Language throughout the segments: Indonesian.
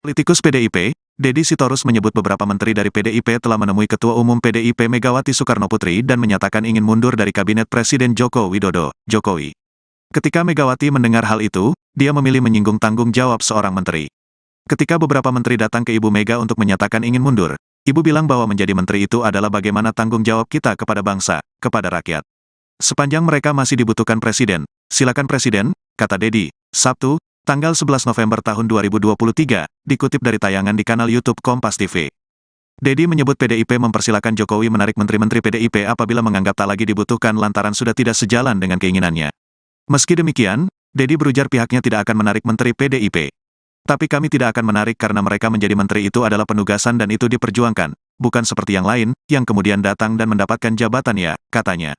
Politikus PDIP, Deddy Sitorus menyebut beberapa menteri dari PDIP telah menemui Ketua Umum PDIP Megawati Soekarnoputri dan menyatakan ingin mundur dari Kabinet Presiden Joko Widodo, Jokowi. Ketika Megawati mendengar hal itu, dia memilih menyinggung tanggung jawab seorang menteri. Ketika beberapa menteri datang ke Ibu Mega untuk menyatakan ingin mundur, Ibu bilang bahwa menjadi menteri itu adalah bagaimana tanggung jawab kita kepada bangsa, kepada rakyat. Sepanjang mereka masih dibutuhkan presiden, silakan presiden, kata Deddy, Sabtu, tanggal 11 November tahun 2023, dikutip dari tayangan di kanal YouTube Kompas TV. Deddy menyebut PDIP mempersilakan Jokowi menarik menteri-menteri PDIP apabila menganggap tak lagi dibutuhkan lantaran sudah tidak sejalan dengan keinginannya. Meski demikian, Deddy berujar pihaknya tidak akan menarik menteri PDIP. Tapi kami tidak akan menarik karena mereka menjadi menteri itu adalah penugasan dan itu diperjuangkan, bukan seperti yang lain, yang kemudian datang dan mendapatkan jabatan ya, katanya.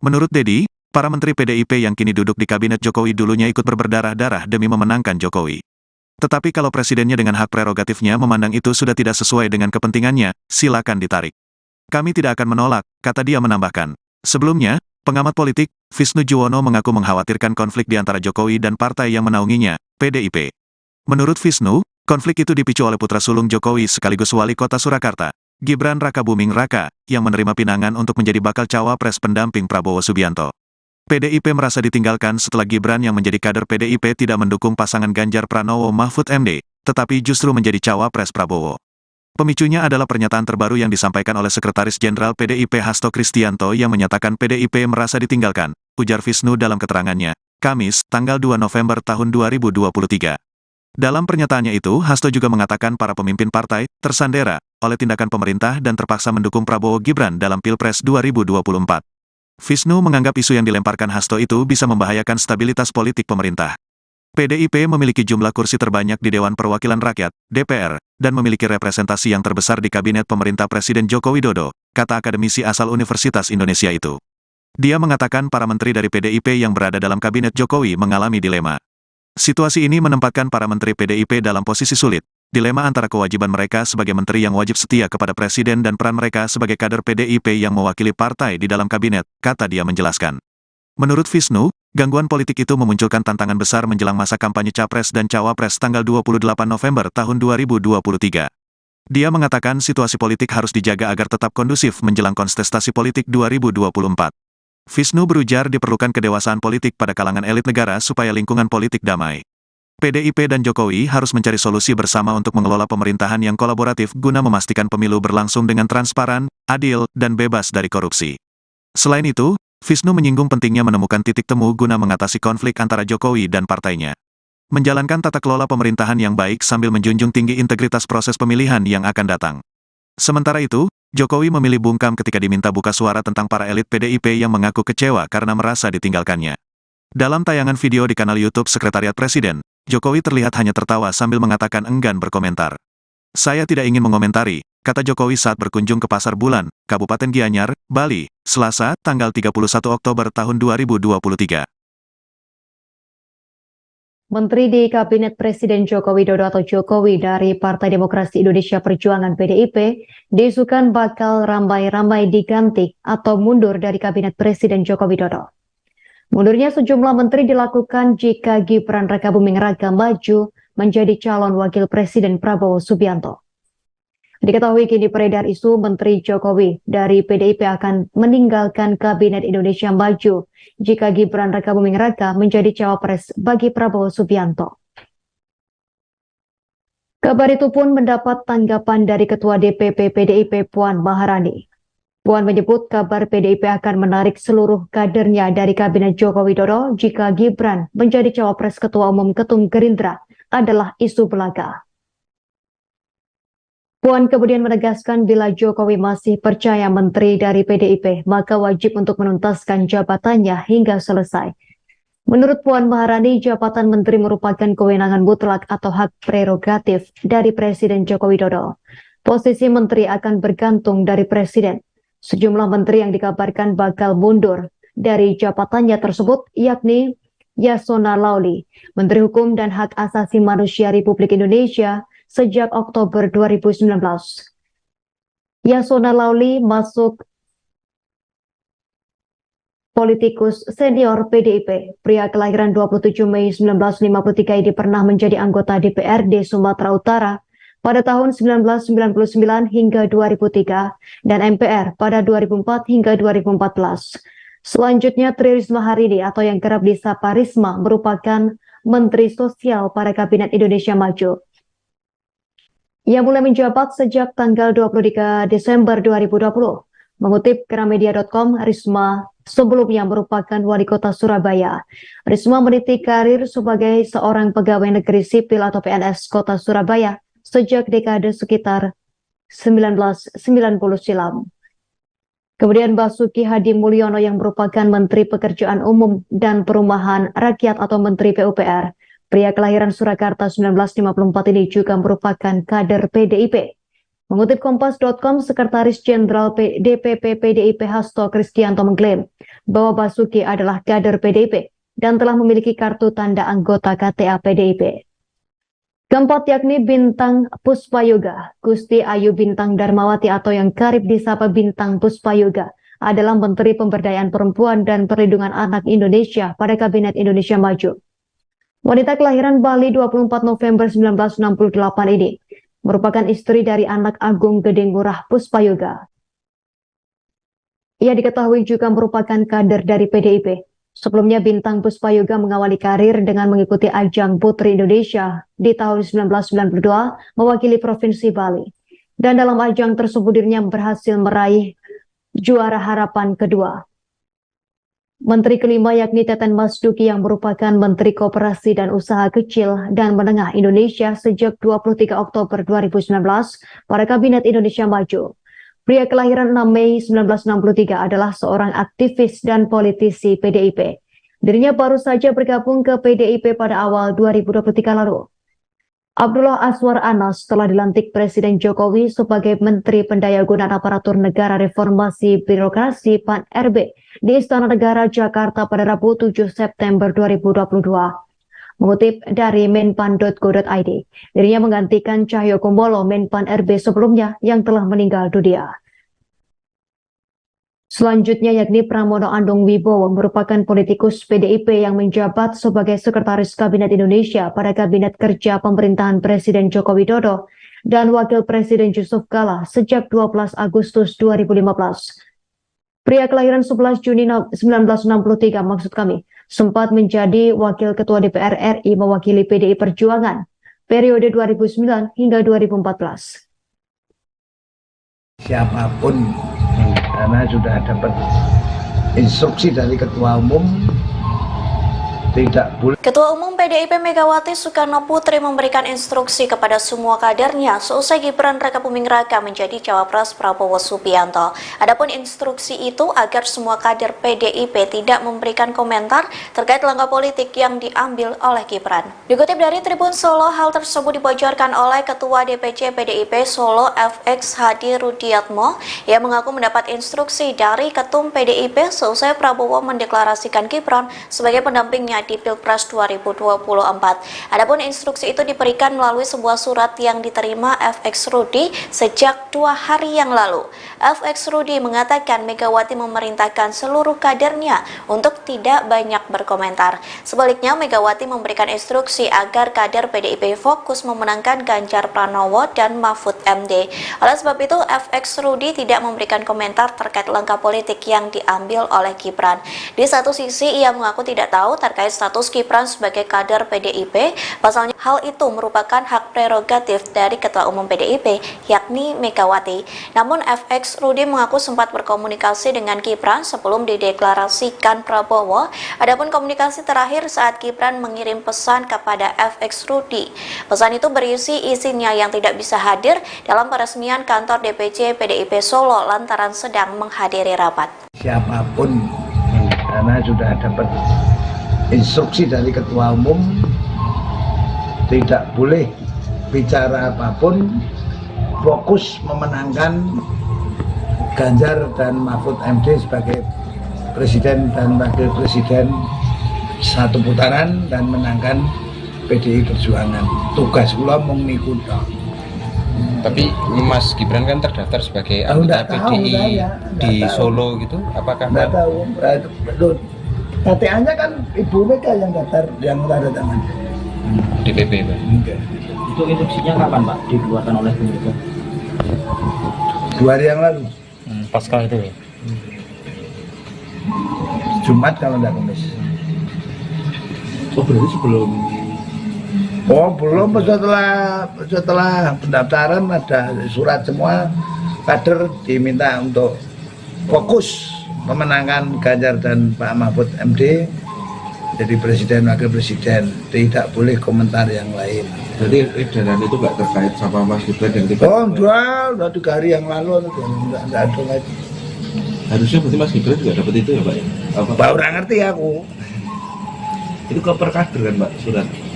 Menurut Deddy, para menteri PDIP yang kini duduk di kabinet Jokowi dulunya ikut berdarah-darah demi memenangkan Jokowi. Tetapi kalau presidennya dengan hak prerogatifnya memandang itu sudah tidak sesuai dengan kepentingannya, silakan ditarik. Kami tidak akan menolak, kata dia menambahkan. Sebelumnya, pengamat politik, Visnu Juwono mengaku mengkhawatirkan konflik di antara Jokowi dan partai yang menaunginya, PDIP. Menurut Visnu, konflik itu dipicu oleh putra sulung Jokowi sekaligus wali kota Surakarta, Gibran Rakabuming Raka, yang menerima pinangan untuk menjadi bakal cawapres pendamping Prabowo Subianto. PDIP merasa ditinggalkan setelah Gibran yang menjadi kader PDIP tidak mendukung pasangan Ganjar Pranowo Mahfud MD, tetapi justru menjadi cawapres Prabowo. Pemicunya adalah pernyataan terbaru yang disampaikan oleh Sekretaris Jenderal PDIP Hasto Kristianto yang menyatakan PDIP merasa ditinggalkan, ujar Visnu dalam keterangannya, Kamis, tanggal 2 November tahun 2023. Dalam pernyataannya itu, Hasto juga mengatakan para pemimpin partai tersandera oleh tindakan pemerintah dan terpaksa mendukung Prabowo Gibran dalam Pilpres 2024. Visnu menganggap isu yang dilemparkan Hasto itu bisa membahayakan stabilitas politik pemerintah. PDIP memiliki jumlah kursi terbanyak di Dewan Perwakilan Rakyat, DPR, dan memiliki representasi yang terbesar di Kabinet Pemerintah Presiden Joko Widodo, kata akademisi asal Universitas Indonesia itu. Dia mengatakan para menteri dari PDIP yang berada dalam Kabinet Jokowi mengalami dilema. Situasi ini menempatkan para menteri PDIP dalam posisi sulit. Dilema antara kewajiban mereka sebagai menteri yang wajib setia kepada presiden dan peran mereka sebagai kader PDIP yang mewakili partai di dalam kabinet, kata dia menjelaskan. Menurut Visnu, gangguan politik itu memunculkan tantangan besar menjelang masa kampanye Capres dan Cawapres tanggal 28 November tahun 2023. Dia mengatakan situasi politik harus dijaga agar tetap kondusif menjelang kontestasi politik 2024. Visnu berujar diperlukan kedewasaan politik pada kalangan elit negara supaya lingkungan politik damai. PDIP dan Jokowi harus mencari solusi bersama untuk mengelola pemerintahan yang kolaboratif guna memastikan pemilu berlangsung dengan transparan, adil, dan bebas dari korupsi. Selain itu, Visnu menyinggung pentingnya menemukan titik temu guna mengatasi konflik antara Jokowi dan partainya. Menjalankan tata kelola pemerintahan yang baik sambil menjunjung tinggi integritas proses pemilihan yang akan datang. Sementara itu, Jokowi memilih bungkam ketika diminta buka suara tentang para elit PDIP yang mengaku kecewa karena merasa ditinggalkannya. Dalam tayangan video di kanal YouTube Sekretariat Presiden, Jokowi terlihat hanya tertawa sambil mengatakan enggan berkomentar. Saya tidak ingin mengomentari, kata Jokowi saat berkunjung ke Pasar Bulan, Kabupaten Gianyar, Bali, Selasa, tanggal 31 Oktober tahun 2023. Menteri di Kabinet Presiden Joko Widodo atau Jokowi dari Partai Demokrasi Indonesia Perjuangan PDIP diisukan bakal ramai-ramai diganti atau mundur dari Kabinet Presiden Joko Widodo. Mundurnya sejumlah menteri dilakukan jika Gibran Rakabuming Raka maju menjadi calon wakil presiden Prabowo Subianto. Diketahui kini beredar isu Menteri Jokowi dari PDIP akan meninggalkan Kabinet Indonesia Maju jika Gibran Rakabuming Raka menjadi cawapres bagi Prabowo Subianto. Kabar itu pun mendapat tanggapan dari Ketua DPP PDIP Puan Maharani. Puan menyebut kabar PDIP akan menarik seluruh kadernya dari Kabinet Joko Widodo jika Gibran menjadi cawapres Ketua Umum Ketum Gerindra adalah isu belaka. Puan kemudian menegaskan bila Jokowi masih percaya menteri dari PDIP, maka wajib untuk menuntaskan jabatannya hingga selesai. Menurut Puan Maharani, jabatan menteri merupakan kewenangan mutlak atau hak prerogatif dari Presiden Joko Widodo. Posisi menteri akan bergantung dari Presiden. Sejumlah menteri yang dikabarkan bakal mundur dari jabatannya tersebut yakni Yasona Lauli, Menteri Hukum dan Hak Asasi Manusia Republik Indonesia sejak Oktober 2019. Yasona Lauli masuk Politikus senior PDIP, pria kelahiran 27 Mei 1953 ini pernah menjadi anggota DPRD Sumatera Utara pada tahun 1999 hingga 2003 dan MPR pada 2004 hingga 2014. Selanjutnya Tri Risma hari ini atau yang kerap disapa Risma merupakan Menteri Sosial pada Kabinet Indonesia Maju. Ia mulai menjabat sejak tanggal 23 Desember 2020. Mengutip Gramedia.com, Risma sebelumnya merupakan wali kota Surabaya. Risma meniti karir sebagai seorang pegawai negeri sipil atau PNS kota Surabaya sejak dekade sekitar 1990 silam. Kemudian Basuki Hadi Mulyono yang merupakan Menteri Pekerjaan Umum dan Perumahan Rakyat atau Menteri PUPR. Pria kelahiran Surakarta 1954 ini juga merupakan kader PDIP. Mengutip Kompas.com, Sekretaris Jenderal DPP PDIP Hasto Kristianto mengklaim bahwa Basuki adalah kader PDIP dan telah memiliki kartu tanda anggota KTA PDIP. Keempat yakni Bintang Puspayoga. Gusti Ayu Bintang Darmawati atau yang kerap disapa Bintang Puspayoga adalah Menteri Pemberdayaan Perempuan dan Perlindungan Anak Indonesia pada Kabinet Indonesia Maju. Wanita kelahiran Bali 24 November 1968 ini merupakan istri dari anak Agung Gede Ngurah Puspayoga. Ia diketahui juga merupakan kader dari PDIP. Sebelumnya Bintang Puspayoga mengawali karir dengan mengikuti ajang Putri Indonesia di tahun 1992 mewakili Provinsi Bali. Dan dalam ajang tersebut dirinya berhasil meraih juara harapan kedua. Menteri kelima yakni Teten Mas Duki yang merupakan Menteri Koperasi dan Usaha Kecil dan Menengah Indonesia sejak 23 Oktober 2019 pada Kabinet Indonesia Maju. Pria kelahiran 6 Mei 1963 adalah seorang aktivis dan politisi PDIP. Dirinya baru saja bergabung ke PDIP pada awal 2023 lalu. Abdullah Azwar Anas telah dilantik Presiden Jokowi sebagai Menteri Pendayagunaan Aparatur Negara Reformasi Birokrasi PAN-RB di Istana Negara Jakarta pada Rabu 7 September 2022. Mengutip dari menpan.go.id, dirinya menggantikan Cahyokumolo Menpan-RB sebelumnya yang telah meninggal dunia. Selanjutnya yakni Pramono Anung Wibowo merupakan politikus PDIP yang menjabat sebagai Sekretaris Kabinet Indonesia pada Kabinet Kerja Pemerintahan Presiden Joko Widodo dan Wakil Presiden Yusuf Kala sejak 12 Agustus 2015. Pria kelahiran 11 Juni 1963 maksud kami, sempat menjadi Wakil Ketua DPR RI mewakili PDI Perjuangan periode 2009 hingga 2014. Siapapun karena sudah dapat instruksi dari Ketua Umum tidak boleh. Ketua Umum PDIP Megawati Soekarno Putri memberikan instruksi kepada semua kadernya seusai Gibran Rakabuming Raka menjadi Cawapres Prabowo Subianto. Adapun instruksi itu agar semua kader PDIP tidak memberikan komentar terkait langkah politik yang diambil oleh Gibran. Dikutip dari Tribun Solo, hal tersebut dibocorkan oleh Ketua DPC PDIP Solo FX Hadi Rudiatmo yang mengaku mendapat instruksi dari Ketum PDIP seusai Prabowo mendeklarasikan Gibran sebagai pendampingnya di Pilpres 2024. Adapun instruksi itu diberikan melalui sebuah surat yang diterima FX Rudi sejak 2 hari yang lalu. FX Rudi mengatakan Megawati memerintahkan seluruh kadernya untuk tidak banyak berkomentar. Sebaliknya, Megawati memberikan instruksi agar kader PDIP fokus memenangkan Ganjar Pranowo dan Mahfud MD. Oleh sebab itu, FX Rudi tidak memberikan komentar terkait langkah politik yang diambil oleh Gibran. Di satu sisi, ia mengaku tidak tahu terkait status Gibran sebagai kader PDIP, pasalnya hal itu merupakan hak prerogatif dari Ketua Umum PDIP, yakni Megawati. Namun FX Rudi mengaku sempat berkomunikasi dengan Gibran sebelum dideklarasikan Prabowo. Adapun komunikasi terakhir saat Gibran mengirim pesan kepada FX Rudi. Pesan itu berisi izinnya yang tidak bisa hadir dalam peresmian kantor DPC PDIP Solo lantaran sedang menghadiri rapat. Siapapun karena sudah dapat instruksi dari Ketua Umum tidak boleh bicara apapun, fokus memenangkan Ganjar dan Mahfud MD sebagai Presiden dan Wakil Presiden satu putaran dan menangkan PDI Perjuangan. Tugas kula mung niku tok. Tapi Mas Gibran kan terdaftar sebagai anggota PDI di Solo gitu, apakah Nggak tahu, betul. KTA-nya kan Ibu Mega yang daftar, yang tanda tangan. DPP, Pak? Enggak. Itu instruksinya kapan Pak dikeluarkan oleh Bu Mega? 2 hari yang lalu, Pasca itu ya? Jumat kalau nggak Kamis. Oh berarti sebelum Oh belum, setelah pendaftaran ada surat semua kader diminta untuk fokus memenangkan Ganjar dan Pak Mahfud MD jadi presiden wakil presiden, tidak boleh komentar yang lain. Jadi edaran itu nggak terkait sama Mas Gibran yang tiba? Oh udah 3 hari yang lalu nggak ada lagi. Harusnya berarti Mas Gibran juga dapat itu ya Pak ya? Pak orang ngerti aku. Itu ke perkader kan Pak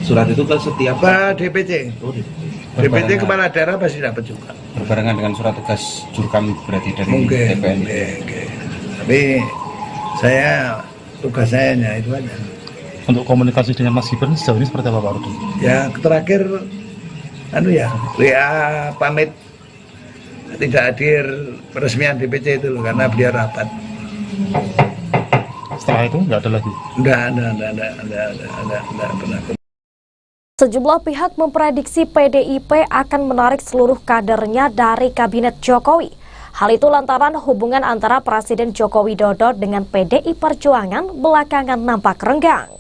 surat itu ke setiap Ke DPC. Oh, DPC kepala daerah pasti dapat juga. Berbarengan dengan surat tugas Jurkam berarti dari Mungkin. TPN. Oke. Tapi saya tugas saya hanya itu aja. untuk komunikasi dengan Mas Gibran sejauh ini seperti apa Pak Rudi? Ya terakhir WA pamit tidak hadir peresmian DPC itu loh, karena beliau rapat. Setelah itu nggak ada lagi? Enggak pernah. Sejumlah pihak memprediksi PDIP akan menarik seluruh kadernya dari Kabinet Jokowi. Hal itu lantaran hubungan antara Presiden Joko Widodo dengan PDI Perjuangan belakangan nampak renggang.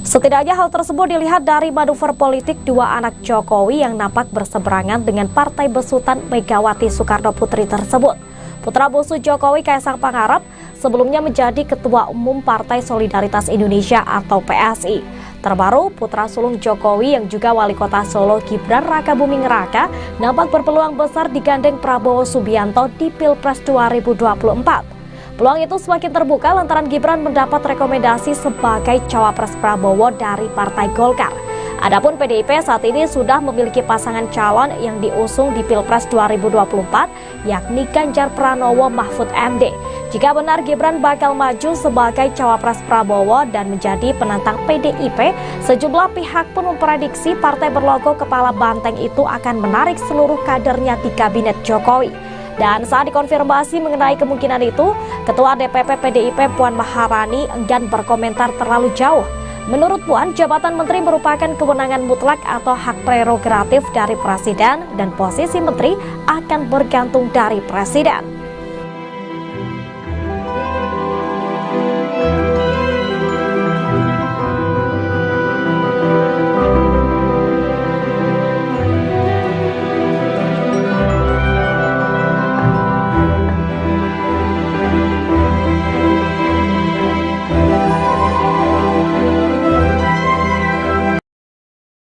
Setidaknya hal tersebut dilihat dari manuver politik dua anak Jokowi yang nampak berseberangan dengan partai besutan Megawati Soekarno Putri tersebut. Putra bungsu Jokowi, Kaisang Pangarep, sebelumnya menjadi Ketua Umum Partai Solidaritas Indonesia atau PSI. Terbaru, putra sulung Jokowi yang juga Wali Kota Solo, Gibran Rakabuming Raka, nampak berpeluang besar digandeng Prabowo Subianto di Pilpres 2024. Peluang itu semakin terbuka lantaran Gibran mendapat rekomendasi sebagai cawapres Prabowo dari Partai Golkar. Adapun PDIP saat ini sudah memiliki pasangan calon yang diusung di Pilpres 2024, yakni Ganjar Pranowo Mahfud MD. Jika benar Gibran bakal maju sebagai cawapres Prabowo dan menjadi penantang PDIP, sejumlah pihak pun memprediksi partai berlogo kepala banteng itu akan menarik seluruh kadernya di Kabinet Jokowi. Dan saat dikonfirmasi mengenai kemungkinan itu, Ketua DPP PDIP Puan Maharani enggan berkomentar terlalu jauh. Menurut Puan, jabatan menteri merupakan kewenangan mutlak atau hak prerogatif dari presiden dan posisi menteri akan bergantung dari presiden.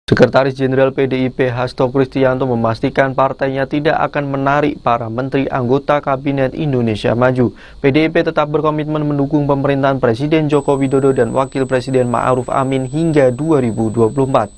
Sekretaris Jenderal PDIP Hasto Kristianto memastikan partainya tidak akan menarik para menteri anggota Kabinet Indonesia Maju. PDIP tetap berkomitmen mendukung pemerintahan Presiden Joko Widodo dan Wakil Presiden Ma'ruf Amin hingga 2024.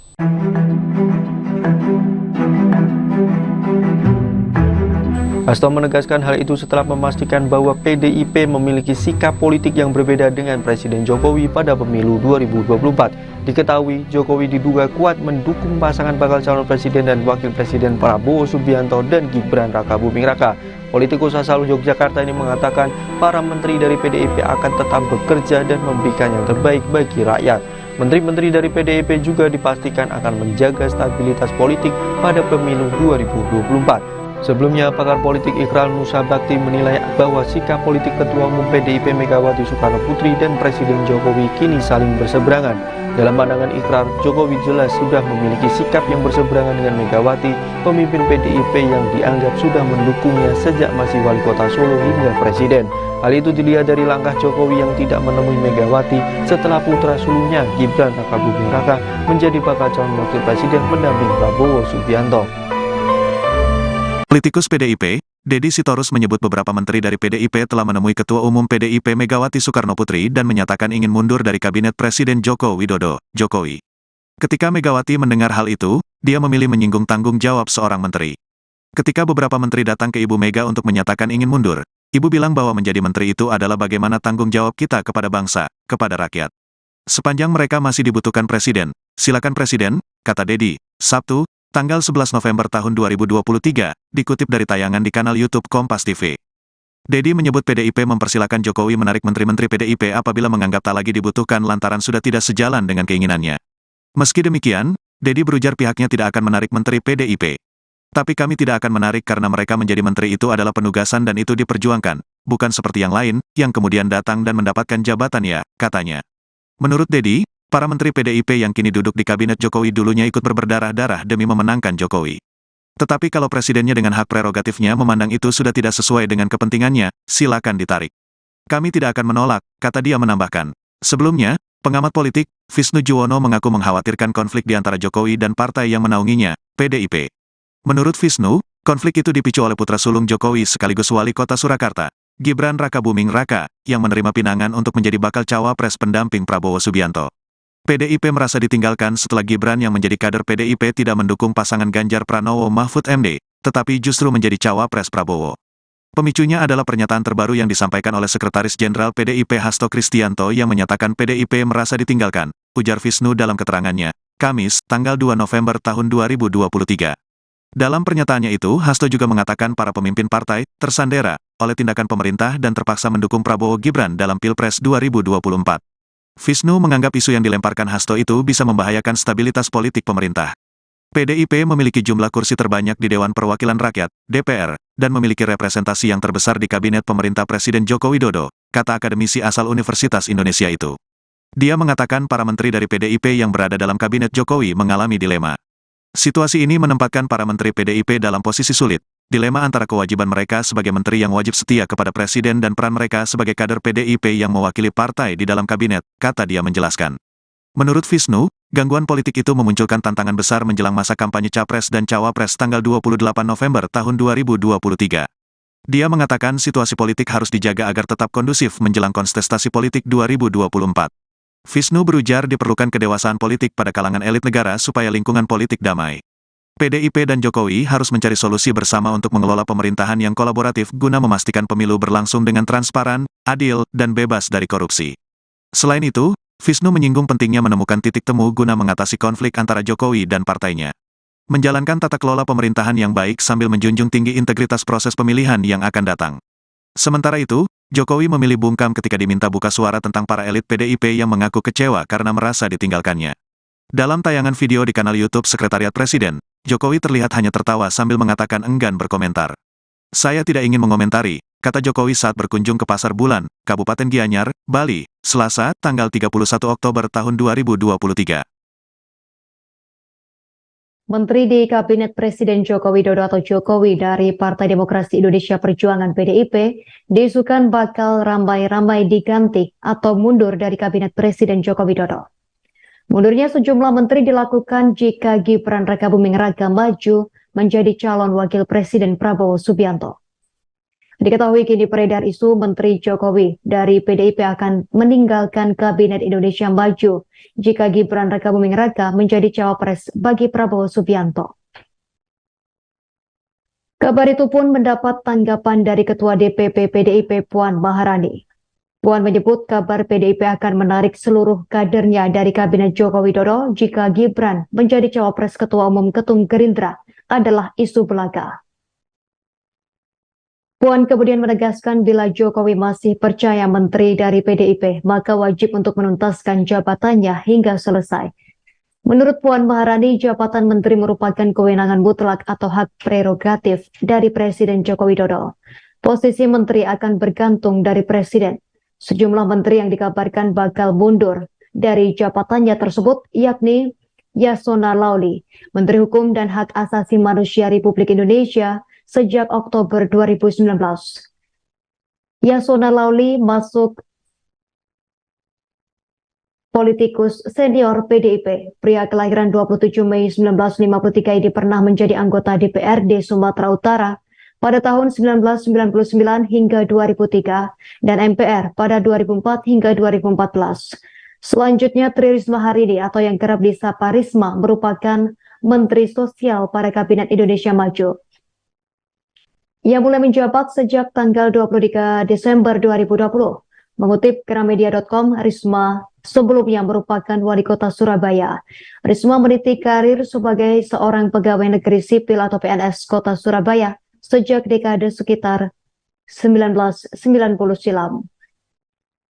Hasto menegaskan hal itu setelah memastikan bahwa PDIP memiliki sikap politik yang berbeda dengan Presiden Jokowi pada pemilu 2024. Diketahui, Jokowi diduga kuat mendukung pasangan bakal calon presiden dan wakil presiden Prabowo Subianto dan Gibran Rakabuming Raka. Politikus asal Yogyakarta ini mengatakan para menteri dari PDIP akan tetap bekerja dan memberikan yang terbaik bagi rakyat. Menteri-menteri dari PDIP juga dipastikan akan menjaga stabilitas politik pada pemilu 2024. Sebelumnya, pakar politik Ikral Nusa Bakti menilai bahwa sikap politik Ketua Umum PDIP Megawati Soekarno Putri dan Presiden Jokowi kini saling berseberangan. Dalam pandangan Ikrar, Jokowi jelas sudah memiliki sikap yang berseberangan dengan Megawati, pemimpin PDIP yang dianggap sudah mendukungnya sejak masih Wali Kota Solo hingga Presiden. Hal itu dilihat dari langkah Jokowi yang tidak menemui Megawati setelah putra sulungnya Gibran Rakabuming Raka menjadi bakal calon wakil presiden pendamping Prabowo Subianto. Politikus PDIP, Deddy Sitorus menyebut beberapa menteri dari PDIP telah menemui Ketua Umum PDIP Megawati Soekarno Putri dan menyatakan ingin mundur dari Kabinet Presiden Joko Widodo, Jokowi. Ketika Megawati mendengar hal itu, dia memilih menyinggung tanggung jawab seorang menteri. Ketika beberapa menteri datang ke Ibu Mega untuk menyatakan ingin mundur, Ibu bilang bahwa menjadi menteri itu adalah bagaimana tanggung jawab kita kepada bangsa, kepada rakyat. Sepanjang mereka masih dibutuhkan presiden, silakan presiden, kata Dedi, Sabtu, tanggal 11 November tahun 2023, dikutip dari tayangan di kanal YouTube Kompas TV. Dedi menyebut PDIP mempersilakan Jokowi menarik menteri-menteri PDIP apabila menganggap tak lagi dibutuhkan lantaran sudah tidak sejalan dengan keinginannya. Meski demikian, Dedi berujar pihaknya tidak akan menarik menteri PDIP. Tapi kami tidak akan menarik karena mereka menjadi menteri itu adalah penugasan dan itu diperjuangkan, bukan seperti yang lain, yang kemudian datang dan mendapatkan jabatan ya, katanya. Menurut Dedi, para menteri PDIP yang kini duduk di kabinet Jokowi dulunya ikut berdarah-darah demi memenangkan Jokowi. Tetapi kalau presidennya dengan hak prerogatifnya memandang itu sudah tidak sesuai dengan kepentingannya, silakan ditarik. Kami tidak akan menolak, kata dia menambahkan. Sebelumnya, pengamat politik, Visnu Juwono mengaku mengkhawatirkan konflik di antara Jokowi dan partai yang menaunginya, PDIP. Menurut Visnu, konflik itu dipicu oleh putra sulung Jokowi sekaligus wali kota Surakarta, Gibran Rakabuming Raka, yang menerima pinangan untuk menjadi bakal cawapres pendamping Prabowo Subianto. PDIP merasa ditinggalkan setelah Gibran yang menjadi kader PDIP tidak mendukung pasangan Ganjar Pranowo Mahfud MD, tetapi justru menjadi cawapres Prabowo. Pemicunya adalah pernyataan terbaru yang disampaikan oleh Sekretaris Jenderal PDIP Hasto Kristianto yang menyatakan PDIP merasa ditinggalkan, ujar Visnu dalam keterangannya, Kamis, tanggal 2 November tahun 2023. Dalam pernyataannya itu, Hasto juga mengatakan para pemimpin partai tersandera oleh tindakan pemerintah dan terpaksa mendukung Prabowo Gibran dalam Pilpres 2024. Visnu menganggap isu yang dilemparkan Hasto itu bisa membahayakan stabilitas politik pemerintah. PDIP memiliki jumlah kursi terbanyak di Dewan Perwakilan Rakyat, DPR, dan memiliki representasi yang terbesar di kabinet pemerintah Presiden Joko Widodo, kata akademisi asal Universitas Indonesia itu. Dia mengatakan para menteri dari PDIP yang berada dalam kabinet Jokowi mengalami dilema. Situasi ini menempatkan para menteri PDIP dalam posisi sulit. Dilema antara kewajiban mereka sebagai menteri yang wajib setia kepada presiden dan peran mereka sebagai kader PDIP yang mewakili partai di dalam kabinet, kata dia menjelaskan. Menurut Visnu, gangguan politik itu memunculkan tantangan besar menjelang masa kampanye Capres dan Cawapres tanggal 28 November tahun 2023. Dia mengatakan situasi politik harus dijaga agar tetap kondusif menjelang kontestasi politik 2024. Visnu berujar diperlukan kedewasaan politik pada kalangan elit negara supaya lingkungan politik damai. PDIP dan Jokowi harus mencari solusi bersama untuk mengelola pemerintahan yang kolaboratif guna memastikan pemilu berlangsung dengan transparan, adil, dan bebas dari korupsi. Selain itu, Visnu menyinggung pentingnya menemukan titik temu guna mengatasi konflik antara Jokowi dan partainya. Menjalankan tata kelola pemerintahan yang baik sambil menjunjung tinggi integritas proses pemilihan yang akan datang. Sementara itu, Jokowi memilih bungkam ketika diminta buka suara tentang para elit PDIP yang mengaku kecewa karena merasa ditinggalkannya. Dalam tayangan video di kanal YouTube Sekretariat Presiden, Jokowi terlihat hanya tertawa sambil mengatakan enggan berkomentar. Saya tidak ingin mengomentari, kata Jokowi saat berkunjung ke Pasar Bulan, Kabupaten Gianyar, Bali, Selasa, tanggal 31 Oktober tahun 2023. Menteri di Kabinet Presiden Joko Widodo atau Jokowi dari Partai Demokrasi Indonesia Perjuangan PDIP diisukan bakal ramai-ramai diganti atau mundur dari Kabinet Presiden Joko Widodo. Mundurnya sejumlah menteri dilakukan jika Gibran Rakabuming Raka maju menjadi calon wakil Presiden Prabowo Subianto. Diketahui kini beredar isu Menteri Jokowi dari PDIP akan meninggalkan Kabinet Indonesia Maju jika Gibran Rakabuming Raka menjadi cawapres bagi Prabowo Subianto. Kabar itu pun mendapat tanggapan dari Ketua DPP PDIP Puan Maharani. Puan menyebut kabar PDIP akan menarik seluruh kadernya dari Kabinet Joko Widodo jika Gibran menjadi cawapres Ketua Umum Ketum Gerindra adalah isu belaka. Puan kemudian menegaskan bila Jokowi masih percaya menteri dari PDIP, maka wajib untuk menuntaskan jabatannya hingga selesai. Menurut Puan Maharani, jabatan menteri merupakan kewenangan mutlak atau hak prerogatif dari Presiden Joko Widodo. Posisi menteri akan bergantung dari Presiden. Sejumlah menteri yang dikabarkan bakal mundur dari jabatannya tersebut yakni Yasona Lauli, Menteri Hukum dan Hak Asasi Manusia Republik Indonesia sejak Oktober 2019. Yasona Lauli masuk politikus senior PDIP. Pria kelahiran 27 Mei 1953 ini pernah menjadi anggota DPRD Sumatera Utara pada tahun 1999 hingga 2003 dan MPR pada 2004 hingga 2014. Selanjutnya Tri Risma hari ini atau yang kerap disapa Risma merupakan Menteri Sosial pada Kabinet Indonesia Maju. Ia mulai menjabat sejak tanggal 23 Desember 2020. Mengutip Gramedia.com, Risma sebelumnya merupakan wali kota Surabaya. Risma meniti karir sebagai seorang pegawai negeri sipil atau PNS kota Surabaya sejak dekade sekitar 1990 silam.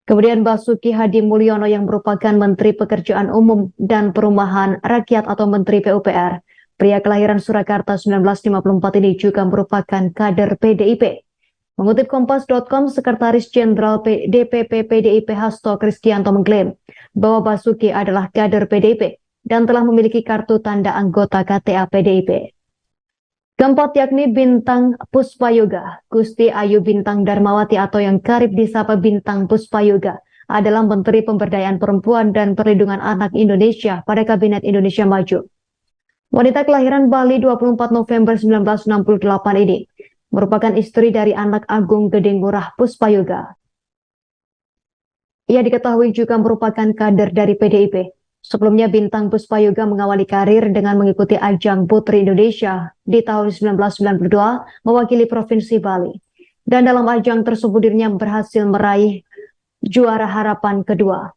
Kemudian Basuki Hadi Mulyono yang merupakan Menteri Pekerjaan Umum dan Perumahan Rakyat atau Menteri PUPR. Pria kelahiran Surakarta 1954 ini juga merupakan kader PDIP. Mengutip Kompas.com, Sekretaris Jenderal DPP PDIP Hasto Kristianto mengklaim bahwa Basuki adalah kader PDIP dan telah memiliki kartu tanda anggota KTA PDIP. Keempat yakni Bintang Puspayoga. Gusti Ayu Bintang Darmawati atau yang kerap disapa Bintang Puspayoga adalah Menteri Pemberdayaan Perempuan dan Perlindungan Anak Indonesia pada Kabinet Indonesia Maju. Wanita kelahiran Bali 24 November 1968 ini merupakan istri dari anak Agung Gedeng Murah Puspayoga. Ia diketahui juga merupakan kader dari PDIP. Sebelumnya Bintang Puspayoga mengawali karir dengan mengikuti ajang Putri Indonesia di tahun 1992 mewakili Provinsi Bali. Dan dalam ajang tersebut dirinya berhasil meraih juara harapan kedua.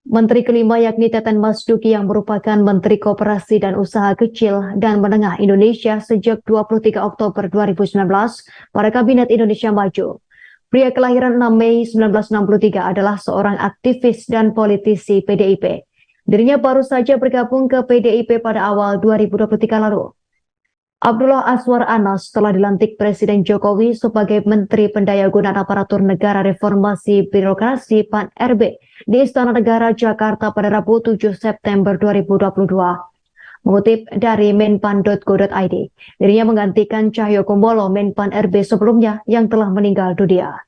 Menteri kelima yakni Teten Mas Duki yang merupakan Menteri Koperasi dan Usaha Kecil dan Menengah Indonesia sejak 23 Oktober 2019 pada Kabinet Indonesia Maju. Pria kelahiran 6 Mei 1963 adalah seorang aktivis dan politisi PDIP. Dirinya baru saja bergabung ke PDIP pada awal 2023 lalu. Abdullah Azwar Anas telah dilantik Presiden Jokowi sebagai Menteri Pendayagunaan Aparatur Negara Reformasi Birokrasi PAN-RB di Istana Negara Jakarta pada Rabu 7 September 2022. Mengutip dari menpan.go.id, dirinya menggantikan Cahyokumolo Menpan-RB sebelumnya yang telah meninggal dunia.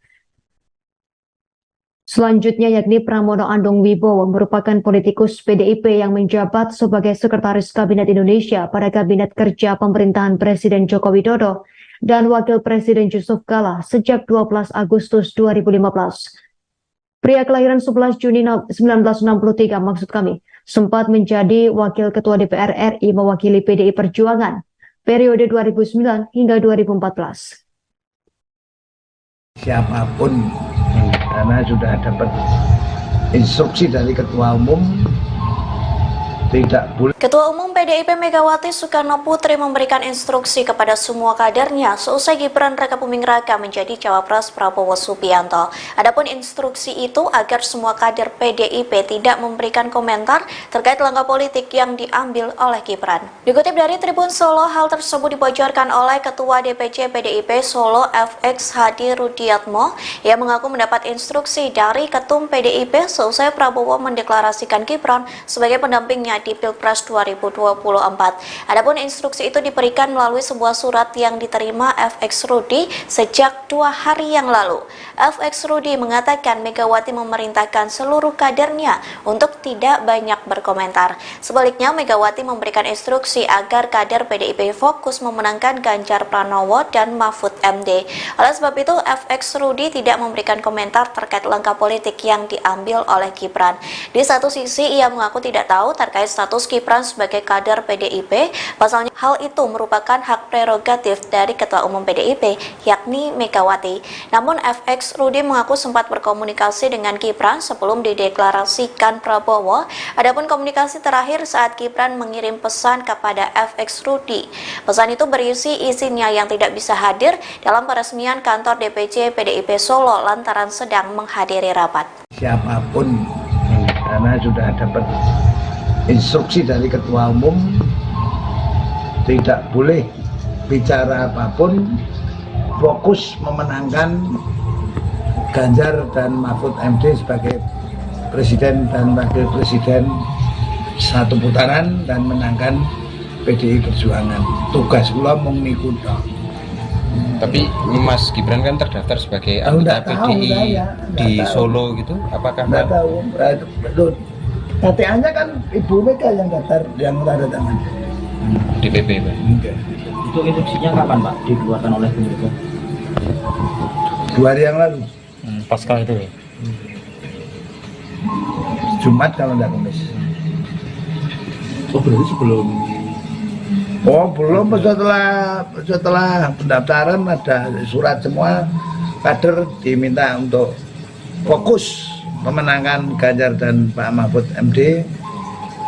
Selanjutnya yakni Pramono Anung Wibowo merupakan politikus PDIP yang menjabat sebagai Sekretaris Kabinet Indonesia pada Kabinet Kerja Pemerintahan Presiden Joko Widodo dan Wakil Presiden Yusuf Kala sejak 12 Agustus 2015. Pria kelahiran 11 Juni 1963 sempat menjadi Wakil Ketua DPR RI mewakili PDI Perjuangan periode 2009 hingga 2014. Siapapun, karena sudah dapat instruksi dari Ketua Umum tidak boleh. Ketua Umum PDIP Megawati Soekarno Putri memberikan instruksi kepada semua kadernya seusai Gibran Rakabuming Raka menjadi cawapres Prabowo Subianto. Adapun instruksi itu agar semua kader PDIP tidak memberikan komentar terkait langkah politik yang diambil oleh Gibran. Dikutip dari Tribun Solo, hal tersebut dibocorkan oleh Ketua DPC PDIP Solo FX Hadi Rudiatmo yang mengaku mendapat instruksi dari Ketum PDIP seusai Prabowo mendeklarasikan Gibran sebagai pendampingnya di Pilpres 2024. Adapun instruksi itu diberikan melalui sebuah surat yang diterima FX Rudi sejak 2 hari yang lalu. FX Rudi mengatakan Megawati memerintahkan seluruh kadernya untuk tidak banyak berkomentar. Sebaliknya, Megawati memberikan instruksi agar kader PDIP fokus memenangkan Ganjar Pranowo dan Mahfud MD. Oleh sebab itu, FX Rudi tidak memberikan komentar terkait langkah politik yang diambil oleh Gibran. Di satu sisi, ia mengaku tidak tahu terkait status Gibran sebagai kader PDIP, pasalnya hal itu merupakan hak prerogatif dari Ketua Umum PDIP, yakni Megawati. Namun FX Rudi mengaku sempat berkomunikasi dengan Gibran sebelum dideklarasikan Prabowo. Adapun komunikasi terakhir saat Gibran mengirim pesan kepada FX Rudi. Pesan itu berisi izinnya yang tidak bisa hadir dalam peresmian kantor DPC PDIP Solo lantaran sedang menghadiri rapat. Siapapun, karena sudah dapat instruksi dari Ketua Umum tidak boleh bicara apapun, fokus memenangkan Ganjar dan Mahfud MD sebagai Presiden dan Wakil Presiden satu putaran dan menangkan PDI Perjuangan. Tugas kula mung niku tok. Tapi Mas Gibran kan terdaftar sebagai anggota PDI di Solo gitu, apakah Nggak tahu, betul. KTA-nya kan Ibu Mega yang daftar, yang tanda tangan. DPP, Pak? Enggak. Itu instruksinya kapan, Pak, dikeluarkan oleh Bu Mega? 2 hari yang lalu. Pasca itu ya? Jumat kalau nggak Kamis. Oh berarti sebelum. Oh belum, setelah pendaftaran ada surat semua kader diminta untuk fokus memenangkan Ganjar dan Pak Mahfud MD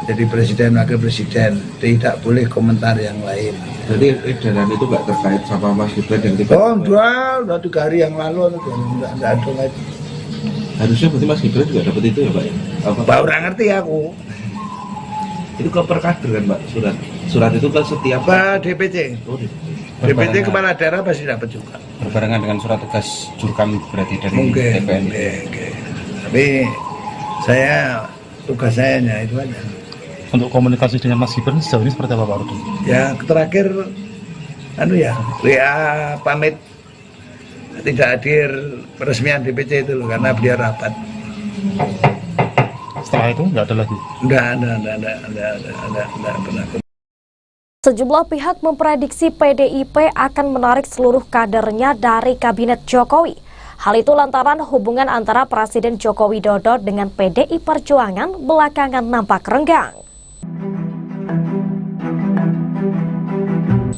jadi presiden wakil presiden, tidak boleh komentar yang lain. Jadi edaran itu nggak terkait sama Mas Gibran yang tiba-tiba? Oh, udah 3 hari yang lalu, nggak ada lagi. Harusnya berarti Mas Gibran juga dapat itu ya Pak? Pak orang ngerti aku. Itu ke perkader kan Pak, surat itu ke setiap Pak DPC. Oh, DPC kepala daerah pasti dapat juga. Berbarengan dengan surat tugas Jurkam berarti dari Mungkin. TPN. Tapi saya tugas saya hanya itu aja. Untuk komunikasi dengan Mas Gibran sejauh ini seperti apa Pak Rudi? Ya terakhir WA pamit tidak hadir peresmian DPC itu loh, karena beliau rapat. Setelah itu nggak ada lagi? Enggak pernah. Sejumlah pihak memprediksi PDIP akan menarik seluruh kadernya dari Kabinet Jokowi. Hal itu lantaran hubungan antara Presiden Joko Widodo dengan PDI Perjuangan belakangan nampak renggang.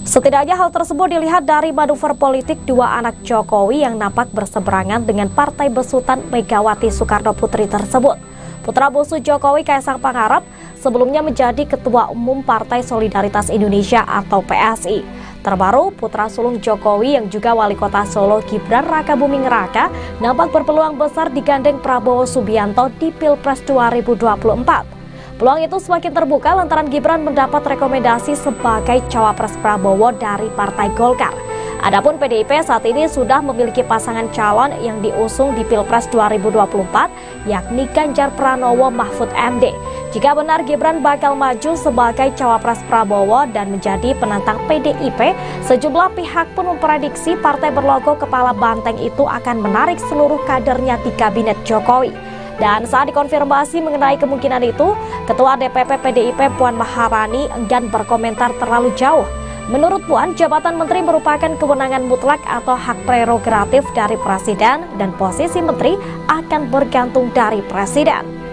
Setidaknya hal tersebut dilihat dari manuver politik dua anak Jokowi yang nampak berseberangan dengan partai besutan Megawati Soekarno Putri tersebut. Putra bungsu Jokowi Kaisang Pangarep sebelumnya menjadi Ketua Umum Partai Solidaritas Indonesia atau PSI. Terbaru, putra sulung Jokowi yang juga Wali Kota Solo Gibran Rakabuming Raka nampak berpeluang besar digandeng Prabowo Subianto di Pilpres 2024. Peluang itu semakin terbuka lantaran Gibran mendapat rekomendasi sebagai cawapres Prabowo dari Partai Golkar. Adapun PDIP saat ini sudah memiliki pasangan calon yang diusung di Pilpres 2024, yakni Ganjar Pranowo Mahfud MD. Jika benar Gibran bakal maju sebagai cawapres Prabowo dan menjadi penantang PDIP, sejumlah pihak pun memprediksi partai berlogo kepala banteng itu akan menarik seluruh kadernya di Kabinet Jokowi. Dan saat dikonfirmasi mengenai kemungkinan itu, Ketua DPP PDIP Puan Maharani enggan berkomentar terlalu jauh. Menurut Puan, jabatan menteri merupakan kewenangan mutlak atau hak prerogatif dari presiden dan posisi menteri akan bergantung dari presiden.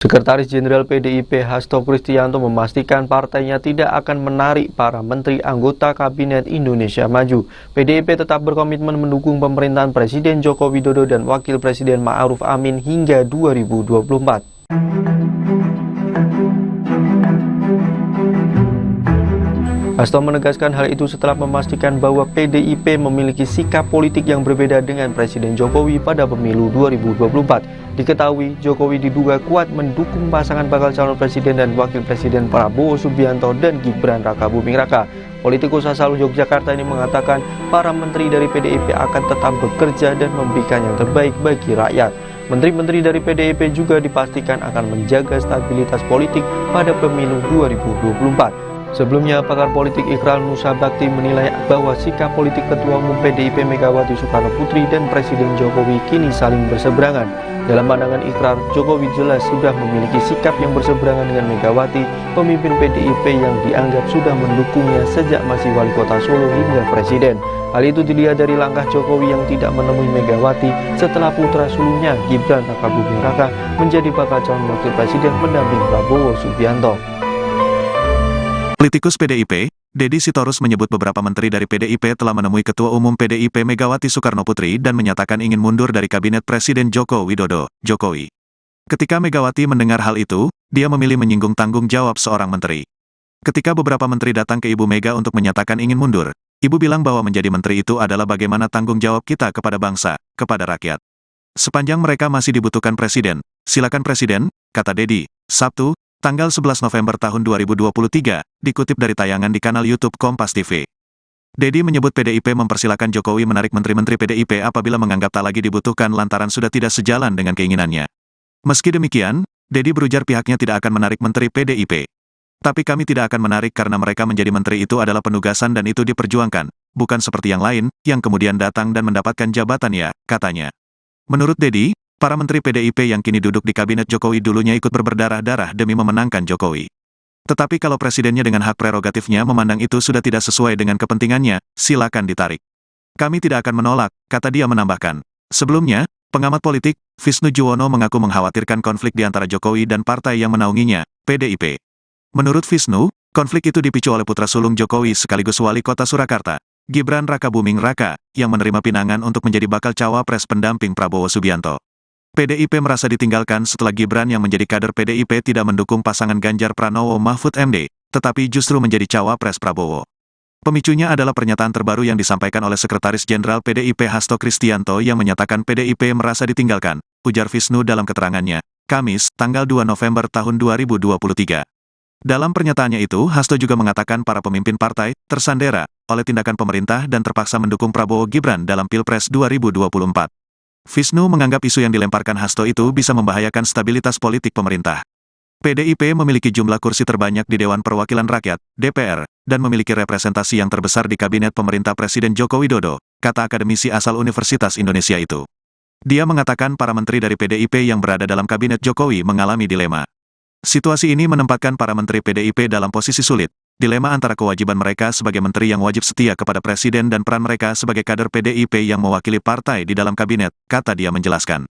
Sekretaris Jenderal PDIP Hasto Kristianto memastikan partainya tidak akan menarik para menteri anggota Kabinet Indonesia Maju. PDIP tetap berkomitmen mendukung pemerintahan Presiden Joko Widodo dan Wakil Presiden Ma'ruf Amin hingga 2024. Hasto menegaskan hal itu setelah memastikan bahwa PDIP memiliki sikap politik yang berbeda dengan Presiden Jokowi pada pemilu 2024. Diketahui, Jokowi diduga kuat mendukung pasangan bakal calon presiden dan wakil presiden Prabowo Subianto dan Gibran Rakabuming Raka. Politikus asal Yogyakarta ini mengatakan para menteri dari PDIP akan tetap bekerja dan memberikan yang terbaik bagi rakyat. Menteri-menteri dari PDIP juga dipastikan akan menjaga stabilitas politik pada pemilu 2024. Sebelumnya, pakar politik Ikral Nusa Bakti menilai bahwa sikap politik Ketua Umum PDIP Megawati Soekarno Putri dan Presiden Jokowi kini saling berseberangan. Dalam pandangan Ikrar, Jokowi jelas sudah memiliki sikap yang berseberangan dengan Megawati, pemimpin PDIP yang dianggap sudah mendukungnya sejak masih Wali Kota Solo hingga Presiden. Hal itu dilihat dari langkah Jokowi yang tidak menemui Megawati setelah putra sulungnya Gibran Rakabuming Raka menjadi bakal calon wakil presiden pendamping Prabowo Subianto. Politikus PDIP, Deddy Sitorus menyebut beberapa menteri dari PDIP telah menemui Ketua Umum PDIP Megawati Soekarno Putri dan menyatakan ingin mundur dari Kabinet Presiden Joko Widodo, Jokowi. Ketika Megawati mendengar hal itu, dia memilih menyinggung tanggung jawab seorang menteri. Ketika beberapa menteri datang ke Ibu Mega untuk menyatakan ingin mundur, Ibu bilang bahwa menjadi menteri itu adalah bagaimana tanggung jawab kita kepada bangsa, kepada rakyat. Sepanjang mereka masih dibutuhkan presiden, silakan presiden, kata Deddy, Sabtu, tanggal 11 November tahun 2023, dikutip dari tayangan di kanal YouTube Kompas TV. Deddy menyebut PDIP mempersilakan Jokowi menarik menteri-menteri PDIP apabila menganggap tak lagi dibutuhkan lantaran sudah tidak sejalan dengan keinginannya. Meski demikian, Deddy berujar pihaknya tidak akan menarik menteri PDIP. Tapi kami tidak akan menarik karena mereka menjadi menteri itu adalah penugasan dan itu diperjuangkan, bukan seperti yang lain, yang kemudian datang dan mendapatkan jabatan ya, katanya. Menurut Deddy, para menteri PDIP yang kini duduk di Kabinet Jokowi dulunya ikut berdarah-darah demi memenangkan Jokowi. Tetapi kalau presidennya dengan hak prerogatifnya memandang itu sudah tidak sesuai dengan kepentingannya, silakan ditarik. Kami tidak akan menolak, kata dia menambahkan. Sebelumnya, pengamat politik, Visnu Juwono mengaku mengkhawatirkan konflik di antara Jokowi dan partai yang menaunginya, PDIP. Menurut Visnu, konflik itu dipicu oleh putra sulung Jokowi sekaligus wali kota Surakarta, Gibran Rakabuming Raka, yang menerima pinangan untuk menjadi bakal cawapres pendamping Prabowo Subianto. PDIP merasa ditinggalkan setelah Gibran yang menjadi kader PDIP tidak mendukung pasangan Ganjar Pranowo Mahfud MD, tetapi justru menjadi cawapres Prabowo. Pemicunya adalah pernyataan terbaru yang disampaikan oleh Sekretaris Jenderal PDIP Hasto Kristianto yang menyatakan PDIP merasa ditinggalkan, ujar Visnu dalam keterangannya, Kamis, tanggal 2 November tahun 2023. Dalam pernyataannya itu, Hasto juga mengatakan para pemimpin partai tersandera oleh tindakan pemerintah dan terpaksa mendukung Prabowo Gibran dalam Pilpres 2024. Visnu menganggap isu yang dilemparkan Hasto itu bisa membahayakan stabilitas politik pemerintah. PDIP memiliki jumlah kursi terbanyak di Dewan Perwakilan Rakyat, DPR, dan memiliki representasi yang terbesar di Kabinet Pemerintah Presiden Joko Widodo, kata akademisi asal Universitas Indonesia itu. Dia mengatakan para menteri dari PDIP yang berada dalam Kabinet Jokowi mengalami dilema. Situasi ini menempatkan para menteri PDIP dalam posisi sulit, dilema antara kewajiban mereka sebagai menteri yang wajib setia kepada presiden dan peran mereka sebagai kader PDIP yang mewakili partai di dalam kabinet, kata dia menjelaskan.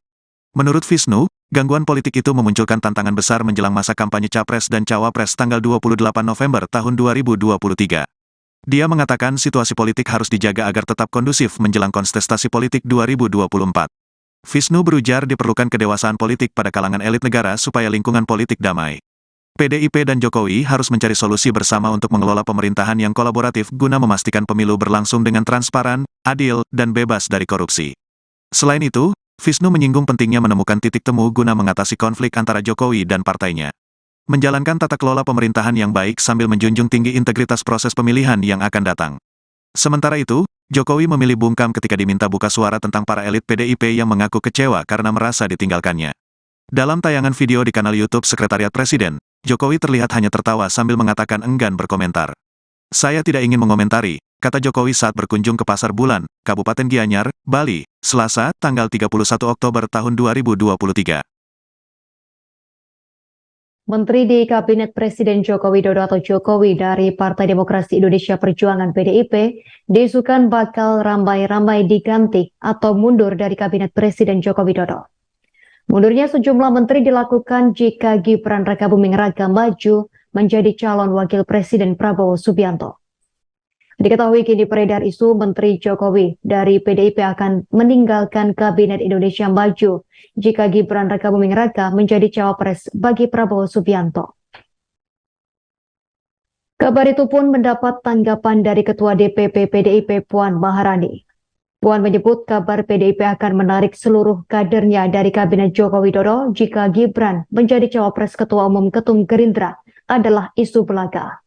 Menurut Visnu, gangguan politik itu memunculkan tantangan besar menjelang masa kampanye Capres dan Cawapres tanggal 28 November tahun 2023. Dia mengatakan situasi politik harus dijaga agar tetap kondusif menjelang kontestasi politik 2024. Visnu berujar diperlukan kedewasaan politik pada kalangan elit negara supaya lingkungan politik damai. PDIP dan Jokowi harus mencari solusi bersama untuk mengelola pemerintahan yang kolaboratif guna memastikan pemilu berlangsung dengan transparan, adil, dan bebas dari korupsi. Selain itu, Visnu menyinggung pentingnya menemukan titik temu guna mengatasi konflik antara Jokowi dan partainya. Menjalankan tata kelola pemerintahan yang baik sambil menjunjung tinggi integritas proses pemilihan yang akan datang. Sementara itu, Jokowi memilih bungkam ketika diminta buka suara tentang para elit PDIP yang mengaku kecewa karena merasa ditinggalkannya. Dalam tayangan video di kanal YouTube Sekretariat Presiden, Jokowi terlihat hanya tertawa sambil mengatakan enggan berkomentar. Saya tidak ingin mengomentari, kata Jokowi saat berkunjung ke Pasar Bulan, Kabupaten Gianyar, Bali, Selasa, tanggal 31 Oktober tahun 2023. Menteri di Kabinet Presiden Joko Widodo atau Jokowi dari Partai Demokrasi Indonesia Perjuangan PDIP diisukan bakal ramai-ramai diganti atau mundur dari Kabinet Presiden Joko Widodo. Mundurnya sejumlah menteri dilakukan jika Gibran Rakabuming Raka maju menjadi calon wakil Presiden Prabowo Subianto. Diketahui kini beredar isu Menteri Jokowi dari PDIP akan meninggalkan Kabinet Indonesia Maju jika Gibran Rakabuming Raka menjadi cawapres bagi Prabowo Subianto. Kabar itu pun mendapat tanggapan dari Ketua DPP PDIP Puan Maharani. Puan menyebut kabar PDIP akan menarik seluruh kadernya dari Kabinet Joko Widodo jika Gibran menjadi cawapres Ketua Umum Ketum Gerindra adalah isu belaka.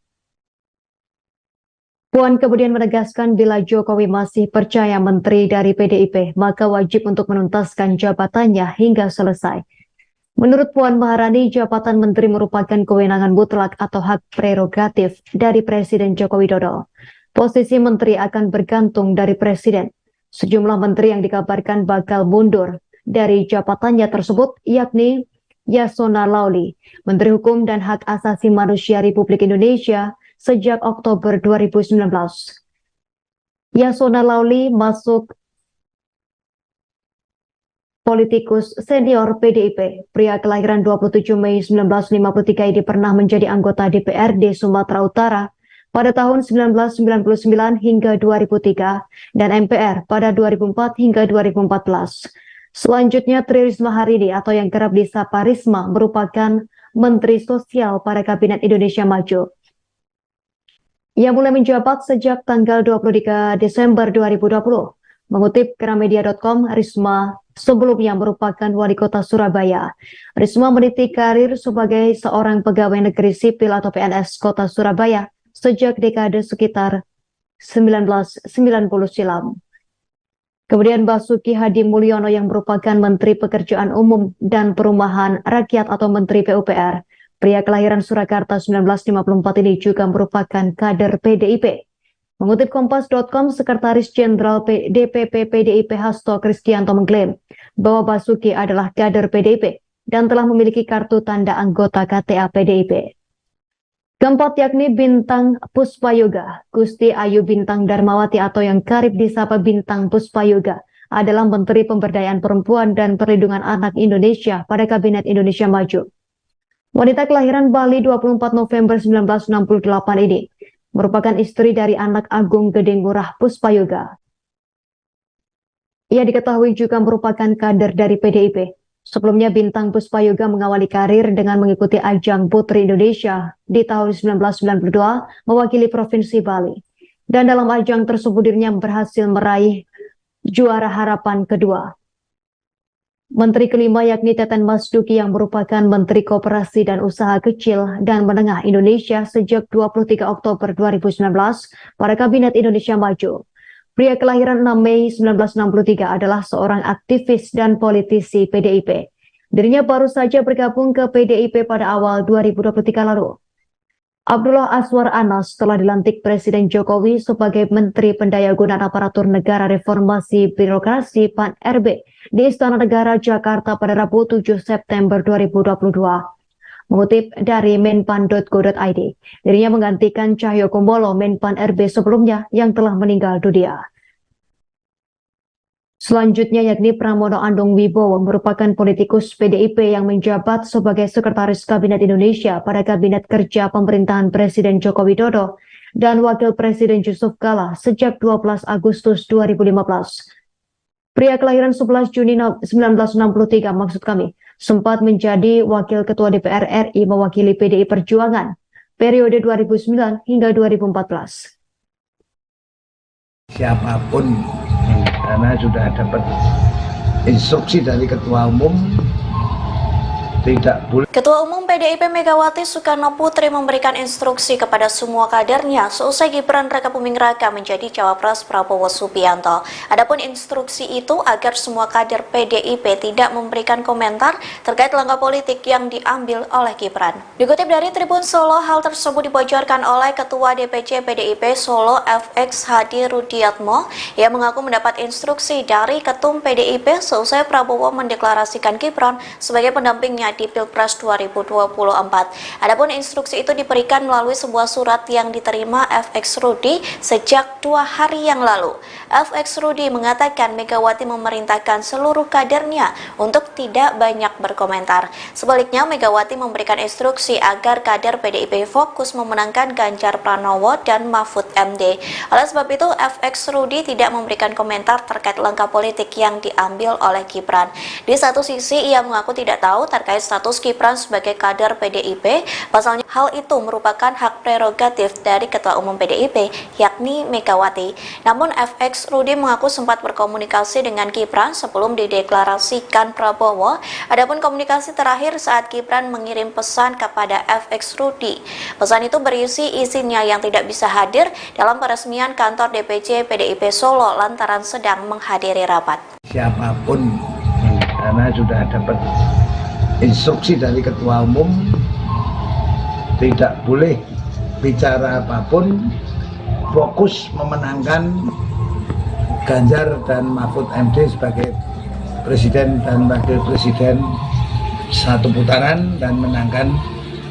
Puan kemudian menegaskan bila Jokowi masih percaya menteri dari PDIP, maka wajib untuk menuntaskan jabatannya hingga selesai. Menurut Puan Maharani, jabatan menteri merupakan kewenangan mutlak atau hak prerogatif dari Presiden Joko Widodo. Posisi menteri akan bergantung dari Presiden. Sejumlah menteri yang dikabarkan bakal mundur dari jabatannya tersebut yakni Yasona Lauli, Menteri Hukum dan Hak Asasi Manusia Republik Indonesia, sejak Oktober 2019. Yasona Lauli masuk politikus senior PDIP. Pria kelahiran 27 Mei 1953 ini pernah menjadi anggota DPRD Sumatera Utara pada tahun 1999 hingga 2003 dan MPR pada 2004 hingga 2014. Selanjutnya Tri Risma hari ini atau yang kerap disapa Risma merupakan Menteri Sosial pada Kabinet Indonesia Maju. Ia mulai menjabat sejak tanggal 23 Desember 2020. Mengutip Gramedia.com, Risma sebelumnya merupakan wali kota Surabaya. Risma meniti karir sebagai seorang pegawai negeri sipil atau PNS kota Surabaya sejak dekade sekitar 1990 silam. Kemudian Basuki Hadi Mulyono yang merupakan Menteri Pekerjaan Umum dan Perumahan Rakyat atau Menteri PUPR. Pria kelahiran Surakarta 1954 ini juga merupakan kader PDIP. Mengutip Kompas.com, Sekretaris Jenderal DPP PDIP Hasto Kristianto mengklaim bahwa Basuki adalah kader PDIP dan telah memiliki kartu tanda anggota KTA PDIP. Keempat yakni Bintang Puspayoga. Gusti Ayu Bintang Darmawati atau yang karib disapa Bintang Puspayoga adalah Menteri Pemberdayaan Perempuan dan Perlindungan Anak Indonesia pada Kabinet Indonesia Maju. Wanita kelahiran Bali 24 November 1968 ini merupakan istri dari anak Agung Gede Ngurah Puspayoga. Ia diketahui juga merupakan kader dari PDIP. Sebelumnya Bintang Puspayoga mengawali karir dengan mengikuti ajang Putri Indonesia di tahun 1992 mewakili Provinsi Bali. Dan dalam ajang tersebut dirinya berhasil meraih juara harapan kedua. Menteri kelima yakni Teten Mas Duki yang merupakan Menteri Koperasi dan Usaha Kecil dan Menengah Indonesia sejak 23 Oktober 2019 pada Kabinet Indonesia Maju. Pria kelahiran 6 Mei 1963 adalah seorang aktivis dan politisi PDIP. Dirinya baru saja bergabung ke PDIP pada awal 2023 lalu. Abdullah Aswar Anas telah dilantik Presiden Jokowi sebagai Menteri Pendayagunaan Aparatur Negara Reformasi Birokrasi PAN-RB di Istana Negara Jakarta pada Rabu 7 September 2022. Mengutip dari menpan.go.id, dirinya menggantikan Cahyo Kumolo Menpan RB sebelumnya yang telah meninggal dunia. Selanjutnya yakni Pramono Anung Wibowo merupakan politikus PDIP yang menjabat sebagai Sekretaris Kabinet Indonesia pada Kabinet Kerja Pemerintahan Presiden Joko Widodo dan Wakil Presiden Yusuf Kala sejak 12 Agustus 2015. Pria kelahiran 11 Juni 1963 maksud kami, sempat menjadi Wakil Ketua DPR RI mewakili PDI Perjuangan periode 2009 hingga 2014. Siapapun, karena sudah dapat instruksi dari Ketua Umum, tidak boleh. Ketua Umum PDIP Megawati Soekarno Putri memberikan instruksi kepada semua kadernya seusai Gibran Rakabuming Raka menjadi cawapres Prabowo Subianto. Adapun instruksi itu agar semua kader PDIP tidak memberikan komentar terkait langkah politik yang diambil oleh Gibran. Dikutip dari Tribun Solo, hal tersebut dibocorkan oleh Ketua DPC PDIP Solo FX Hadi Rudiatmo yang mengaku mendapat instruksi dari Ketum PDIP seusai Prabowo mendeklarasikan Gibran sebagai pendampingnya di Pilpres 2024. Adapun instruksi itu diberikan melalui sebuah surat yang diterima FX Rudi sejak 2 hari yang lalu. FX Rudi mengatakan Megawati memerintahkan seluruh kadernya untuk tidak banyak berkomentar. Sebaliknya, Megawati memberikan instruksi agar kader PDIP fokus memenangkan Ganjar Pranowo dan Mahfud MD. Oleh sebab itu, FX Rudi tidak memberikan komentar terkait langkah politik yang diambil oleh Gibran. Di satu sisi, ia mengaku tidak tahu terkait status Gibran sebagai kader PDIP, pasalnya hal itu merupakan hak prerogatif dari Ketua Umum PDIP, yakni Megawati. Namun FX Rudi mengaku sempat berkomunikasi dengan Gibran sebelum dideklarasikan Prabowo. Adapun komunikasi terakhir saat Gibran mengirim pesan kepada FX Rudi. Pesan itu berisi izinnya yang tidak bisa hadir dalam peresmian kantor DPC PDIP Solo lantaran sedang menghadiri rapat. Siapapun, karena sudah dapat instruksi dari Ketua Umum, tidak boleh bicara apapun, fokus memenangkan Ganjar dan Mahfud MD sebagai Presiden dan Wakil Presiden satu putaran dan menangkan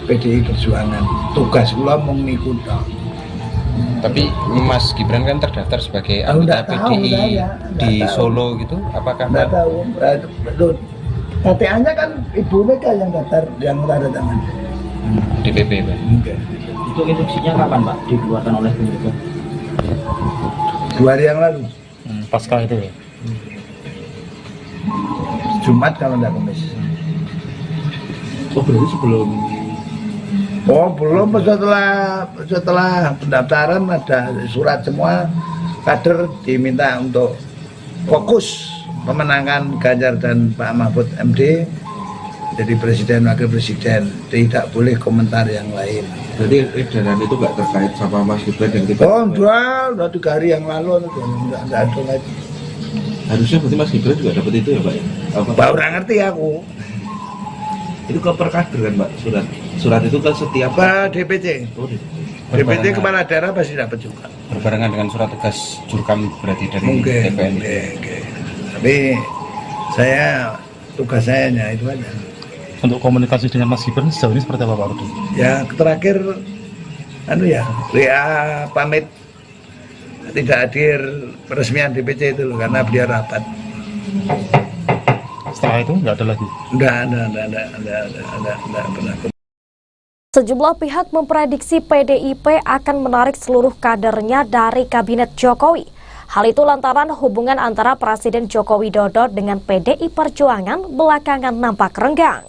PDI Perjuangan. Tugas kula mung niku tok. Tapi Mas Gibran kan terdaftar sebagai anggota PDI di Solo gitu, apakah Nggak tahu, betul. KTA-nya kan Ibu Mega yang daftar, yang tanda tangan. DPP, Pak. Itu instruksinya kapan, Pak, dikeluarkan oleh Bu Mega? 2 hari yang lalu. Pasca itu ya. Jumat kalau nggak Kamis. Oh, berarti sebelum. Oh, belum, setelah pendaftaran ada surat semua kader diminta untuk fokus memenangkan Ganjar dan Pak Mahfud MD jadi Presiden Wakil Presiden, tidak boleh komentar yang lain. Jadi edaran itu nggak terkait sama Mas Gibran yang kita. Oh, udah 3 hari yang lalu, nggak ada lagi. Harusnya berarti Mas Gibran juga dapat itu ya, Pak? Baru nggak ngerti aku. Itu ke perkader kan, Pak, surat itu ke setiap DPC. Oh, DPC kepala daerah pasti dapat juga. Berbarengan dengan surat tugas Jurkam berarti dari Mungkin. TPN. Tapi saya tugas saya hanya itu aja. Untuk komunikasi dengan Mas Gibran sejauh ini seperti apa Pak Rudi? Ya terakhir WA pamit tidak hadir peresmian DPC itu loh, karena beliau rapat. Setelah itu nggak ada lagi? Enggak pernah. Sejumlah pihak memprediksi PDIP akan menarik seluruh kadernya dari Kabinet Jokowi. Hal itu lantaran hubungan antara Presiden Joko Widodo dengan PDI Perjuangan belakangan nampak renggang.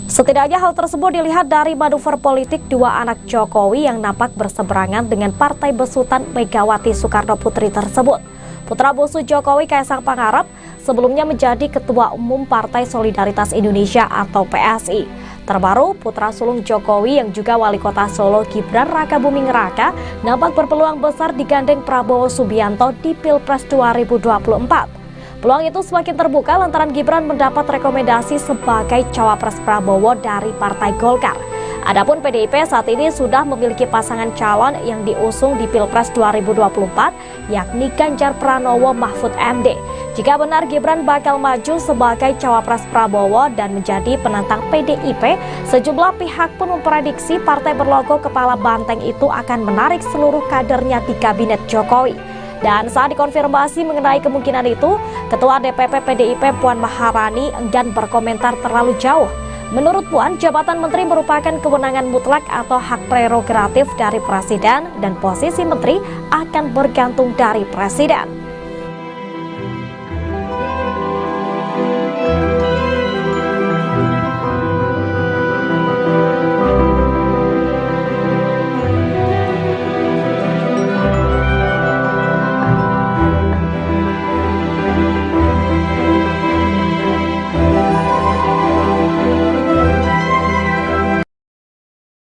Setidaknya hal tersebut dilihat dari manuver politik dua anak Jokowi yang nampak berseberangan dengan partai besutan Megawati Soekarno Putri tersebut. Putra bungsu Jokowi, Kaisang Pangarep, sebelumnya menjadi Ketua Umum Partai Solidaritas Indonesia atau PSI. Terbaru, putra sulung Jokowi yang juga Wali Kota Solo, Gibran Rakabuming Raka, nampak berpeluang besar digandeng Prabowo Subianto di Pilpres 2024. Peluang itu semakin terbuka lantaran Gibran mendapat rekomendasi sebagai cawapres Prabowo dari Partai Golkar. Adapun PDIP saat ini sudah memiliki pasangan calon yang diusung di Pilpres 2024, yakni Ganjar Pranowo Mahfud MD. Jika benar Gibran bakal maju sebagai cawapres Prabowo dan menjadi penantang PDIP, sejumlah pihak pun memprediksi partai berlogo kepala banteng itu akan menarik seluruh kadernya di Kabinet Jokowi. Dan saat dikonfirmasi mengenai kemungkinan itu, Ketua DPP PDIP Puan Maharani enggan berkomentar terlalu jauh. Menurut Puan, jabatan menteri merupakan kewenangan mutlak atau hak prerogatif dari presiden dan posisi menteri akan bergantung dari presiden.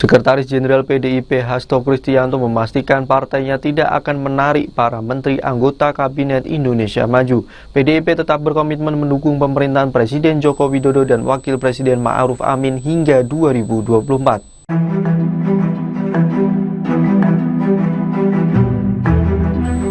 Sekretaris Jenderal PDIP Hasto Kristianto memastikan partainya tidak akan menarik para menteri anggota Kabinet Indonesia Maju. PDIP tetap berkomitmen mendukung pemerintahan Presiden Joko Widodo dan Wakil Presiden Ma'ruf Amin hingga 2024.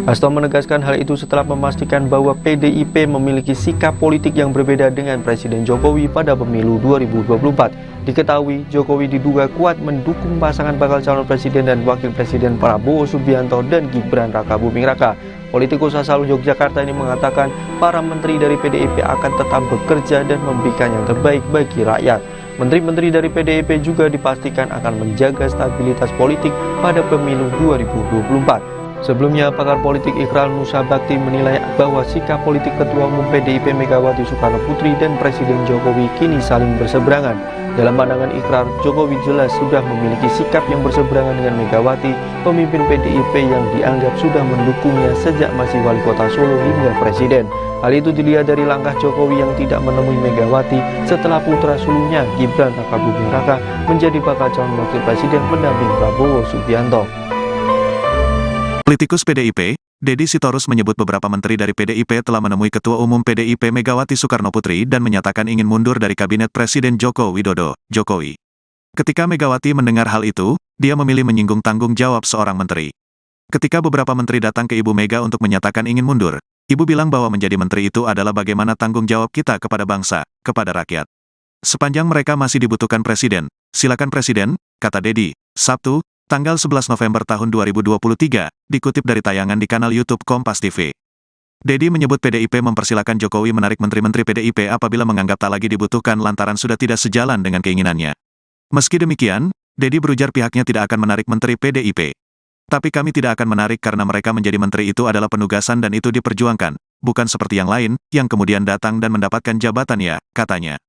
Hasto menegaskan hal itu setelah memastikan bahwa PDIP memiliki sikap politik yang berbeda dengan Presiden Jokowi pada pemilu 2024. Diketahui, Jokowi diduga kuat mendukung pasangan bakal calon presiden dan wakil presiden Prabowo Subianto dan Gibran Rakabuming Raka. Politikus asal Yogyakarta ini mengatakan para menteri dari PDIP akan tetap bekerja dan memberikan yang terbaik bagi rakyat. Menteri-menteri dari PDIP juga dipastikan akan menjaga stabilitas politik pada pemilu 2024. Sebelumnya, pakar politik Ikral Nusa Bakti menilai bahwa sikap politik Ketua Umum PDIP Megawati Soekarno Putri dan Presiden Jokowi kini saling berseberangan. Dalam pandangan Ikrar, Jokowi jelas sudah memiliki sikap yang berseberangan dengan Megawati, pemimpin PDIP yang dianggap sudah mendukungnya sejak masih Wali Kota Solo hingga Presiden. Hal itu dilihat dari langkah Jokowi yang tidak menemui Megawati setelah putra sulungnya Gibran Rakabuming Raka menjadi bakal calon wakil presiden pendamping Prabowo Subianto. Politikus PDIP, Deddy Sitorus menyebut beberapa menteri dari PDIP telah menemui Ketua Umum PDIP Megawati Soekarno Putri dan menyatakan ingin mundur dari Kabinet Presiden Joko Widodo, Jokowi. Ketika Megawati mendengar hal itu, dia memilih menyinggung tanggung jawab seorang menteri. Ketika beberapa menteri datang ke Ibu Mega untuk menyatakan ingin mundur, Ibu bilang bahwa menjadi menteri itu adalah bagaimana tanggung jawab kita kepada bangsa, kepada rakyat. Sepanjang mereka masih dibutuhkan presiden, silakan presiden, kata Deddy, Sabtu, tanggal 11 November tahun 2023, dikutip dari tayangan di kanal YouTube Kompas TV. Deddy menyebut PDIP mempersilakan Jokowi menarik menteri-menteri PDIP apabila menganggap tak lagi dibutuhkan lantaran sudah tidak sejalan dengan keinginannya. Meski demikian, Deddy berujar pihaknya tidak akan menarik menteri PDIP. Tapi kami tidak akan menarik karena mereka menjadi menteri itu adalah penugasan dan itu diperjuangkan, bukan seperti yang lain, yang kemudian datang dan mendapatkan jabatan ya, katanya.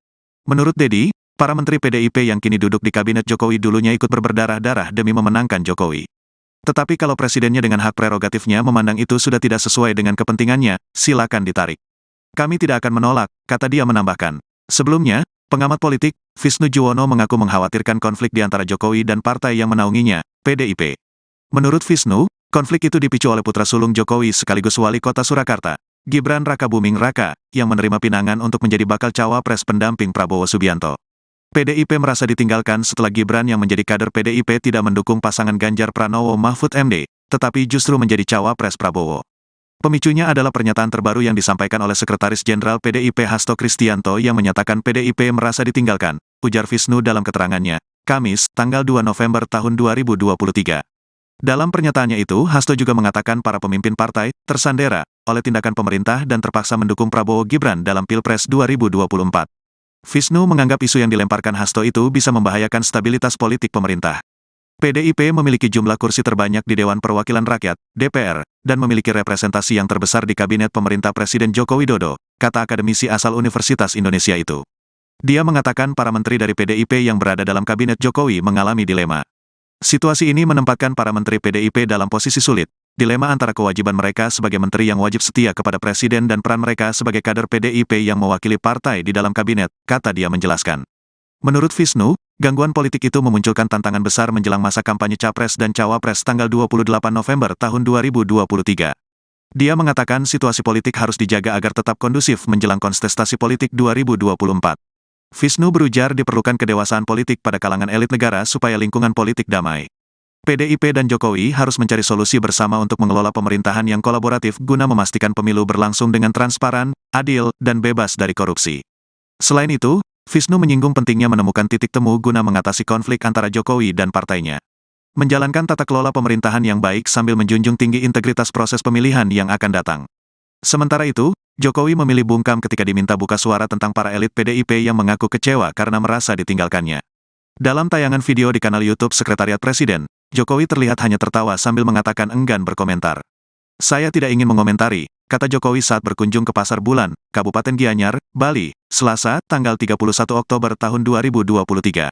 Menurut Deddy, para menteri PDIP yang kini duduk di Kabinet Jokowi dulunya ikut berdarah-darah demi memenangkan Jokowi. Tetapi kalau presidennya dengan hak prerogatifnya memandang itu sudah tidak sesuai dengan kepentingannya, silakan ditarik. Kami tidak akan menolak, kata dia menambahkan. Sebelumnya, pengamat politik, Visnu Juwono mengaku mengkhawatirkan konflik di antara Jokowi dan partai yang menaunginya, PDIP. Menurut Visnu, konflik itu dipicu oleh putra sulung Jokowi sekaligus Wali Kota Surakarta, Gibran Rakabuming Raka, yang menerima pinangan untuk menjadi bakal cawapres pendamping Prabowo Subianto. PDIP merasa ditinggalkan setelah Gibran yang menjadi kader PDIP tidak mendukung pasangan Ganjar Pranowo Mahfud MD, tetapi justru menjadi cawapres Prabowo. Pemicunya adalah pernyataan terbaru yang disampaikan oleh Sekretaris Jenderal PDIP Hasto Kristianto yang menyatakan PDIP merasa ditinggalkan, ujar Wisnu dalam keterangannya, Kamis, tanggal 2 November tahun 2023. Dalam pernyataannya itu, Hasto juga mengatakan para pemimpin partai tersandera oleh tindakan pemerintah dan terpaksa mendukung Prabowo Gibran dalam Pilpres 2024. Wisnu menganggap isu yang dilemparkan Hasto itu bisa membahayakan stabilitas politik pemerintah. PDIP memiliki jumlah kursi terbanyak di Dewan Perwakilan Rakyat, DPR, dan memiliki representasi yang terbesar di Kabinet Pemerintah Presiden Joko Widodo, kata akademisi asal Universitas Indonesia itu. Dia mengatakan para menteri dari PDIP yang berada dalam Kabinet Jokowi mengalami dilema. Situasi ini menempatkan para menteri PDIP dalam posisi sulit, dilema antara kewajiban mereka sebagai menteri yang wajib setia kepada Presiden dan peran mereka sebagai kader PDIP yang mewakili partai di dalam Kabinet, kata dia menjelaskan. Menurut Wisnu, gangguan politik itu memunculkan tantangan besar menjelang masa kampanye Capres dan Cawapres tanggal 28 November tahun 2023. Dia mengatakan situasi politik harus dijaga agar tetap kondusif menjelang kontestasi politik 2024. Wisnu berujar diperlukan kedewasaan politik pada kalangan elit negara supaya lingkungan politik damai. PDIP dan Jokowi harus mencari solusi bersama untuk mengelola pemerintahan yang kolaboratif guna memastikan pemilu berlangsung dengan transparan, adil, dan bebas dari korupsi. Selain itu, Wisnu menyinggung pentingnya menemukan titik temu guna mengatasi konflik antara Jokowi dan partainya. Menjalankan tata kelola pemerintahan yang baik sambil menjunjung tinggi integritas proses pemilihan yang akan datang. Sementara itu, Jokowi memilih bungkam ketika diminta buka suara tentang para elit PDIP yang mengaku kecewa karena merasa ditinggalkannya. Dalam tayangan video di kanal YouTube Sekretariat Presiden, Jokowi terlihat hanya tertawa sambil mengatakan enggan berkomentar. Saya tidak ingin mengomentari, kata Jokowi saat berkunjung ke Pasar Bulan, Kabupaten Gianyar, Bali, Selasa, tanggal 31 Oktober tahun 2023.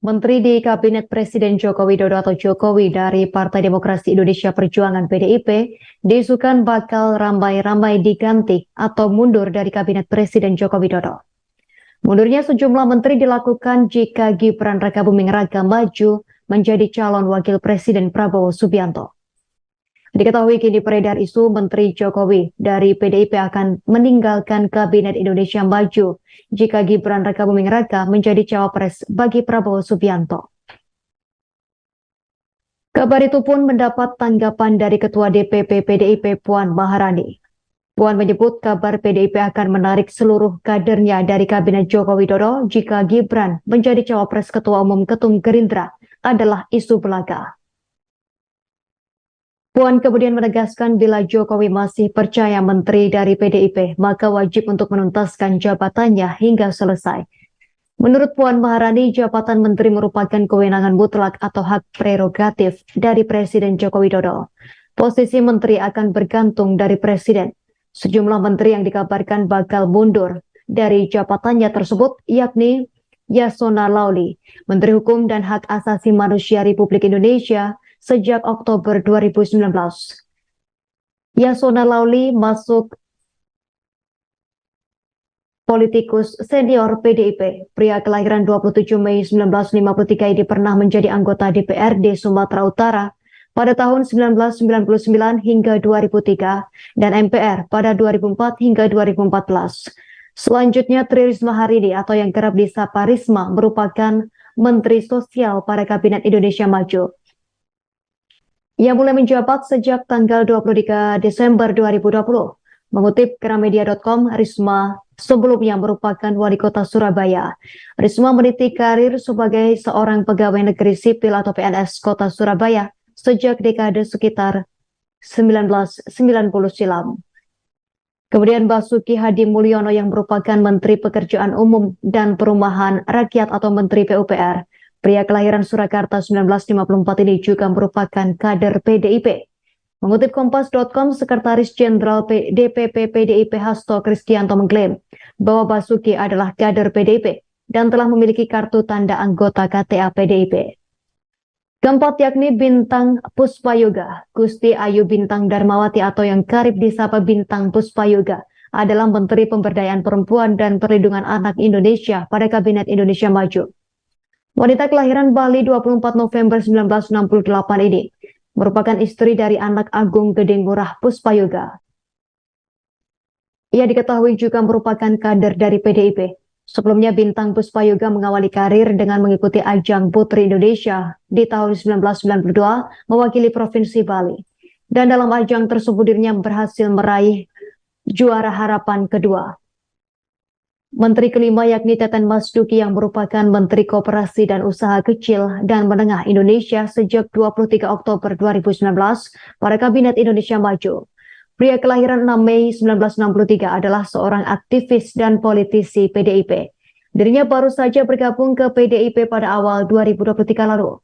Menteri di Kabinet Presiden Joko Widodo atau Jokowi dari Partai Demokrasi Indonesia Perjuangan PDIP diisukan bakal ramai-ramai diganti atau mundur dari Kabinet Presiden Joko Widodo. Mundurnya sejumlah menteri dilakukan jika Gibran Rakabuming Raka maju menjadi calon wakil Presiden Prabowo Subianto. Diketahui kini beredar isu Menteri Jokowi dari PDIP akan meninggalkan Kabinet Indonesia Maju jika Gibran Rakabuming Raka menjadi cawapres bagi Prabowo Subianto. Kabar itu pun mendapat tanggapan dari Ketua DPP PDIP Puan Maharani. Puan menyebut kabar PDIP akan menarik seluruh kadernya dari Kabinet Joko Widodo jika Gibran menjadi cawapres Ketua Umum Ketum Gerindra adalah isu belaka. Puan kemudian menegaskan bila Jokowi masih percaya menteri dari PDIP, maka wajib untuk menuntaskan jabatannya hingga selesai. Menurut Puan Maharani, jabatan menteri merupakan kewenangan mutlak atau hak prerogatif dari Presiden Joko Widodo. Posisi menteri akan bergantung dari Presiden. Sejumlah menteri yang dikabarkan bakal mundur dari jabatannya tersebut yakni Yasona Lauli, Menteri Hukum dan Hak Asasi Manusia Republik Indonesia, sejak Oktober 2019. Yasona Lauli masuk politikus senior PDIP. Pria kelahiran 27 Mei 1953 ini pernah menjadi anggota DPRD Sumatera Utara pada tahun 1999 hingga 2003 dan MPR pada 2004 hingga 2014. Selanjutnya Tri Risma Harini atau yang kerap disapa Risma merupakan Menteri Sosial pada Kabinet Indonesia Maju. Ia mulai menjabat sejak tanggal 23 Desember 2020. Mengutip Gramedia.com, Risma sebelumnya merupakan wali kota Surabaya. Risma meniti karir sebagai seorang pegawai negeri sipil atau PNS kota Surabaya sejak dekade sekitar 1990 silam. Kemudian Basuki Hadi Mulyono yang merupakan Menteri Pekerjaan Umum dan Perumahan Rakyat atau Menteri PUPR. Pria kelahiran Surakarta 1954 ini juga merupakan kader PDIP. Mengutip Kompas.com, Sekretaris Jenderal DPP PDIP Hasto Kristianto mengklaim bahwa Basuki adalah kader PDIP dan telah memiliki kartu tanda anggota KTA PDIP. Keempat yakni Bintang Puspayoga, Gusti Ayu Bintang Darmawati atau yang kerap disapa Bintang Puspayoga adalah Menteri Pemberdayaan Perempuan dan Perlindungan Anak Indonesia pada Kabinet Indonesia Maju. Wanita kelahiran Bali 24 November 1968 ini merupakan istri dari anak Agung Gedeng Murah Puspayoga. Ia diketahui juga merupakan kader dari PDIP. Sebelumnya Bintang Puspayoga mengawali karir dengan mengikuti ajang Putri Indonesia di tahun 1992 mewakili Provinsi Bali. Dan dalam ajang tersebut dirinya berhasil meraih juara harapan kedua. Menteri kelima yakni Teten Mas Duki yang merupakan Menteri Koperasi dan Usaha Kecil dan Menengah Indonesia sejak 23 Oktober 2019 pada Kabinet Indonesia Maju. Pria kelahiran 6 Mei 1963 adalah seorang aktivis dan politisi PDIP. Dirinya baru saja bergabung ke PDIP pada awal 2023 lalu.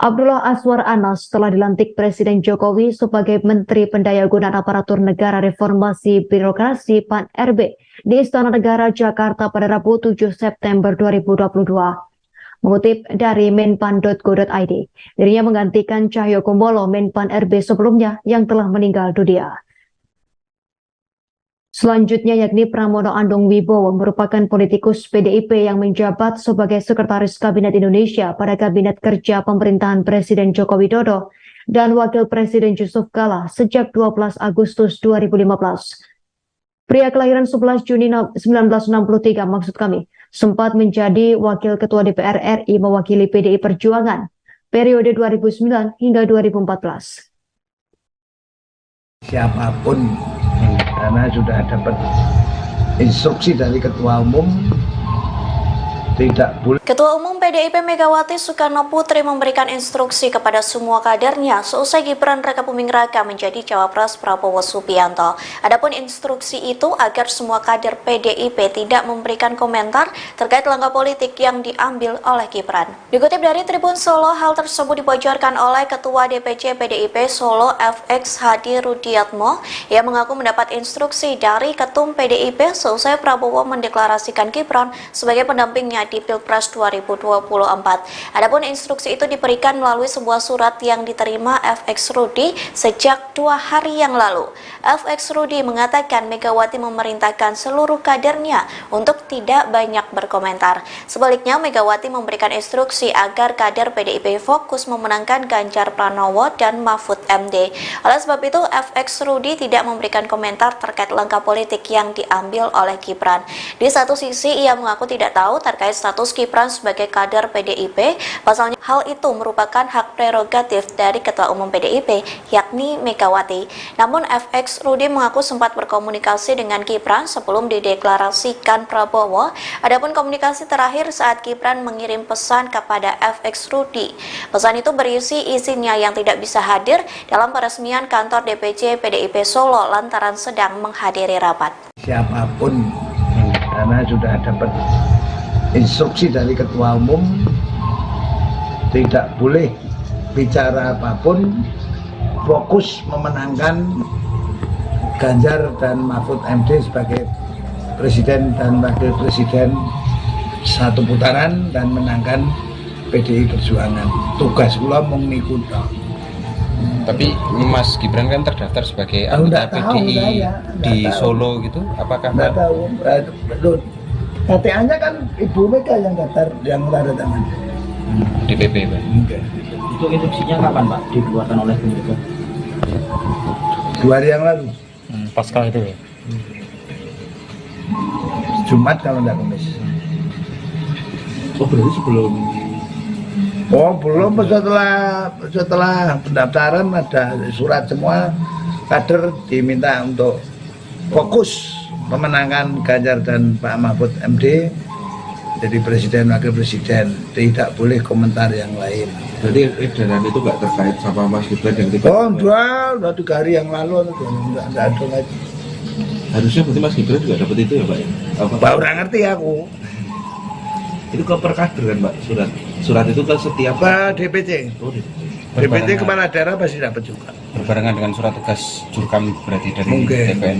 Abdullah Azwar Anas telah dilantik Presiden Jokowi sebagai Menteri Pendayagunaan Aparatur Negara Reformasi Birokrasi PAN-RB di Istana Negara Jakarta pada Rabu 7 September 2022. Mengutip dari menpan.go.id, dirinya menggantikan Cahyokumolo Menpan-RB sebelumnya yang telah meninggal dunia. Selanjutnya yakni Pramono Anung Wibowo merupakan politikus PDIP yang menjabat sebagai Sekretaris Kabinet Indonesia pada Kabinet Kerja Pemerintahan Presiden Joko Widodo dan Wakil Presiden Yusuf Kala sejak 12 Agustus 2015. Pria kelahiran 11 Juni 1963 maksud kami sempat menjadi Wakil Ketua DPR RI mewakili PDI Perjuangan periode 2009 hingga 2014. Siapapun, karena sudah dapat instruksi dari Ketua Umum tidak boleh. Ketua Umum PDIP Megawati Soekarno Putri memberikan instruksi kepada semua kadernya seusai Gibran Rakabuming Raka menjadi cawapres Prabowo Subianto. Adapun instruksi itu agar semua kader PDIP tidak memberikan komentar terkait langkah politik yang diambil oleh Gibran. Dikutip dari Tribun Solo, hal tersebut dibocorkan oleh Ketua DPC PDIP Solo FX Hadi Rudiatmo yang mengaku mendapat instruksi dari Ketum PDIP seusai Prabowo mendeklarasikan Gibran sebagai pendampingnya di Pilpres 2024. Adapun instruksi itu diberikan melalui sebuah surat yang diterima FX Rudi sejak 2 hari yang lalu. FX Rudi mengatakan Megawati memerintahkan seluruh kadernya untuk tidak banyak berkomentar. Sebaliknya, Megawati memberikan instruksi agar kader PDIP fokus memenangkan Ganjar Pranowo dan Mahfud MD. Oleh sebab itu, FX Rudi tidak memberikan komentar terkait langkah politik yang diambil oleh Gibran. Di satu sisi, ia mengaku tidak tahu terkait status Gibran sebagai kader PDIP. Pasalnya, hal itu merupakan hak prerogatif dari Ketua Umum PDIP, yakni Megawati. Namun, FX Rudi mengaku sempat berkomunikasi dengan Gibran sebelum dideklarasikan Prabowo. Adapun komunikasi terakhir saat Gibran mengirim pesan kepada FX Rudi. Pesan itu berisi izinnya yang tidak bisa hadir dalam peresmian kantor DPC PDIP Solo lantaran sedang menghadiri rapat. Siapapun, karena sudah dapat instruksi dari Ketua Umum tidak boleh bicara apapun, fokus memenangkan Ganjar dan Mahfud MD sebagai Presiden dan Wakil Presiden satu putaran dan menangkan PDI Perjuangan. Tugas kula mung niku tok. Tapi Mas Gibran kan terdaftar sebagai anggota PDI di Solo gitu, apakah Nggak tahu. KTA-nya kan Ibu Mega yang daftar, yang tanda tangan. DPP, Pak. Itu instruksinya kapan, Pak? Dikeluarkan oleh pemerintah? 2 hari yang lalu. Pasca itu ya? Jumat kalau nggak Kamis. Oh berarti sebelum. Oh belum, setelah pendaftaran ada surat semua kader diminta untuk fokus memenangkan Ganjar dan Pak Mahfud MD jadi Presiden Wakil Presiden, tidak boleh komentar yang lain. Berarti edaran itu nggak terkait sama Mas Gibran yang tiba? Oh udah 3 hari yang lalu nggak ada lagi. Harusnya berarti Mas Gibran juga dapat itu ya Pak? Pak orang ngerti aku. Itu ke perkader kan Pak, surat itu ke setiap DPC. Oh, DPC kepala daerah pasti dapat juga. Berbarengan dengan surat tugas Jurkam berarti dari Mungkin. TPN.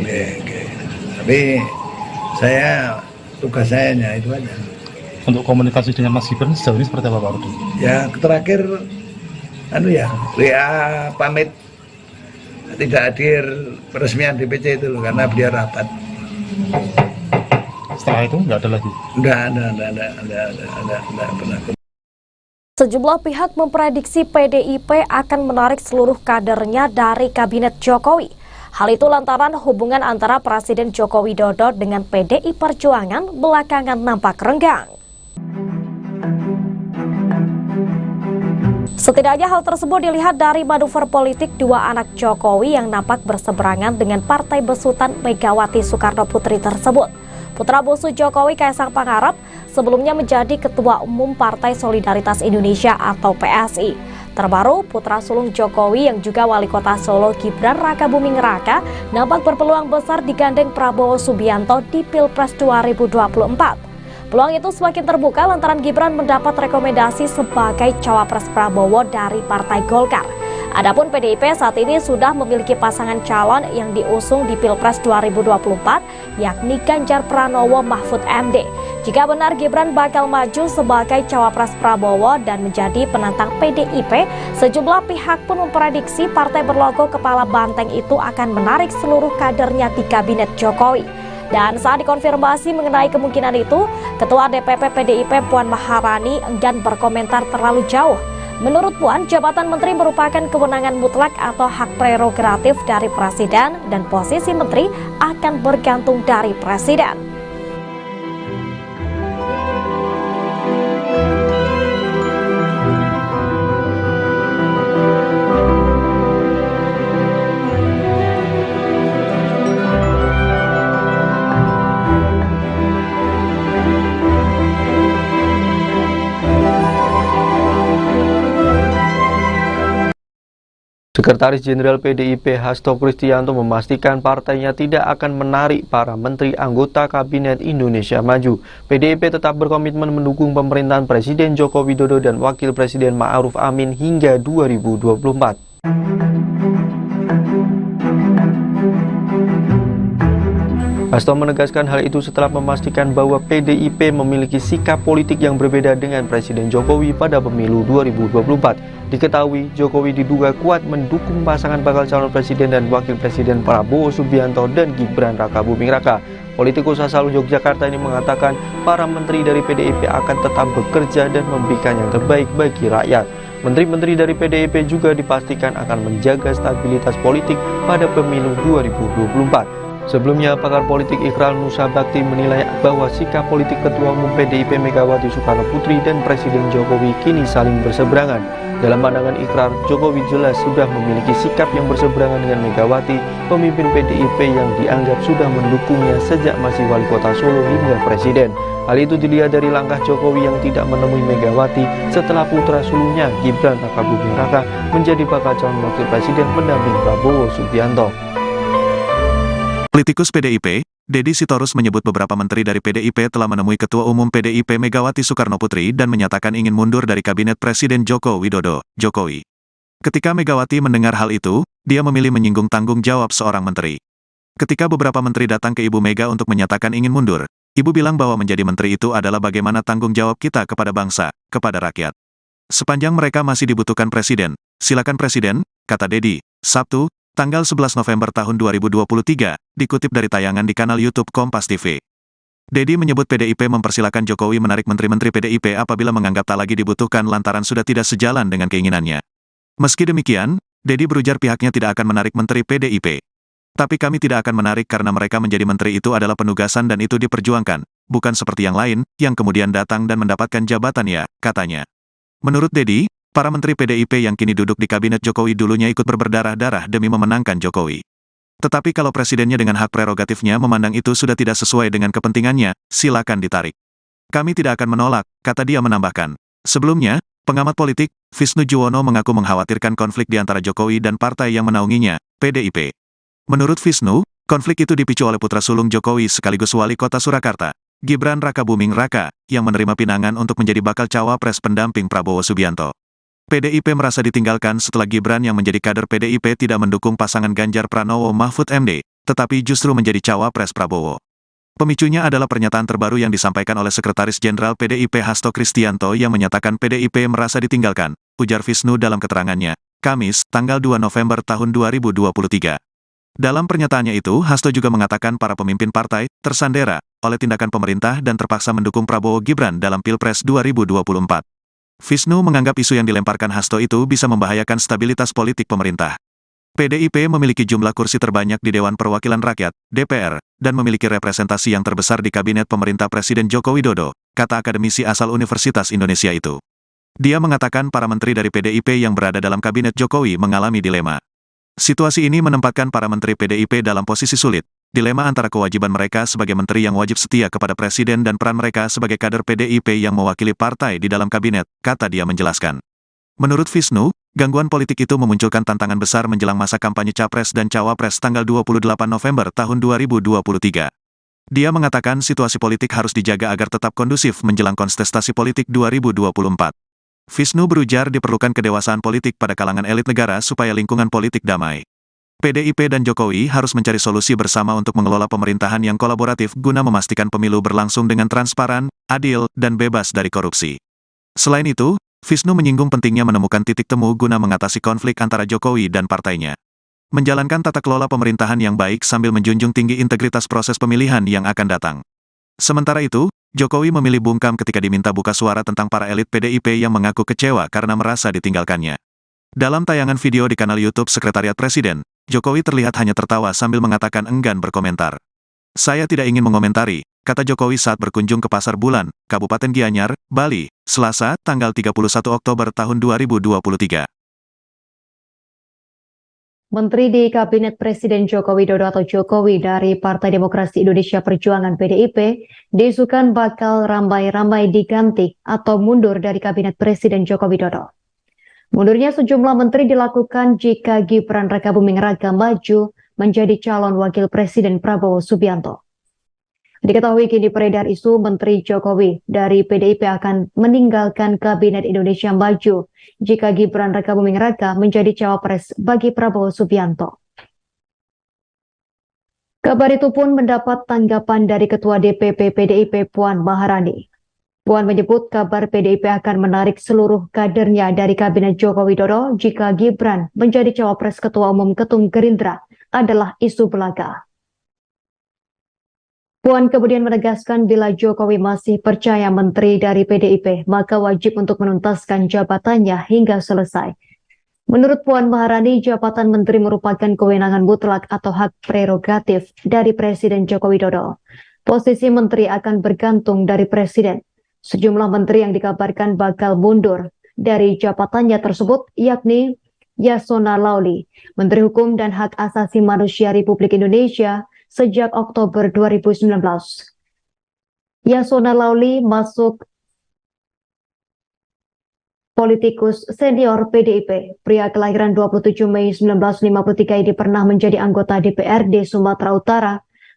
Tapi saya tugas saya hanya itu aja. Untuk komunikasi dengan Mas Gibran sejauh ini seperti apa Pak Rudi? Ya terakhir WA pamit tidak hadir peresmian DPC itu loh, karena beliau rapat. Setelah itu nggak ada lagi? Enggak pernah. Sejumlah pihak memprediksi PDIP akan menarik seluruh kadernya dari Kabinet Jokowi. Hal itu lantaran hubungan antara Presiden Joko Widodo dengan PDI Perjuangan belakangan nampak renggang. Setidaknya hal tersebut dilihat dari manuver politik dua anak Jokowi yang nampak berseberangan dengan partai besutan Megawati Soekarno Putri tersebut. Putra bungsu Jokowi, Kaisang Pangarep, sebelumnya menjadi Ketua Umum Partai Solidaritas Indonesia atau PSI. Terbaru, putra sulung Jokowi yang juga Wali Kota Solo, Gibran Rakabuming Raka, nampak berpeluang besar digandeng Prabowo Subianto di Pilpres 2024. Peluang itu semakin terbuka lantaran Gibran mendapat rekomendasi sebagai cawapres Prabowo dari Partai Golkar. Adapun PDIP saat ini sudah memiliki pasangan calon yang diusung di Pilpres 2024, yakni Ganjar Pranowo Mahfud MD. Jika benar Gibran bakal maju sebagai cawapres Prabowo dan menjadi penantang PDIP, sejumlah pihak pun memprediksi partai berlogo kepala banteng itu akan menarik seluruh kadernya di kabinet Jokowi. Dan saat dikonfirmasi mengenai kemungkinan itu, Ketua DPP PDIP Puan Maharani enggan berkomentar terlalu jauh. Menurut Puan, jabatan menteri merupakan kewenangan mutlak atau hak prerogatif dari presiden dan posisi menteri akan bergantung dari presiden. Sekretaris Jenderal PDIP Hasto Kristianto memastikan partainya tidak akan menarik para menteri anggota Kabinet Indonesia Maju. PDIP tetap berkomitmen mendukung pemerintahan Presiden Joko Widodo dan Wakil Presiden Ma'ruf Amin hingga 2024. Hasto menegaskan hal itu setelah memastikan bahwa PDIP memiliki sikap politik yang berbeda dengan Presiden Jokowi pada pemilu 2024. Diketahui, Jokowi diduga kuat mendukung pasangan bakal calon presiden dan wakil presiden Prabowo Subianto dan Gibran Rakabuming Raka. Politikus asal Yogyakarta ini mengatakan para menteri dari PDIP akan tetap bekerja dan memberikan yang terbaik bagi rakyat. Menteri-menteri dari PDIP juga dipastikan akan menjaga stabilitas politik pada pemilu 2024. Sebelumnya, pakar politik Ikral Nusa Bakti menilai bahwa sikap politik Ketua Umum PDIP Megawati Soekarno Putri dan Presiden Jokowi kini saling berseberangan. Dalam pandangan Ikrar, Jokowi jelas sudah memiliki sikap yang berseberangan dengan Megawati, pemimpin PDIP yang dianggap sudah mendukungnya sejak masih Wali Kota Solo hingga Presiden. Hal itu dilihat dari langkah Jokowi yang tidak menemui Megawati setelah putra sulungnya Gibran Rakabuming Raka menjadi bakal calon wakil presiden pendamping Prabowo Subianto. Politikus PDIP, Deddy Sitorus menyebut beberapa menteri dari PDIP telah menemui Ketua Umum PDIP Megawati Soekarno Putri dan menyatakan ingin mundur dari Kabinet Presiden Joko Widodo, Jokowi. Ketika Megawati mendengar hal itu, dia memilih menyinggung tanggung jawab seorang menteri. Ketika beberapa menteri datang ke Ibu Mega untuk menyatakan ingin mundur, Ibu bilang bahwa menjadi menteri itu adalah bagaimana tanggung jawab kita kepada bangsa, kepada rakyat. Sepanjang mereka masih dibutuhkan presiden, silakan presiden, kata Deddy, Sabtu, tanggal 11 November tahun 2023, dikutip dari tayangan di kanal YouTube Kompas TV. Deddy menyebut PDIP mempersilakan Jokowi menarik menteri-menteri PDIP apabila menganggap tak lagi dibutuhkan lantaran sudah tidak sejalan dengan keinginannya. Meski demikian, Deddy berujar pihaknya tidak akan menarik menteri PDIP. Tapi kami tidak akan menarik karena mereka menjadi menteri itu adalah penugasan dan itu diperjuangkan, bukan seperti yang lain, yang kemudian datang dan mendapatkan jabatan ya, katanya. Menurut Deddy, para menteri PDIP yang kini duduk di kabinet Jokowi dulunya ikut berdarah-darah demi memenangkan Jokowi. Tetapi kalau presidennya dengan hak prerogatifnya memandang itu sudah tidak sesuai dengan kepentingannya, silakan ditarik. Kami tidak akan menolak, kata dia menambahkan. Sebelumnya, pengamat politik, Visnu Juwono mengaku mengkhawatirkan konflik di antara Jokowi dan partai yang menaunginya, PDIP. Menurut Visnu, konflik itu dipicu oleh putra sulung Jokowi sekaligus Wali Kota Surakarta, Gibran Rakabuming Raka, yang menerima pinangan untuk menjadi bakal cawapres pendamping Prabowo Subianto. PDIP merasa ditinggalkan setelah Gibran yang menjadi kader PDIP tidak mendukung pasangan Ganjar Pranowo Mahfud MD, tetapi justru menjadi cawapres Prabowo. Pemicunya adalah pernyataan terbaru yang disampaikan oleh Sekretaris Jenderal PDIP Hasto Kristianto yang menyatakan PDIP merasa ditinggalkan, ujar Visnu dalam keterangannya, Kamis, tanggal 2 November tahun 2023. Dalam pernyataannya itu, Hasto juga mengatakan para pemimpin partai tersandera oleh tindakan pemerintah dan terpaksa mendukung Prabowo Gibran dalam Pilpres 2024. Visnu menganggap isu yang dilemparkan Hasto itu bisa membahayakan stabilitas politik pemerintah. PDIP memiliki jumlah kursi terbanyak di Dewan Perwakilan Rakyat, DPR, dan memiliki representasi yang terbesar di Kabinet Pemerintah Presiden Joko Widodo, kata akademisi asal Universitas Indonesia itu. Dia mengatakan para menteri dari PDIP yang berada dalam kabinet Jokowi mengalami dilema. Situasi ini menempatkan para menteri PDIP dalam posisi sulit. Dilema antara kewajiban mereka sebagai menteri yang wajib setia kepada presiden dan peran mereka sebagai kader PDIP yang mewakili partai di dalam kabinet, kata dia menjelaskan. Menurut Wisnu, gangguan politik itu memunculkan tantangan besar menjelang masa kampanye Capres dan Cawapres tanggal 28 November tahun 2023. Dia mengatakan situasi politik harus dijaga agar tetap kondusif menjelang kontestasi politik 2024. Wisnu berujar diperlukan kedewasaan politik pada kalangan elit negara supaya lingkungan politik damai. PDIP dan Jokowi harus mencari solusi bersama untuk mengelola pemerintahan yang kolaboratif guna memastikan pemilu berlangsung dengan transparan, adil, dan bebas dari korupsi. Selain itu, Wisnu menyinggung pentingnya menemukan titik temu guna mengatasi konflik antara Jokowi dan partainya. Menjalankan tata kelola pemerintahan yang baik sambil menjunjung tinggi integritas proses pemilihan yang akan datang. Sementara itu, Jokowi memilih bungkam ketika diminta buka suara tentang para elit PDIP yang mengaku kecewa karena merasa ditinggalkannya. Dalam tayangan video di kanal YouTube Sekretariat Presiden, Jokowi terlihat hanya tertawa sambil mengatakan enggan berkomentar. Saya tidak ingin mengomentari, kata Jokowi saat berkunjung ke Pasar Bulan, Kabupaten Gianyar, Bali, Selasa, tanggal 31 Oktober tahun 2023. Menteri di Kabinet Presiden Joko Widodo atau Jokowi dari Partai Demokrasi Indonesia Perjuangan PDIP diisukan bakal ramai-ramai diganti atau mundur dari Kabinet Presiden Joko Widodo. Mundurnya sejumlah menteri dilakukan jika Gibran Rakabuming Raka maju menjadi calon wakil Presiden Prabowo Subianto. Diketahui kini beredar isu Menteri Jokowi dari PDIP akan meninggalkan Kabinet Indonesia Maju jika Gibran Rakabuming Raka menjadi cawapres bagi Prabowo Subianto. Kabar itu pun mendapat tanggapan dari Ketua DPP PDIP Puan Maharani. Puan menyebut kabar PDIP akan menarik seluruh kadernya dari Kabinet Joko Widodo jika Gibran menjadi cawapres Ketua Umum Ketum Gerindra adalah isu belaka. Puan kemudian menegaskan bila Jokowi masih percaya menteri dari PDIP, maka wajib untuk menuntaskan jabatannya hingga selesai. Menurut Puan Maharani, jabatan menteri merupakan kewenangan mutlak atau hak prerogatif dari Presiden Joko Widodo. Posisi menteri akan bergantung dari Presiden. Sejumlah menteri yang dikabarkan bakal mundur dari jabatannya tersebut yakni Yasona Lauli, Menteri Hukum dan Hak Asasi Manusia Republik Indonesia sejak Oktober 2019. Yasona Lauli masuk politikus senior PDIP. Pria kelahiran 27 Mei 1953 ini pernah menjadi anggota DPRD Sumatera Utara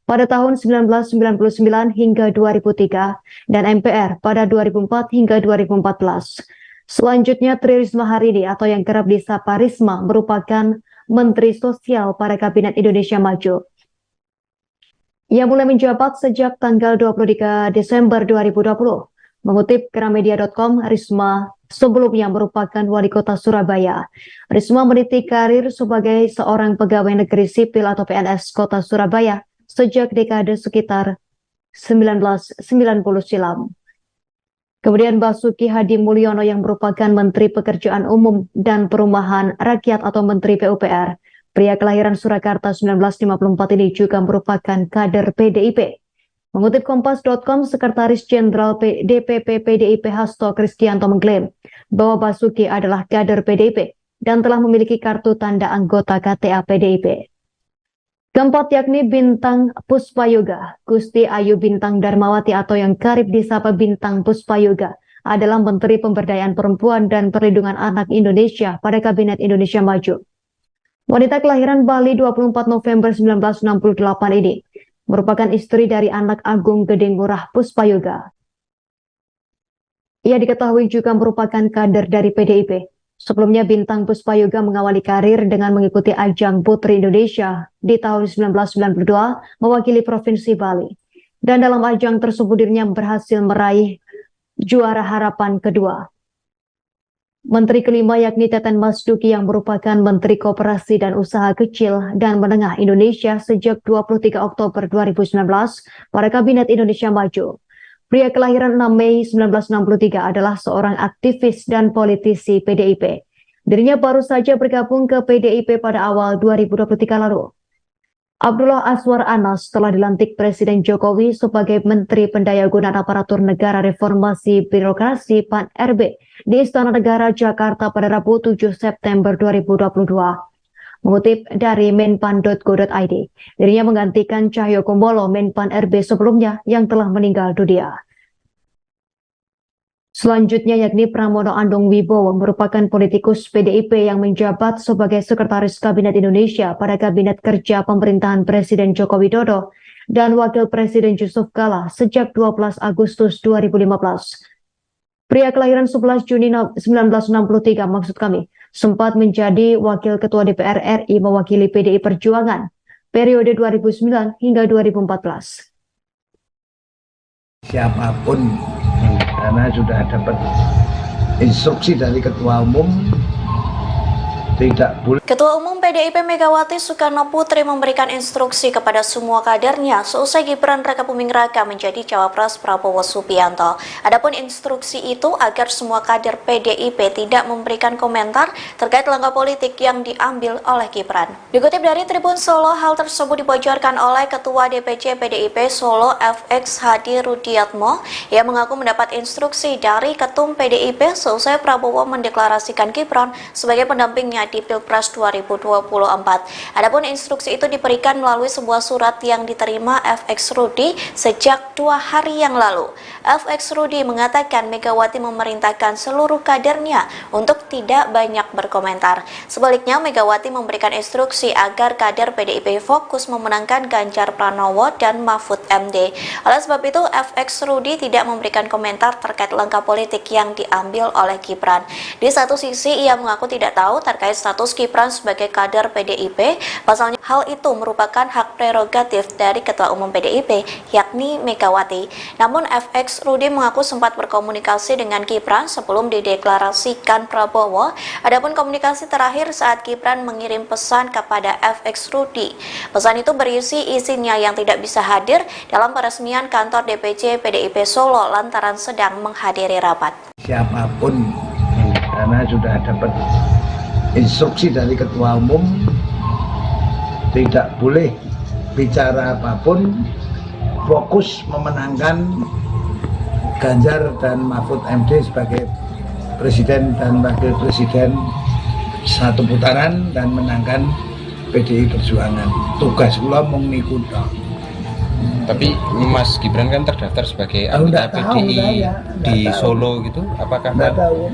pada tahun 1999 hingga 2003 dan MPR pada 2004 hingga 2014. Selanjutnya Tri Risma Harini atau yang kerap disapa Risma merupakan Menteri Sosial pada Kabinet Indonesia Maju. Ia mulai menjabat sejak tanggal 23 Desember 2020. Mengutip Gramedia.com, Risma sebelumnya merupakan wali kota Surabaya. Risma meniti karir sebagai seorang pegawai negeri sipil atau PNS kota Surabaya sejak dekade sekitar 1990 silam. Kemudian Basuki Hadi Mulyono yang merupakan Menteri Pekerjaan Umum dan Perumahan Rakyat atau Menteri PUPR. Pria kelahiran Surakarta 1954 ini juga merupakan kader PDIP. Mengutip Kompas.com, Sekretaris Jenderal DPP PDIP Hasto Kristianto mengklaim bahwa Basuki adalah kader PDIP dan telah memiliki kartu tanda anggota KTA PDIP. Keempat yakni Bintang Puspayoga. Gusti Ayu Bintang Darmawati atau yang kerap disapa Bintang Puspayoga adalah Menteri Pemberdayaan Perempuan dan Perlindungan Anak Indonesia pada Kabinet Indonesia Maju. Wanita kelahiran Bali 24 November 1968 ini merupakan istri dari anak Agung Gedeng Murah Puspayoga. Ia diketahui juga merupakan kader dari PDIP. Sebelumnya Bintang Puspayoga mengawali karir dengan mengikuti ajang Putri Indonesia di tahun 1992 mewakili Provinsi Bali. Dan dalam ajang tersebut dirinya berhasil meraih juara harapan kedua. Menteri kelima yakni Teten Mas Duki yang merupakan Menteri Koperasi dan Usaha Kecil dan Menengah Indonesia sejak 23 Oktober 2019 pada Kabinet Indonesia Maju. Pria kelahiran 6 Mei 1963 adalah seorang aktivis dan politisi PDIP. Dirinya baru saja bergabung ke PDIP pada awal 2023 lalu. Abdullah Azwar Anas telah dilantik Presiden Jokowi sebagai Menteri Pendayagunaan Aparatur Negara Reformasi Birokrasi (PAN-RB) di Istana Negara Jakarta pada Rabu 7 September 2022. Mengutip dari menpan.go.id, dirinya menggantikan Cahyo Kumolo, Menpan RB sebelumnya yang telah meninggal dunia. Selanjutnya yakni Pramono Anung Wibowo merupakan politikus PDIP yang menjabat sebagai Sekretaris Kabinet Indonesia pada Kabinet Kerja Pemerintahan Presiden Joko Widodo dan Wakil Presiden Yusuf Kala sejak 12 Agustus 2015. Pria kelahiran 11 Juni 1963 maksud kami, sempat menjadi Wakil Ketua DPR RI mewakili PDI Perjuangan periode 2009 hingga 2014. Siapapun, karena sudah dapat instruksi dari Ketua Umum, tidak boleh. Ketua Umum PDIP Megawati Soekarno Putri memberikan instruksi kepada semua kadernya seusai Gibran Rakabuming Raka menjadi cawapres Prabowo Subianto. Adapun instruksi itu agar semua kader PDIP tidak memberikan komentar terkait langkah politik yang diambil oleh Gibran. Dikutip dari Tribun Solo, hal tersebut dibocorkan oleh Ketua DPC PDIP Solo FX Hadi Rudiatmo yang mengaku mendapat instruksi dari Ketum PDIP seusai Prabowo mendeklarasikan Gibran sebagai pendampingnya di Pilpres 2024. Adapun instruksi itu diberikan melalui sebuah surat yang diterima FX Rudi sejak 2 hari yang lalu. FX Rudi mengatakan Megawati memerintahkan seluruh kadernya untuk tidak banyak berkomentar. Sebaliknya, Megawati memberikan instruksi agar kader PDIP fokus memenangkan Ganjar Pranowo dan Mahfud MD. Oleh sebab itu, FX Rudi tidak memberikan komentar terkait langkah politik yang diambil oleh Gibran. Di satu sisi, ia mengaku tidak tahu terkait status Gibran sebagai kader PDIP, pasalnya hal itu merupakan hak prerogatif dari Ketua Umum PDIP, yakni Megawati. Namun FX Rudi mengaku sempat berkomunikasi dengan Gibran sebelum dideklarasikan Prabowo. Adapun komunikasi terakhir saat Gibran mengirim pesan kepada FX Rudi. Pesan itu berisi isinya yang tidak bisa hadir dalam peresmian kantor DPC PDIP Solo lantaran sedang menghadiri rapat. Siapapun, karena sudah dapat instruksi dari Ketua Umum, tidak boleh bicara apapun, fokus memenangkan Ganjar dan Mahfud MD sebagai Presiden dan Wakil Presiden satu putaran dan menangkan PDI Perjuangan. Tugas kula mung niku tok. Tapi Mas Gibran kan terdaftar sebagai anggota PDI di Solo gitu, apakah Enggak tahu,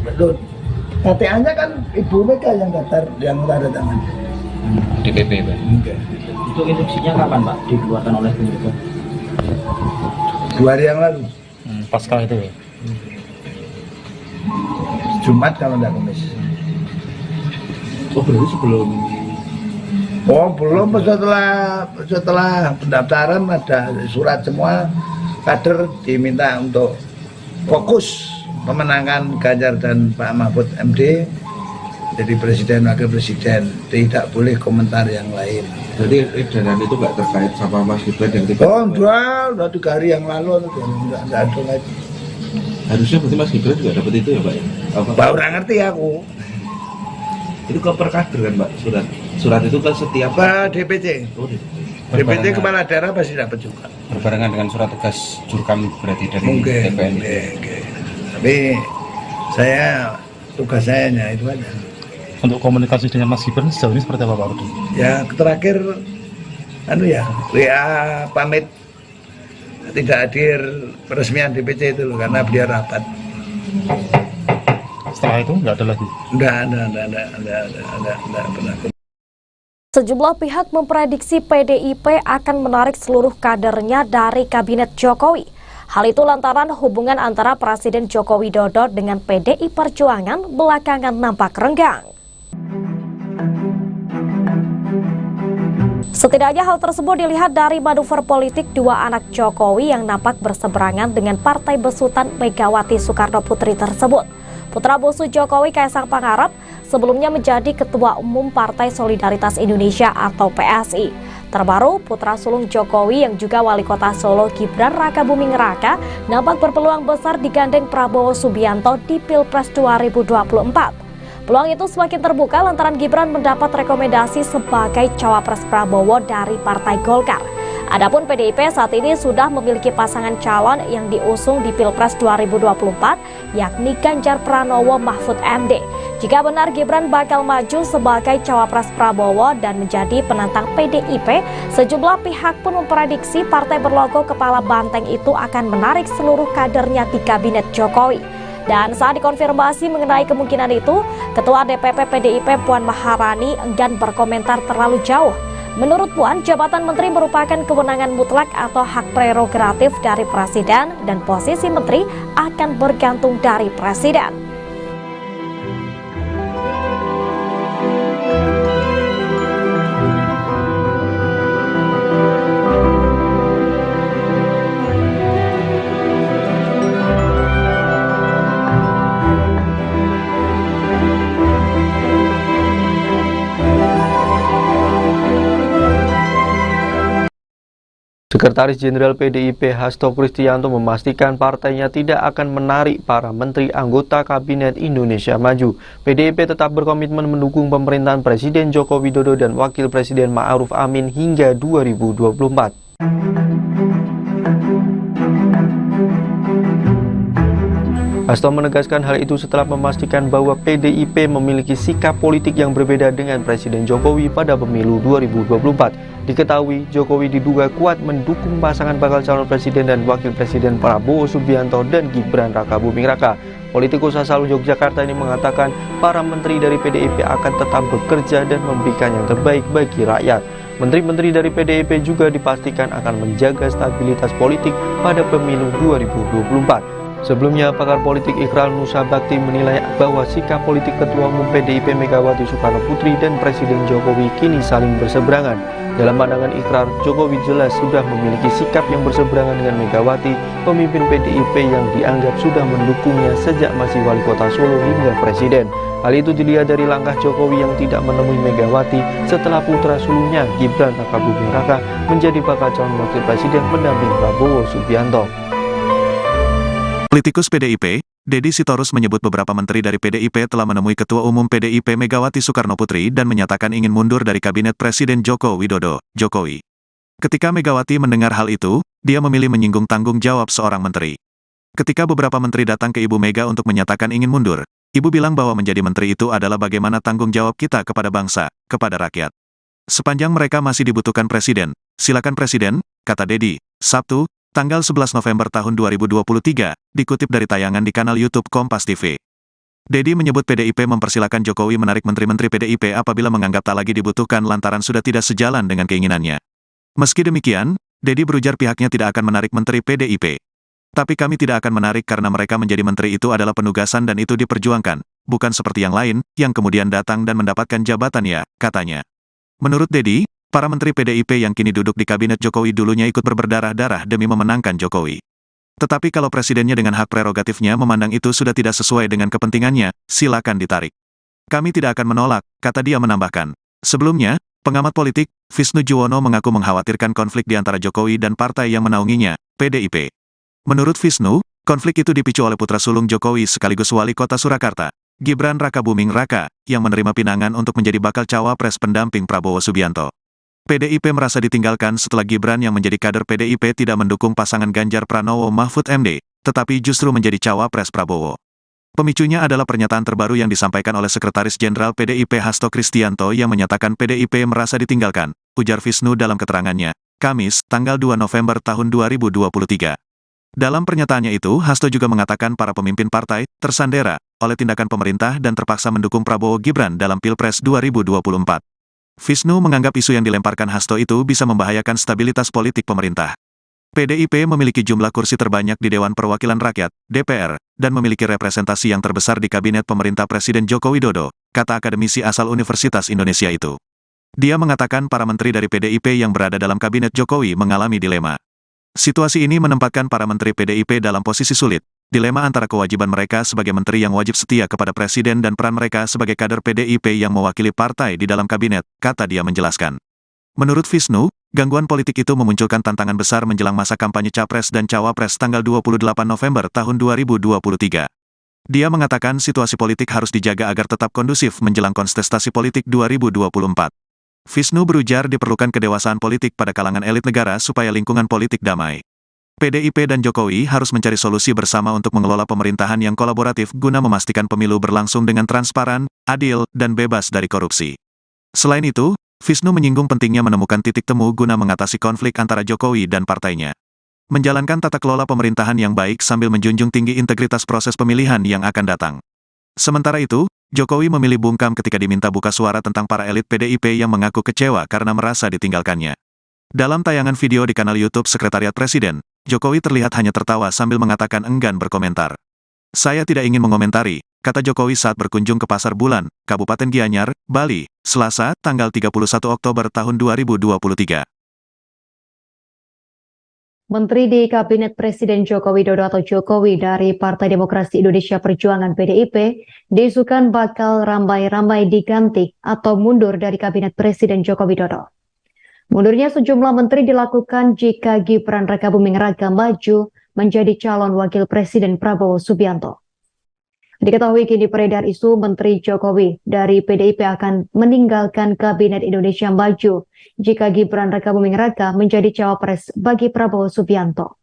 betul. KTA-nya kan Ibu Mega yang daftar, yang tanda tangan. DPP, Pak. Itu instruksinya kapan, Pak, dikeluarkan oleh pemerintah? 2 hari yang lalu. Pasca itu ya? Jumat kalau tidak Kamis. Oh, berarti sebelum. Oh, belum, setelah pendaftaran ada surat semua kader diminta untuk fokus memenangkan Ganjar dan Pak Mahfud MD jadi Presiden Wakil Presiden, tidak boleh komentar yang lain. Jadi edaran itu nggak terkait sama Mas Gibran yang tiba. Oh, udah 3 hari yang lalu nggak ada lagi. Harusnya berarti Mas Gibran juga dapat itu ya, Pak? Pak, orang ngerti aku. Itu ke per kader kan, Pak? Surat itu kan setiap Pak DPC. Oh, DPC kepala daerah pasti dapat juga. Berbarengan dengan surat tugas Jurkam berarti dari Mungkin. TPN. Tapi tugas saya hanya itu aja. Untuk komunikasi dengan Mas Gibran sejauh ini seperti apa, Pak Rudi? Ya terakhir WA pamit tidak hadir peresmian DPC itu loh, karena beliau rapat. Setelah itu nggak ada lagi? Enggak pernah. Sejumlah pihak memprediksi PDIP akan menarik seluruh kadernya dari Kabinet Jokowi. Hal itu lantaran hubungan antara Presiden Joko Widodo dengan PDI Perjuangan belakangan nampak renggang. Setidaknya hal tersebut dilihat dari manuver politik 2 anak Jokowi yang nampak berseberangan dengan partai besutan Megawati Soekarno Putri tersebut. Putra bungsu Jokowi, Kaisang Pangarep, sebelumnya menjadi Ketua Umum Partai Solidaritas Indonesia atau PSI. Terbaru, putra sulung Jokowi yang juga Wali Kota Solo, Gibran Rakabuming Raka, nampak berpeluang besar digandeng Prabowo Subianto di Pilpres 2024. Peluang itu semakin terbuka lantaran Gibran mendapat rekomendasi sebagai cawapres Prabowo dari Partai Golkar. Adapun PDIP saat ini sudah memiliki pasangan calon yang diusung di Pilpres 2024, yakni Ganjar Pranowo Mahfud MD. Jika benar Gibran bakal maju sebagai cawapres Prabowo dan menjadi penantang PDIP, sejumlah pihak pun memprediksi partai berlogo kepala banteng itu akan menarik seluruh kadernya di kabinet Jokowi. Dan saat dikonfirmasi mengenai kemungkinan itu, Ketua DPP PDIP Puan Maharani enggan berkomentar terlalu jauh. Menurut Puan, jabatan menteri merupakan kewenangan mutlak atau hak prerogatif dari presiden dan posisi menteri akan bergantung dari presiden. Sekretaris Jenderal PDIP Hasto Kristianto memastikan partainya tidak akan menarik para menteri anggota Kabinet Indonesia Maju. PDIP tetap berkomitmen mendukung pemerintahan Presiden Joko Widodo dan Wakil Presiden Ma'ruf Amin hingga 2024. Hasto menegaskan hal itu setelah memastikan bahwa PDIP memiliki sikap politik yang berbeda dengan Presiden Jokowi pada pemilu 2024. Diketahui, Jokowi diduga kuat mendukung pasangan bakal calon presiden dan wakil presiden Prabowo Subianto dan Gibran Rakabuming Raka. Politikus asal Yogyakarta ini mengatakan para menteri dari PDIP akan tetap bekerja dan memberikan yang terbaik bagi rakyat. Menteri-menteri dari PDIP juga dipastikan akan menjaga stabilitas politik pada pemilu 2024. Sebelumnya, pakar politik Ikral Nusa Bakti menilai bahwa sikap politik Ketua Umum PDIP Megawati Soekarno Putri dan Presiden Jokowi kini saling berseberangan. Dalam pandangan Ikrar, Jokowi jelas sudah memiliki sikap yang berseberangan dengan Megawati, pemimpin PDIP yang dianggap sudah mendukungnya sejak masih wali kota Solo hingga presiden. Hal itu dilihat dari langkah Jokowi yang tidak menemui Megawati setelah putra sulungnya Gibran Rakabuming Raka menjadi bakal calon wakil presiden pendamping Prabowo Subianto. Politikus PDIP, Deddy Sitorus menyebut beberapa menteri dari PDIP telah menemui Ketua Umum PDIP Megawati Soekarno Putri dan menyatakan ingin mundur dari Kabinet Presiden Joko Widodo, Jokowi. Ketika Megawati mendengar hal itu, dia memilih menyinggung tanggung jawab seorang menteri. Ketika beberapa menteri datang ke Ibu Mega untuk menyatakan ingin mundur, Ibu bilang bahwa menjadi menteri itu adalah bagaimana tanggung jawab kita kepada bangsa, kepada rakyat. Sepanjang mereka masih dibutuhkan presiden, silakan presiden, kata Deddy, Sabtu, tanggal 11 November tahun 2023, dikutip dari tayangan di kanal YouTube Kompas TV. Deddy menyebut PDIP mempersilakan Jokowi menarik menteri-menteri PDIP apabila menganggap tak lagi dibutuhkan lantaran sudah tidak sejalan dengan keinginannya. Meski demikian, Deddy berujar pihaknya tidak akan menarik menteri PDIP. Tapi kami tidak akan menarik karena mereka menjadi menteri itu adalah penugasan dan itu diperjuangkan, bukan seperti yang lain, yang kemudian datang dan mendapatkan jabatan ya, katanya. Menurut Deddy, para menteri PDIP yang kini duduk di kabinet Jokowi dulunya ikut berdarah-darah demi memenangkan Jokowi. Tetapi kalau presidennya dengan hak prerogatifnya memandang itu sudah tidak sesuai dengan kepentingannya, silakan ditarik. Kami tidak akan menolak, kata dia menambahkan. Sebelumnya, pengamat politik, Visnu Juwono mengaku mengkhawatirkan konflik di antara Jokowi dan partai yang menaunginya, PDIP. Menurut Visnu, konflik itu dipicu oleh putra sulung Jokowi sekaligus wali kota Surakarta, Gibran Rakabuming Raka, yang menerima pinangan untuk menjadi bakal cawapres pendamping Prabowo Subianto. PDIP merasa ditinggalkan setelah Gibran yang menjadi kader PDIP tidak mendukung pasangan Ganjar Pranowo Mahfud MD, tetapi justru menjadi cawapres Prabowo. Pemicunya adalah pernyataan terbaru yang disampaikan oleh Sekretaris Jenderal PDIP Hasto Kristianto yang menyatakan PDIP merasa ditinggalkan, ujar Visnu dalam keterangannya, Kamis, tanggal 2 November tahun 2023. Dalam pernyataannya itu, Hasto juga mengatakan para pemimpin partai tersandera oleh tindakan pemerintah dan terpaksa mendukung Prabowo Gibran dalam Pilpres 2024. Visnu menganggap isu yang dilemparkan Hasto itu bisa membahayakan stabilitas politik pemerintah. PDIP memiliki jumlah kursi terbanyak di Dewan Perwakilan Rakyat, DPR, dan memiliki representasi yang terbesar di Kabinet Pemerintah Presiden Joko Widodo, kata akademisi asal Universitas Indonesia itu. Dia mengatakan para menteri dari PDIP yang berada dalam Kabinet Jokowi mengalami dilema. Situasi ini menempatkan para menteri PDIP dalam posisi sulit. Dilema antara kewajiban mereka sebagai menteri yang wajib setia kepada presiden dan peran mereka sebagai kader PDIP yang mewakili partai di dalam kabinet, kata dia menjelaskan. Menurut Visnu, gangguan politik itu memunculkan tantangan besar menjelang masa kampanye Capres dan Cawapres tanggal 28 November tahun 2023. Dia mengatakan situasi politik harus dijaga agar tetap kondusif menjelang kontestasi politik 2024. Wisnu berujar diperlukan kedewasaan politik pada kalangan elit negara supaya lingkungan politik damai. PDIP dan Jokowi harus mencari solusi bersama untuk mengelola pemerintahan yang kolaboratif guna memastikan pemilu berlangsung dengan transparan, adil, dan bebas dari korupsi. Selain itu, Wisnu menyinggung pentingnya menemukan titik temu guna mengatasi konflik antara Jokowi dan partainya. Menjalankan tata kelola pemerintahan yang baik sambil menjunjung tinggi integritas proses pemilihan yang akan datang. Sementara itu, Jokowi memilih bungkam ketika diminta buka suara tentang para elit PDIP yang mengaku kecewa karena merasa ditinggalkannya. Dalam tayangan video di kanal YouTube Sekretariat Presiden, Jokowi terlihat hanya tertawa sambil mengatakan enggan berkomentar. "Saya tidak ingin mengomentari," kata Jokowi saat berkunjung ke Pasar Bulan, Kabupaten Gianyar, Bali, Selasa, tanggal 31 Oktober tahun 2023. Menteri di Kabinet Presiden Joko Widodo atau Jokowi dari Partai Demokrasi Indonesia Perjuangan PDIP diisukan bakal ramai-ramai diganti atau mundur dari Kabinet Presiden Joko Widodo. Mundurnya sejumlah menteri dilakukan jika Gibran Rakabuming Raka maju menjadi calon wakil Presiden Prabowo Subianto. Diketahui kini beredar isu Menteri Jokowi dari PDIP akan meninggalkan Kabinet Indonesia Maju jika Gibran Rakabuming Raka menjadi cawapres bagi Prabowo Subianto.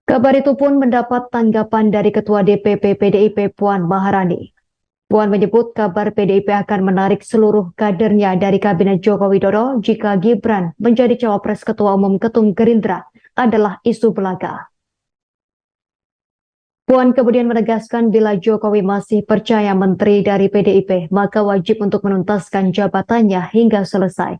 Kabar itu pun mendapat tanggapan dari Ketua DPP PDIP Puan Maharani. Puan menyebut kabar PDIP akan menarik seluruh kadernya dari Kabinet Joko Widodo jika Gibran menjadi cawapres Ketua Umum Ketum Gerindra adalah isu belaka. Puan kemudian menegaskan bila Jokowi masih percaya menteri dari PDIP, maka wajib untuk menuntaskan jabatannya hingga selesai.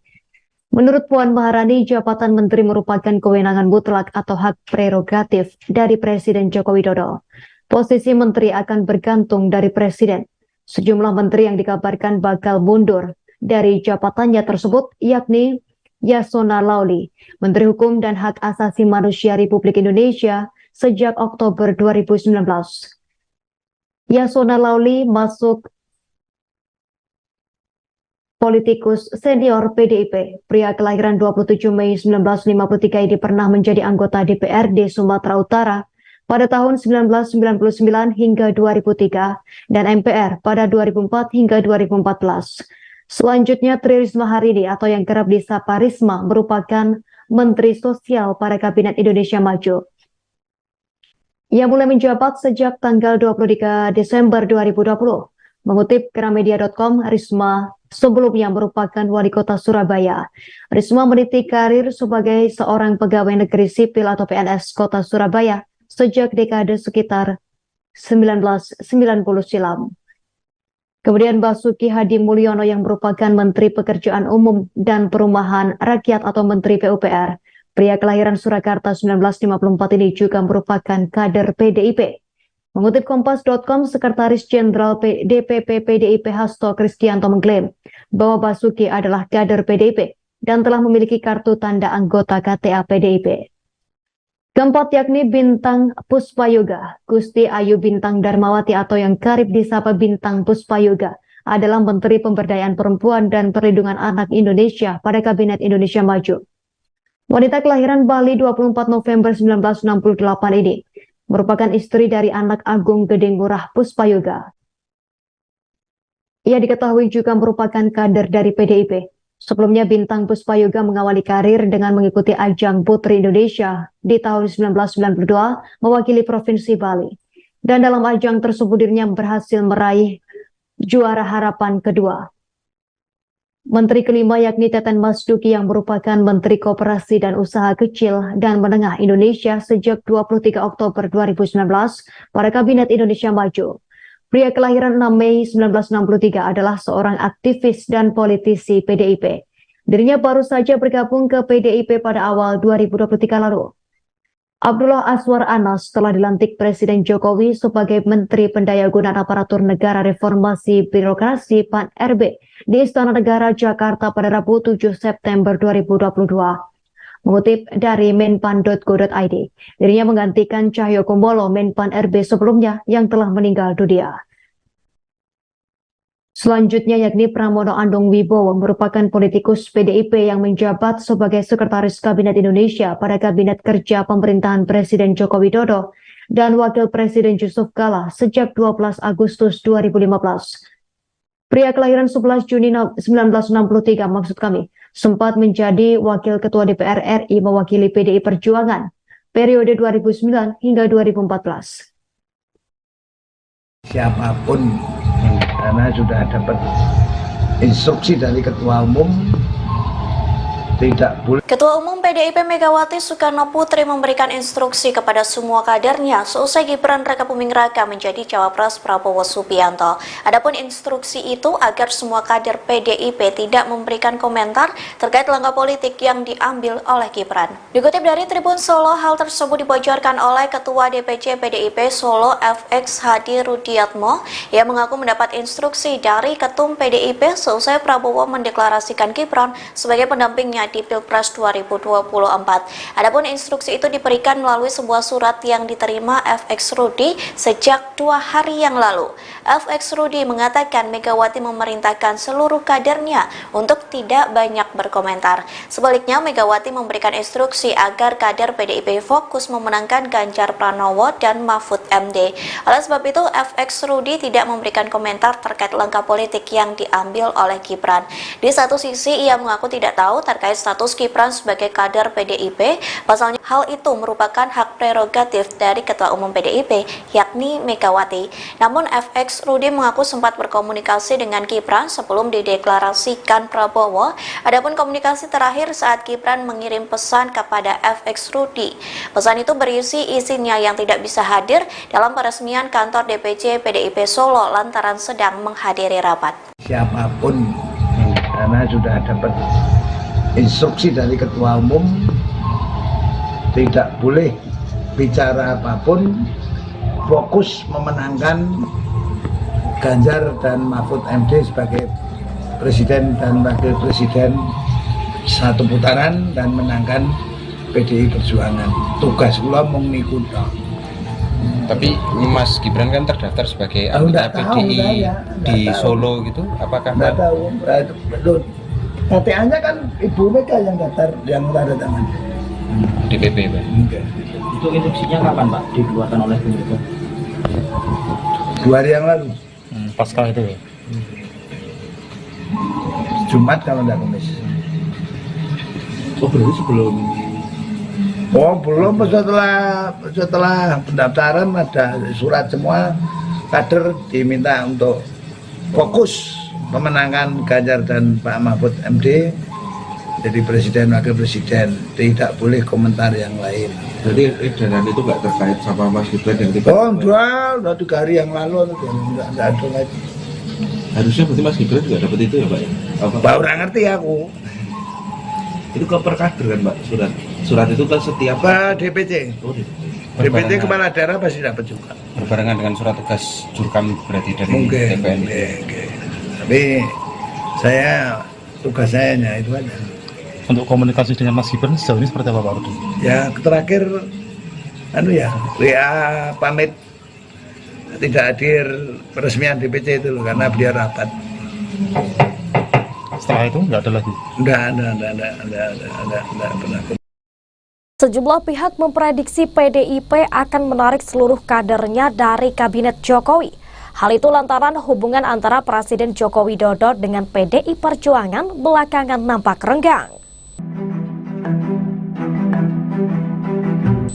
Menurut Puan Maharani, jabatan menteri merupakan kewenangan mutlak atau hak prerogatif dari Presiden Joko Widodo. Posisi menteri akan bergantung dari Presiden. Sejumlah menteri yang dikabarkan bakal mundur dari jabatannya tersebut yakni Yasona Lauli, Menteri Hukum dan Hak Asasi Manusia Republik Indonesia, sejak Oktober 2019. Yasona Lauli masuk politikus senior PDIP. Pria kelahiran 27 Mei 1953 ini pernah menjadi anggota DPRD Sumatera Utara pada tahun 1999 hingga 2003 dan MPR pada 2004 hingga 2014. Selanjutnya Tri Risma Harini atau yang kerap disapa Risma merupakan Menteri Sosial pada Kabinet Indonesia Maju. Ia mulai menjabat sejak tanggal 23 Desember 2020. Mengutip Gramedia.com, Risma sebelumnya merupakan wali kota Surabaya. Risma meniti karir sebagai seorang pegawai negeri sipil atau PNS kota Surabaya sejak dekade sekitar 1990 silam. Kemudian Basuki Hadi Mulyono yang merupakan Menteri Pekerjaan Umum dan Perumahan Rakyat atau Menteri PUPR. Pria kelahiran Surakarta 1954 ini juga merupakan kader PDIP. Mengutip Kompas.com, Sekretaris Jenderal DPP PDIP Hasto Kristianto mengklaim bahwa Basuki adalah kader PDIP dan telah memiliki kartu tanda anggota KTA PDIP. Keempat yakni Bintang Puspayoga. Gusti Ayu Bintang Darmawati atau yang kerap disapa Bintang Puspayoga adalah Menteri Pemberdayaan Perempuan dan Perlindungan Anak Indonesia pada Kabinet Indonesia Maju. Wanita kelahiran Bali 24 November 1968 ini merupakan istri dari anak Agung Gedeng Murah Puspayoga. Ia diketahui juga merupakan kader dari PDIP. Sebelumnya Bintang Puspayoga mengawali karir dengan mengikuti ajang Putri Indonesia di tahun 1992 mewakili Provinsi Bali. Dan dalam ajang tersebut dirinya berhasil meraih juara harapan kedua. Menteri kelima yakni Teten Mas Duki yang merupakan Menteri Koperasi dan Usaha Kecil dan Menengah Indonesia sejak 23 Oktober 2019 pada Kabinet Indonesia Maju. Pria kelahiran 6 Mei 1963 adalah seorang aktivis dan politisi PDIP. Dirinya baru saja bergabung ke PDIP pada awal 2023 lalu. Abdullah Azwar Anas telah dilantik Presiden Jokowi sebagai Menteri Pendayagunaan Aparatur Negara Reformasi Birokrasi PAN-RB di Istana Negara Jakarta pada Rabu 7 September 2022. Mengutip dari menpan.go.id, dirinya menggantikan Cahyokumolo Menpan-RB sebelumnya yang telah meninggal dunia. Selanjutnya yakni Pramono Anung Wibowo merupakan politikus PDIP yang menjabat sebagai Sekretaris Kabinet Indonesia pada Kabinet Kerja Pemerintahan Presiden Joko Widodo dan Wakil Presiden Yusuf Kala sejak 12 Agustus 2015. Pria kelahiran 11 Juni 1963 maksud kami, sempat menjadi Wakil Ketua DPR RI mewakili PDI Perjuangan periode 2009 hingga 2014. Siapapun, karena sudah dapat instruksi dari Ketua Umum, tidak boleh. Ketua Umum PDIP Megawati Soekarno Putri memberikan instruksi kepada semua kadernya seusai Gibran Rakabuming Raka menjadi cawapres Prabowo Subianto. Adapun instruksi itu agar semua kader PDIP tidak memberikan komentar terkait langkah politik yang diambil oleh Gibran. Dikutip dari Tribun Solo, hal tersebut dibocorkan oleh Ketua DPC PDIP Solo FX Hadi Rudiatmo yang mengaku mendapat instruksi dari Ketum PDIP seusai Prabowo mendeklarasikan Gibran sebagai pendampingnya di Pilpres 2024. Adapun instruksi itu diberikan melalui sebuah surat yang diterima FX Rudi sejak 2 hari yang lalu. FX Rudi mengatakan Megawati memerintahkan seluruh kadernya untuk tidak banyak berkomentar. Sebaliknya, Megawati memberikan instruksi agar kader PDIP fokus memenangkan Ganjar Pranowo dan Mahfud MD. Oleh sebab itu, FX Rudi tidak memberikan komentar terkait langkah politik yang diambil oleh Gibran. Di satu sisi, ia mengaku tidak tahu terkait status Gibran sebagai kader PDIP, pasalnya hal itu merupakan hak prerogatif dari Ketua Umum PDIP, yakni Megawati. Namun FX Rudi mengaku sempat berkomunikasi dengan Gibran sebelum dideklarasikan Prabowo. Adapun komunikasi terakhir saat Gibran mengirim pesan kepada FX Rudi. Pesan itu berisi isinya yang tidak bisa hadir dalam peresmian kantor DPC PDIP Solo lantaran sedang menghadiri rapat. Siapapun, karena sudah dapat instruksi dari Ketua Umum, tidak boleh bicara apapun, fokus memenangkan Ganjar dan Mahfud MD sebagai Presiden dan Wakil Presiden satu putaran dan menangkan PDI Perjuangan. Tugas kula mung niku tok. Tapi Mas Gibran kan terdaftar sebagai anggota PDI di Solo gitu, apakah Enggak tahu, betul. KTA-nya kan Ibu Mega yang daftar, yang tanda tangan. DPP, Pak. Itu instruksinya kapan, Pak, dikeluarkan oleh pemerintah? 2 hari yang lalu. Pasca itu ya? Jumat kalau tidak Kamis. Oh, berarti sebelum. Oh, belum, setelah pendaftaran ada surat semua kader diminta untuk fokus memenangkan Ganjar dan Pak Mahfud MD jadi Presiden Wakil Presiden, tidak boleh komentar yang lain. Jadi edaran itu nggak terkait sama Mas Gibran yang tiba. Oh, udah 3 hari yang lalu nggak ada lagi. Harusnya berarti Mas Gibran juga dapat itu ya, Pak? Pak, orang ngerti aku. Itu ke perkader kan, Pak, surat itu ke setiap DPC. Oh, DPC kepala daerah pasti dapat juga. Berbarengan dengan surat tugas Jurkam berarti dari Mungkin. TPN. Tapi saya tugas saya hanya itu aja. Untuk komunikasi dengan Mas Gibran sejauh ini seperti apa, Pak Rudi? Ya terakhir WA pamit tidak hadir peresmian DPC itu loh, karena beliau rapat. Setelah itu nggak ada lagi? Enggak pernah. Sejumlah pihak memprediksi PDIP akan menarik seluruh kadernya dari Kabinet Jokowi. Hal itu lantaran hubungan antara Presiden Joko Widodo dengan PDI Perjuangan belakangan nampak renggang.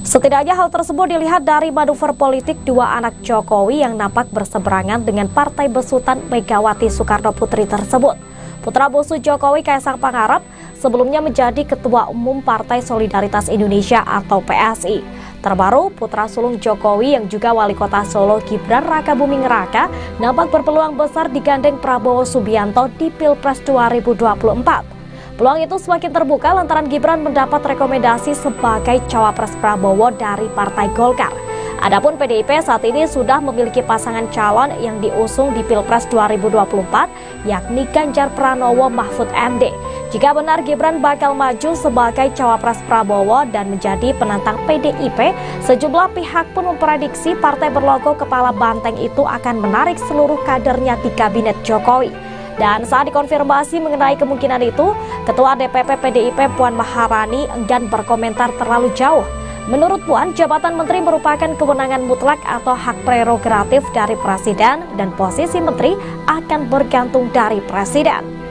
Setidaknya hal tersebut dilihat dari manuver politik dua anak Jokowi yang nampak berseberangan dengan partai besutan Megawati Soekarno Putri tersebut. Putra bungsu Jokowi, Kaisang Pangarep, sebelumnya menjadi Ketua Umum Partai Solidaritas Indonesia atau PSI. Terbaru, putra sulung Jokowi yang juga Wali Kota Solo, Gibran Rakabuming Raka, nampak berpeluang besar digandeng Prabowo Subianto di Pilpres 2024. Peluang itu semakin terbuka lantaran Gibran mendapat rekomendasi sebagai cawapres Prabowo dari Partai Golkar. Adapun PDIP saat ini sudah memiliki pasangan calon yang diusung di Pilpres 2024, yakni Ganjar Pranowo Mahfud MD. Jika benar Gibran bakal maju sebagai cawapres Prabowo dan menjadi penantang PDIP, sejumlah pihak pun memprediksi partai berlogo kepala banteng itu akan menarik seluruh kadernya di Kabinet Jokowi. Dan saat dikonfirmasi mengenai kemungkinan itu, Ketua DPP PDIP Puan Maharani enggan berkomentar terlalu jauh. Menurut Puan, jabatan menteri merupakan kewenangan mutlak atau hak prerogatif dari presiden dan posisi menteri akan bergantung dari presiden.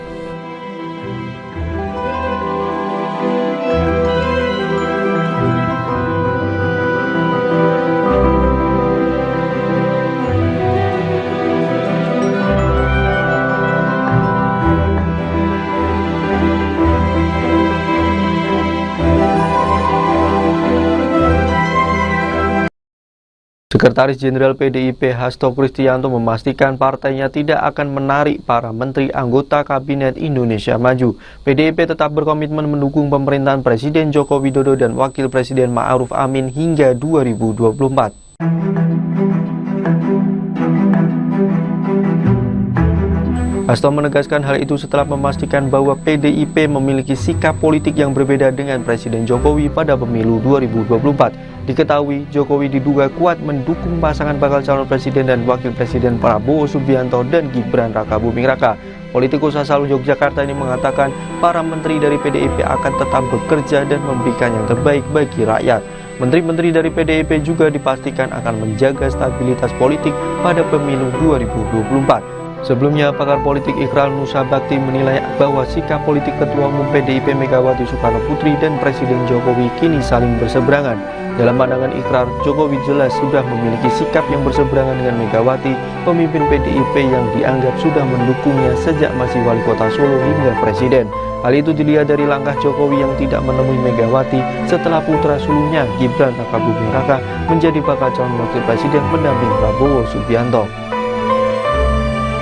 Sekretaris Jenderal PDIP Hasto Kristianto memastikan partainya tidak akan menarik para menteri anggota Kabinet Indonesia Maju. PDIP tetap berkomitmen mendukung pemerintahan Presiden Joko Widodo dan Wakil Presiden Ma'ruf Amin hingga 2024. Hasto menegaskan hal itu setelah memastikan bahwa PDIP memiliki sikap politik yang berbeda dengan Presiden Jokowi pada pemilu 2024. Diketahui, Jokowi diduga kuat mendukung pasangan bakal calon presiden dan wakil presiden Prabowo Subianto dan Gibran Rakabuming Raka. Politikus asal Yogyakarta ini mengatakan para menteri dari PDIP akan tetap bekerja dan memberikan yang terbaik bagi rakyat. Menteri-menteri dari PDIP juga dipastikan akan menjaga stabilitas politik pada pemilu 2024. Sebelumnya, pakar politik Ikral Nusa Bakti menilai bahwa sikap politik Ketua Umum PDIP Megawati Soekarno Putri dan Presiden Jokowi kini saling berseberangan. Dalam pandangan Ikrar, Jokowi jelas sudah memiliki sikap yang berseberangan dengan Megawati, pemimpin PDIP yang dianggap sudah mendukungnya sejak masih wali kota Solo hingga presiden. Hal itu dilihat dari langkah Jokowi yang tidak menemui Megawati setelah putra sulungnya Gibran Rakabuming Raka menjadi bakal calon wakil presiden pendamping Prabowo Subianto.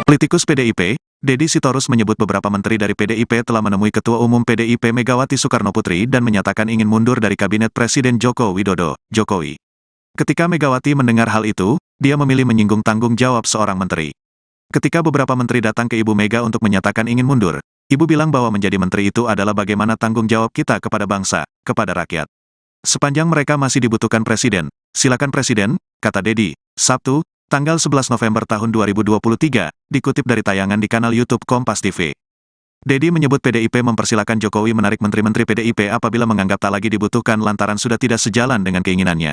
Politikus PDIP, Deddy Sitorus menyebut beberapa menteri dari PDIP telah menemui Ketua Umum PDIP Megawati Soekarno Putri dan menyatakan ingin mundur dari Kabinet Presiden Joko Widodo, Jokowi. Ketika Megawati mendengar hal itu, dia memilih menyinggung tanggung jawab seorang menteri. Ketika beberapa menteri datang ke Ibu Mega untuk menyatakan ingin mundur, Ibu bilang bahwa menjadi menteri itu adalah bagaimana tanggung jawab kita kepada bangsa, kepada rakyat. Sepanjang mereka masih dibutuhkan presiden, silakan presiden, kata Deddy, Sabtu, tanggal 11 November tahun 2023, dikutip dari tayangan di kanal YouTube Kompas TV. Deddy menyebut PDIP mempersilakan Jokowi menarik menteri-menteri PDIP apabila menganggap tak lagi dibutuhkan lantaran sudah tidak sejalan dengan keinginannya.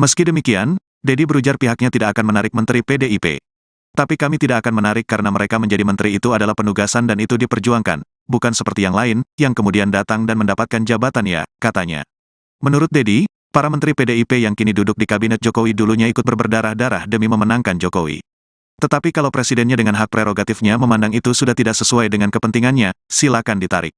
Meski demikian, Deddy berujar pihaknya tidak akan menarik menteri PDIP. Tapi kami tidak akan menarik karena mereka menjadi menteri itu adalah penugasan dan itu diperjuangkan, bukan seperti yang lain, yang kemudian datang dan mendapatkan jabatan ya, katanya. Menurut Deddy, para menteri PDIP yang kini duduk di kabinet Jokowi dulunya ikut berdarah-darah demi memenangkan Jokowi. Tetapi kalau presidennya dengan hak prerogatifnya memandang itu sudah tidak sesuai dengan kepentingannya, silakan ditarik.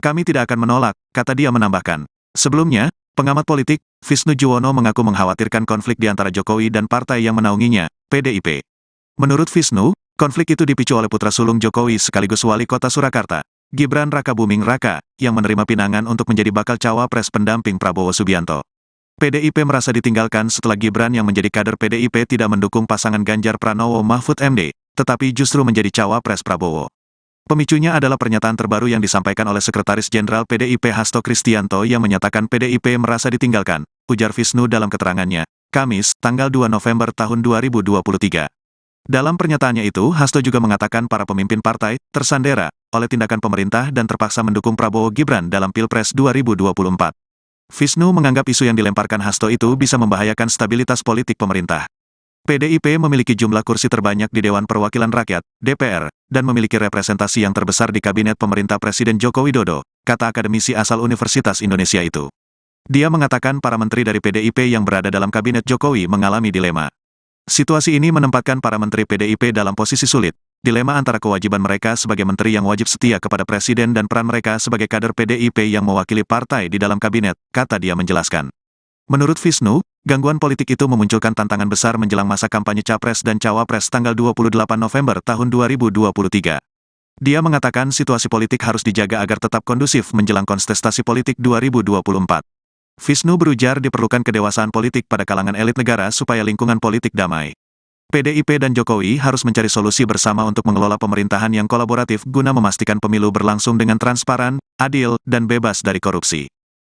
Kami tidak akan menolak, kata dia menambahkan. Sebelumnya, pengamat politik, Visnu Juwono mengaku mengkhawatirkan konflik di antara Jokowi dan partai yang menaunginya, PDIP. Menurut Visnu, konflik itu dipicu oleh putra sulung Jokowi sekaligus wali kota Surakarta, Gibran Rakabuming Raka, yang menerima pinangan untuk menjadi bakal cawapres pendamping Prabowo Subianto. PDIP merasa ditinggalkan setelah Gibran yang menjadi kader PDIP tidak mendukung pasangan Ganjar Pranowo Mahfud MD, tetapi justru menjadi cawapres Prabowo. Pemicunya adalah pernyataan terbaru yang disampaikan oleh Sekretaris Jenderal PDIP Hasto Kristianto yang menyatakan PDIP merasa ditinggalkan, ujar Visnu dalam keterangannya, Kamis, tanggal 2 November tahun 2023. Dalam pernyataannya itu, Hasto juga mengatakan para pemimpin partai tersandera oleh tindakan pemerintah dan terpaksa mendukung Prabowo Gibran dalam Pilpres 2024. Visnu menganggap isu yang dilemparkan Hasto itu bisa membahayakan stabilitas politik pemerintah. PDIP memiliki jumlah kursi terbanyak di Dewan Perwakilan Rakyat, DPR, dan memiliki representasi yang terbesar di Kabinet Pemerintah Presiden Joko Widodo, kata akademisi asal Universitas Indonesia itu. Dia mengatakan para menteri dari PDIP yang berada dalam Kabinet Jokowi mengalami dilema. Situasi ini menempatkan para menteri PDIP dalam posisi sulit. Dilema antara kewajiban mereka sebagai menteri yang wajib setia kepada presiden dan peran mereka sebagai kader PDIP yang mewakili partai di dalam kabinet, kata dia menjelaskan. Menurut Visnu, gangguan politik itu memunculkan tantangan besar menjelang masa kampanye Capres dan Cawapres tanggal 28 November tahun 2023. Dia mengatakan situasi politik harus dijaga agar tetap kondusif menjelang kontestasi politik 2024. Visnu berujar diperlukan kedewasaan politik pada kalangan elit negara supaya lingkungan politik damai. PDIP dan Jokowi harus mencari solusi bersama untuk mengelola pemerintahan yang kolaboratif guna memastikan pemilu berlangsung dengan transparan, adil, dan bebas dari korupsi.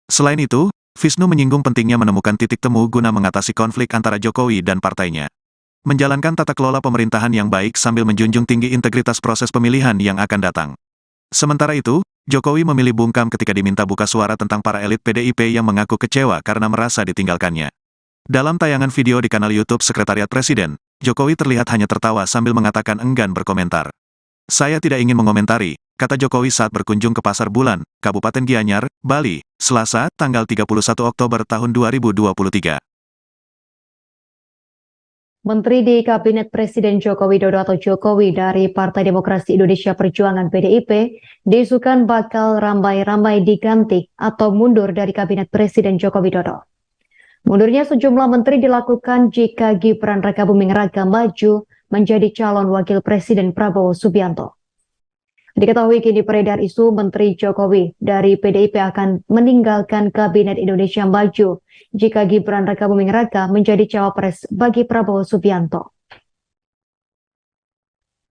Selain itu, Visnu menyinggung pentingnya menemukan titik temu guna mengatasi konflik antara Jokowi dan partainya. Menjalankan tata kelola pemerintahan yang baik sambil menjunjung tinggi integritas proses pemilihan yang akan datang. Sementara itu, Jokowi memilih bungkam ketika diminta buka suara tentang para elit PDIP yang mengaku kecewa karena merasa ditinggalkannya. Dalam tayangan video di kanal YouTube Sekretariat Presiden, Jokowi terlihat hanya tertawa sambil mengatakan enggan berkomentar. "Saya tidak ingin mengomentari," kata Jokowi saat berkunjung ke Pasar Bulan, Kabupaten Gianyar, Bali, Selasa, tanggal 31 Oktober tahun 2023. Menteri di Kabinet Presiden Joko Widodo atau Jokowi dari Partai Demokrasi Indonesia Perjuangan PDIP diisukan bakal ramai-ramai diganti atau mundur dari Kabinet Presiden Joko Widodo. Mundurnya sejumlah menteri dilakukan jika Gibran Rakabuming Raka maju menjadi calon wakil Presiden Prabowo Subianto. Diketahui kini beredar isu Menteri Jokowi dari PDIP akan meninggalkan Kabinet Indonesia Maju jika Gibran Rakabuming Raka menjadi cawapres bagi Prabowo Subianto.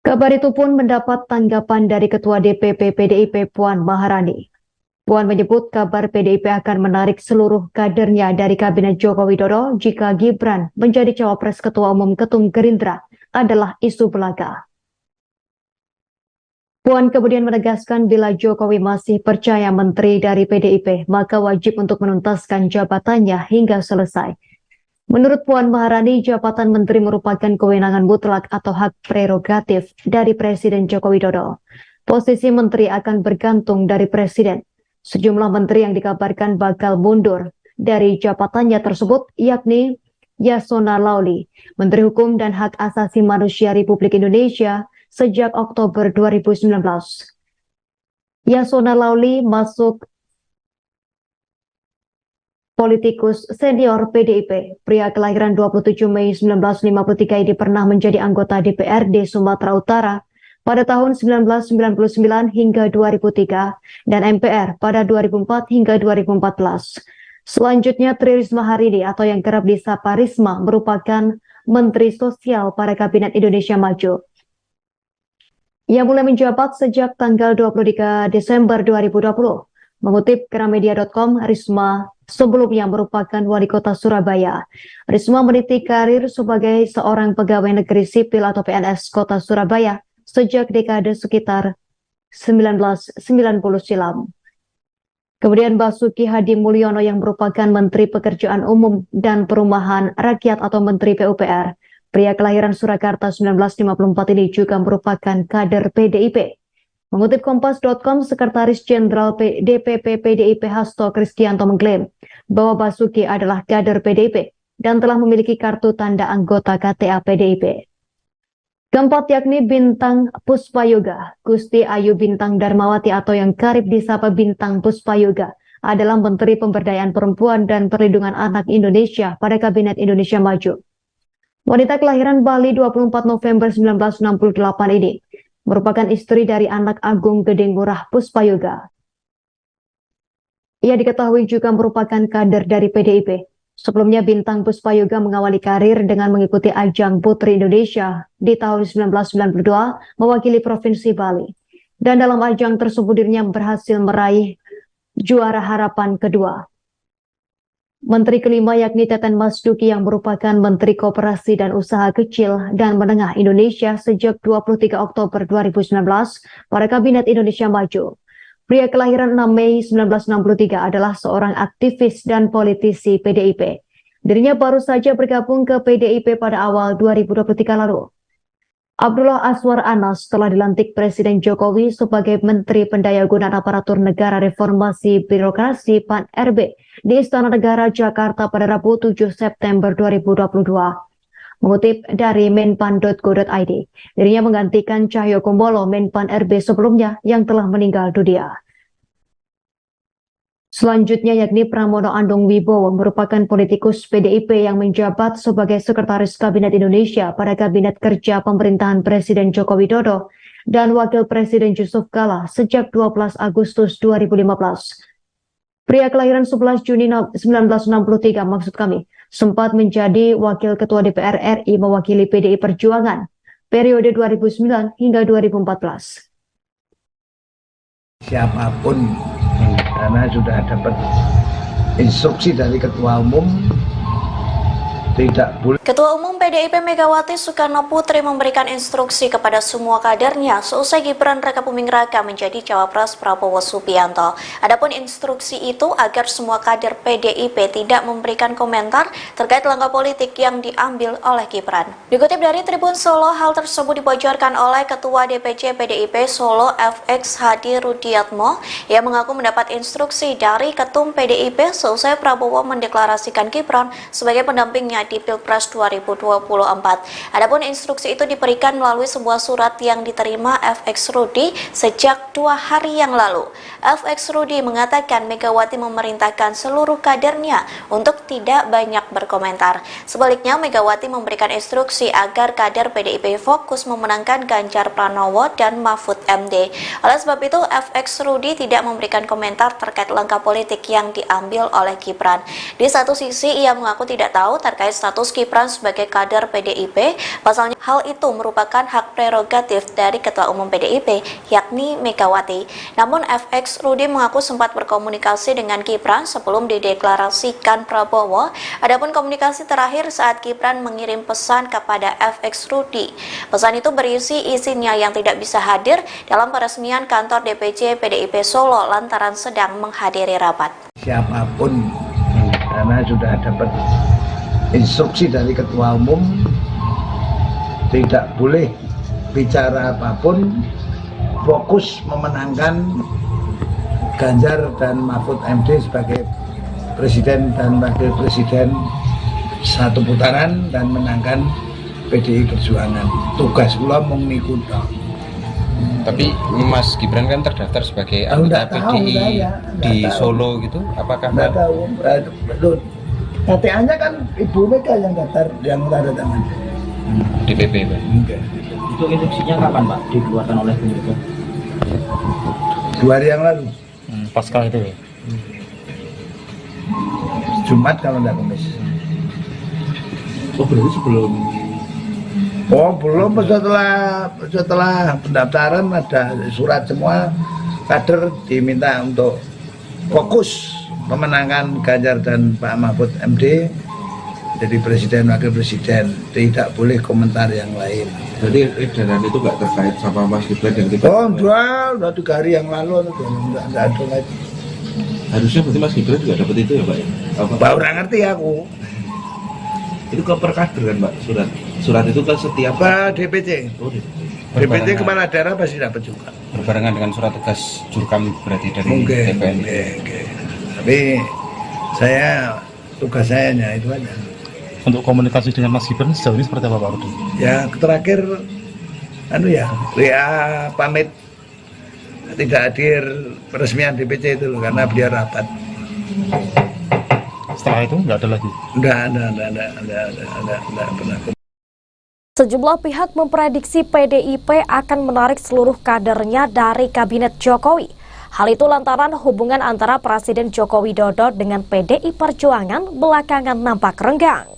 Kabar itu pun mendapat tanggapan dari Ketua DPP PDIP Puan Maharani. Puan menyebut kabar PDIP akan menarik seluruh kadernya dari Kabinet Joko Widodo jika Gibran menjadi cawapres Ketua Umum Ketum Gerindra adalah isu belaka. Puan kemudian menegaskan bila Jokowi masih percaya menteri dari PDIP, maka wajib untuk menuntaskan jabatannya hingga selesai. Menurut Puan Maharani, jabatan menteri merupakan kewenangan mutlak atau hak prerogatif dari Presiden Joko Widodo. Posisi menteri akan bergantung dari Presiden. Sejumlah menteri yang dikabarkan bakal mundur dari jabatannya tersebut yakni Yasona Lauli, Menteri Hukum dan Hak Asasi Manusia Republik Indonesia, sejak Oktober 2019. Yasona Lauli masuk politikus senior PDIP. Pria kelahiran 27 Mei 1953 ini pernah menjadi anggota DPRD Sumatera Utara pada tahun 1999 hingga 2003 dan MPR pada 2004 hingga 2014. Selanjutnya Tri Risma hari ini atau yang kerap disapa Risma merupakan Menteri Sosial pada Kabinet Indonesia Maju. Ia mulai menjabat sejak tanggal 23 Desember 2020. Mengutip Gramedia.com, Risma sebelumnya merupakan wali kota Surabaya. Risma meniti karir sebagai seorang pegawai negeri sipil atau PNS kota Surabaya sejak dekade sekitar 1990 silam. Kemudian Basuki Hadi Mulyono yang merupakan Menteri Pekerjaan Umum dan Perumahan Rakyat atau Menteri PUPR. Pria kelahiran Surakarta 1954 ini juga merupakan kader PDIP. Mengutip Kompas.com, Sekretaris Jenderal DPP PDIP Hasto Kristianto mengklaim bahwa Basuki adalah kader PDIP dan telah memiliki kartu tanda anggota KTA PDIP. Keempat yakni Bintang Puspayoga. Gusti Ayu Bintang Darmawati atau yang kerap disapa Bintang Puspayoga adalah Menteri Pemberdayaan Perempuan dan Perlindungan Anak Indonesia pada Kabinet Indonesia Maju. Wanita kelahiran Bali 24 November 1968 ini merupakan istri dari anak Agung Gedeng Murah Puspayoga. Ia diketahui juga merupakan kader dari PDIP. Sebelumnya Bintang Puspayoga mengawali karir dengan mengikuti ajang Putri Indonesia di tahun 1992 mewakili Provinsi Bali. Dan dalam ajang tersebut dirinya berhasil meraih juara harapan kedua. Menteri kelima yakni Teten Mas Duki yang merupakan Menteri Koperasi dan Usaha Kecil dan Menengah Indonesia sejak 23 Oktober 2019 pada Kabinet Indonesia Maju. Pria kelahiran 6 Mei 1963 adalah seorang aktivis dan politisi PDIP. Dirinya baru saja bergabung ke PDIP pada awal 2023 lalu. Abdullah Aswar Anas telah dilantik Presiden Jokowi sebagai Menteri Pendayagunaan Aparatur Negara Reformasi Birokrasi PAN-RB di Istana Negara Jakarta pada Rabu 7 September 2022. Mengutip dari menpan.go.id, dirinya menggantikan Cahyo Kumolo Menpan RB sebelumnya yang telah meninggal dunia. Selanjutnya yakni Pramono Anung Wibowo merupakan politikus PDIP yang menjabat sebagai Sekretaris Kabinet Indonesia pada Kabinet Kerja Pemerintahan Presiden Joko Widodo dan Wakil Presiden Yusuf Kala sejak 12 Agustus 2015. Pria kelahiran 11 Juni 1963 maksud kami, sempat menjadi Wakil Ketua DPR RI mewakili PDI Perjuangan periode 2009 hingga 2014. Siapapun, karena sudah dapat instruksi dari Ketua Umum tidak boleh. Ketua Umum PDIP Megawati Soekarno Putri memberikan instruksi kepada semua kadernya seusai Gibran Rakabuming Raka menjadi cawapres Prabowo Subianto. Adapun instruksi itu agar semua kader PDIP tidak memberikan komentar terkait langkah politik yang diambil oleh Gibran. Dikutip dari Tribun Solo, hal tersebut dibocorkan oleh Ketua DPC PDIP Solo FX Hadi Rudiatmo yang mengaku mendapat instruksi dari Ketum PDIP seusai Prabowo mendeklarasikan Gibran sebagai pendampingnya di Pilpres 2024. Adapun instruksi itu diberikan melalui sebuah surat yang diterima FX Rudi sejak 2 hari yang lalu. FX Rudi mengatakan Megawati memerintahkan seluruh kadernya untuk tidak banyak berkomentar. Sebaliknya, Megawati memberikan instruksi agar kader PDIP fokus memenangkan Ganjar Pranowo dan Mahfud MD. Oleh sebab itu, FX Rudi tidak memberikan komentar terkait langkah politik yang diambil oleh Gibran. Di satu sisi, ia mengaku tidak tahu terkait status Gibran sebagai kader PDIP, pasalnya hal itu merupakan hak prerogatif dari Ketua Umum PDIP, yakni Megawati. Namun FX Rudi mengaku sempat berkomunikasi dengan Gibran sebelum dideklarasikan Prabowo. Adapun komunikasi terakhir saat Gibran mengirim pesan kepada FX Rudi. Pesan itu berisi izinnya yang tidak bisa hadir dalam peresmian kantor DPC PDIP Solo lantaran sedang menghadiri rapat. Siapapun, karena sudah dapat instruksi dari Ketua Umum tidak boleh bicara apapun, fokus memenangkan Ganjar dan Mahfud MD sebagai Presiden dan Wakil Presiden satu putaran dan menangkan PDI Perjuangan. Tugas kula mung niku tok. Tapi Mas Gibran kan terdaftar sebagai anggota PDI di Solo gitu, apakah Nggak tahu, betul. KTA-nya kan Ibu Mega yang daftar, yang tanda tangan. DPP, Pak? Enggak. Itu instruksinya kapan Pak dikeluarkan oleh Bumega? 2 hari yang lalu. Pasca itu ya. Jumat kalau enggak Kamis. Oh berarti sebelum. Oh belum, setelah pendaftaran ada surat semua kader diminta untuk fokus memenangkan Ganjar dan Pak Mahfud MD jadi Presiden Wakil Presiden, tidak boleh komentar yang lain. Jadi edaran itu nggak terkait sama Mas Gibran yang tiba. Oh udah 3 hari yang lalu enggak ada lagi. Harusnya berarti Mas Gibran juga dapat itu ya Pak ya? Pak ora ngerti aku. Itu ke perkader kan Pak, surat itu ke setiap DPC. Oh, DPC kepala daerah pasti dapat juga. Berbarengan dengan surat tugas Jurkam berarti dari Mungkin. TPN. Tapi saya tugas saya hanya itu aja. Untuk komunikasi dengan Mas Gibran sejauh ini seperti apa Pak Rudi? Ya terakhir WA pamit tidak hadir peresmian DPC itu loh, karena beliau rapat. Setelah itu nggak ada lagi? Enggak pernah. Sejumlah pihak memprediksi PDIP akan menarik seluruh kadernya dari Kabinet Jokowi. Hal itu lantaran hubungan antara Presiden Joko Widodo dengan PDI Perjuangan belakangan nampak renggang.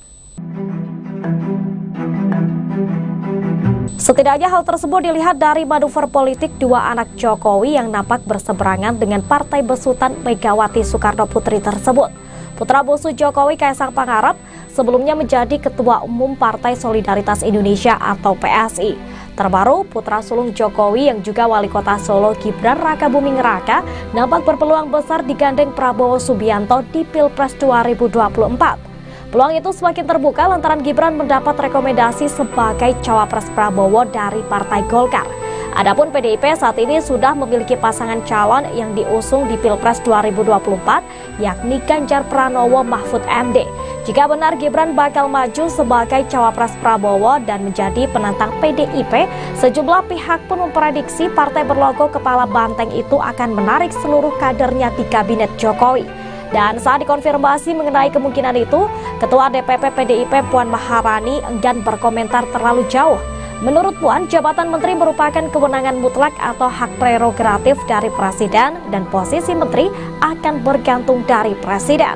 Setidaknya hal tersebut dilihat dari manuver politik 2 anak Jokowi yang nampak berseberangan dengan partai besutan Megawati Soekarno Putri tersebut. Putra bungsu Jokowi Kaisang Pangarep sebelumnya menjadi Ketua Umum Partai Solidaritas Indonesia atau PSI. Terbaru, putra sulung Jokowi yang juga Wali Kota Solo Gibran Rakabuming Raka nampak berpeluang besar digandeng Prabowo Subianto di Pilpres 2024. Peluang itu semakin terbuka lantaran Gibran mendapat rekomendasi sebagai cawapres Prabowo dari Partai Golkar. Adapun PDIP saat ini sudah memiliki pasangan calon yang diusung di Pilpres 2024, yakni Ganjar Pranowo Mahfud MD. Jika benar Gibran bakal maju sebagai cawapres Prabowo dan menjadi penantang PDIP, sejumlah pihak pun memprediksi partai berlogo kepala banteng itu akan menarik seluruh kadernya di Kabinet Jokowi. Dan saat dikonfirmasi mengenai kemungkinan itu, Ketua DPP PDIP Puan Maharani enggan berkomentar terlalu jauh. Menurut Puan, jabatan menteri merupakan kewenangan mutlak atau hak prerogatif dari presiden dan posisi menteri akan bergantung dari presiden.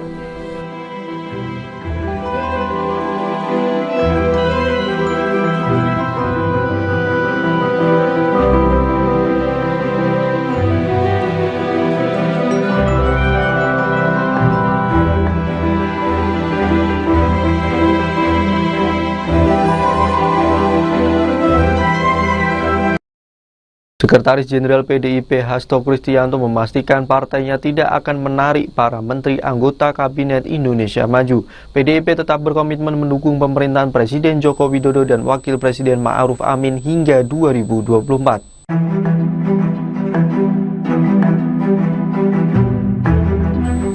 Sekretaris Jenderal PDIP Hasto Kristianto memastikan partainya tidak akan menarik para menteri anggota Kabinet Indonesia Maju. PDIP tetap berkomitmen mendukung pemerintahan Presiden Joko Widodo dan Wakil Presiden Ma'ruf Amin hingga 2024.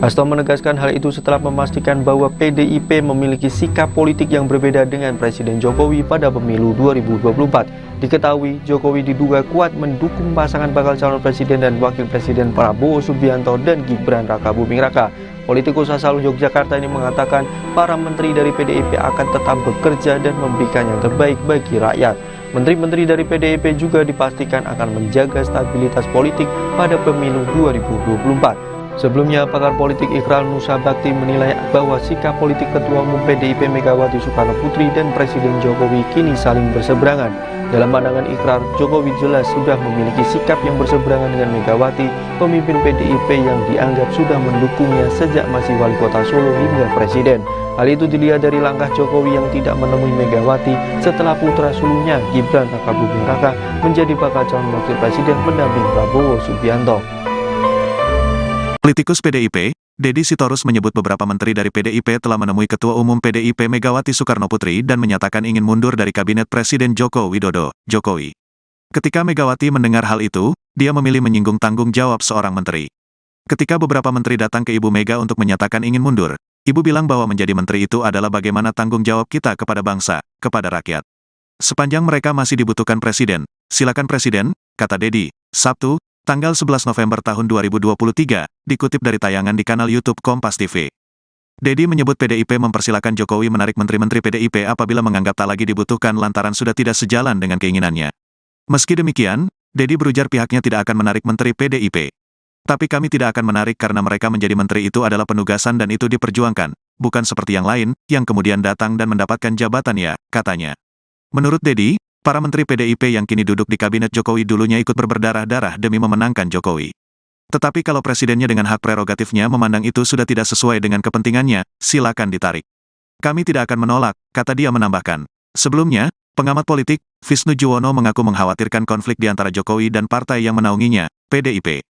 Hasto menegaskan hal itu setelah memastikan bahwa PDIP memiliki sikap politik yang berbeda dengan Presiden Jokowi pada pemilu 2024. Diketahui, Jokowi diduga kuat mendukung pasangan bakal calon presiden dan wakil presiden Prabowo Subianto dan Gibran Rakabuming Raka. Politikus asal Yogyakarta ini mengatakan para menteri dari PDIP akan tetap bekerja dan memberikan yang terbaik bagi rakyat. Menteri-menteri dari PDIP juga dipastikan akan menjaga stabilitas politik pada pemilu 2024. Sebelumnya, pakar politik Ikral Nusa Bakti menilai bahwa sikap politik Ketua Umum PDIP Megawati Soekarno Putri dan Presiden Jokowi kini saling berseberangan. Dalam pandangan Ikrar, Jokowi jelas sudah memiliki sikap yang berseberangan dengan Megawati, pemimpin PDIP yang dianggap sudah mendukungnya sejak masih wali kota Solo hingga presiden. Hal itu dilihat dari langkah Jokowi yang tidak menemui Megawati setelah putra sulungnya Gibran Rakabuming Raka menjadi bakal calon wakil presiden pendamping Prabowo Subianto. Politikus PDIP, Deddy Sitorus menyebut beberapa menteri dari PDIP telah menemui Ketua Umum PDIP Megawati Soekarno Putri dan menyatakan ingin mundur dari Kabinet Presiden Joko Widodo, Jokowi. Ketika Megawati mendengar hal itu, dia memilih menyinggung tanggung jawab seorang menteri. Ketika beberapa menteri datang ke Ibu Mega untuk menyatakan ingin mundur, Ibu bilang bahwa menjadi menteri itu adalah bagaimana tanggung jawab kita kepada bangsa, kepada rakyat. Sepanjang mereka masih dibutuhkan presiden, silakan presiden, kata Deddy, Sabtu, tanggal 11 November tahun 2023, dikutip dari tayangan di kanal YouTube Kompas TV. Deddy menyebut PDIP mempersilakan Jokowi menarik menteri-menteri PDIP apabila menganggap tak lagi dibutuhkan lantaran sudah tidak sejalan dengan keinginannya. Meski demikian, Deddy berujar pihaknya tidak akan menarik menteri PDIP. Tapi kami tidak akan menarik karena mereka menjadi menteri itu adalah penugasan dan itu diperjuangkan, bukan seperti yang lain, yang kemudian datang dan mendapatkan jabatan ya, katanya. Menurut Deddy, para menteri PDIP yang kini duduk di kabinet Jokowi dulunya ikut berdarah-darah demi memenangkan Jokowi. Tetapi kalau presidennya dengan hak prerogatifnya memandang itu sudah tidak sesuai dengan kepentingannya, silakan ditarik. Kami tidak akan menolak, kata dia menambahkan. Sebelumnya, pengamat politik, Visnu Juwono mengaku mengkhawatirkan konflik di antara Jokowi dan partai yang menaunginya, PDIP.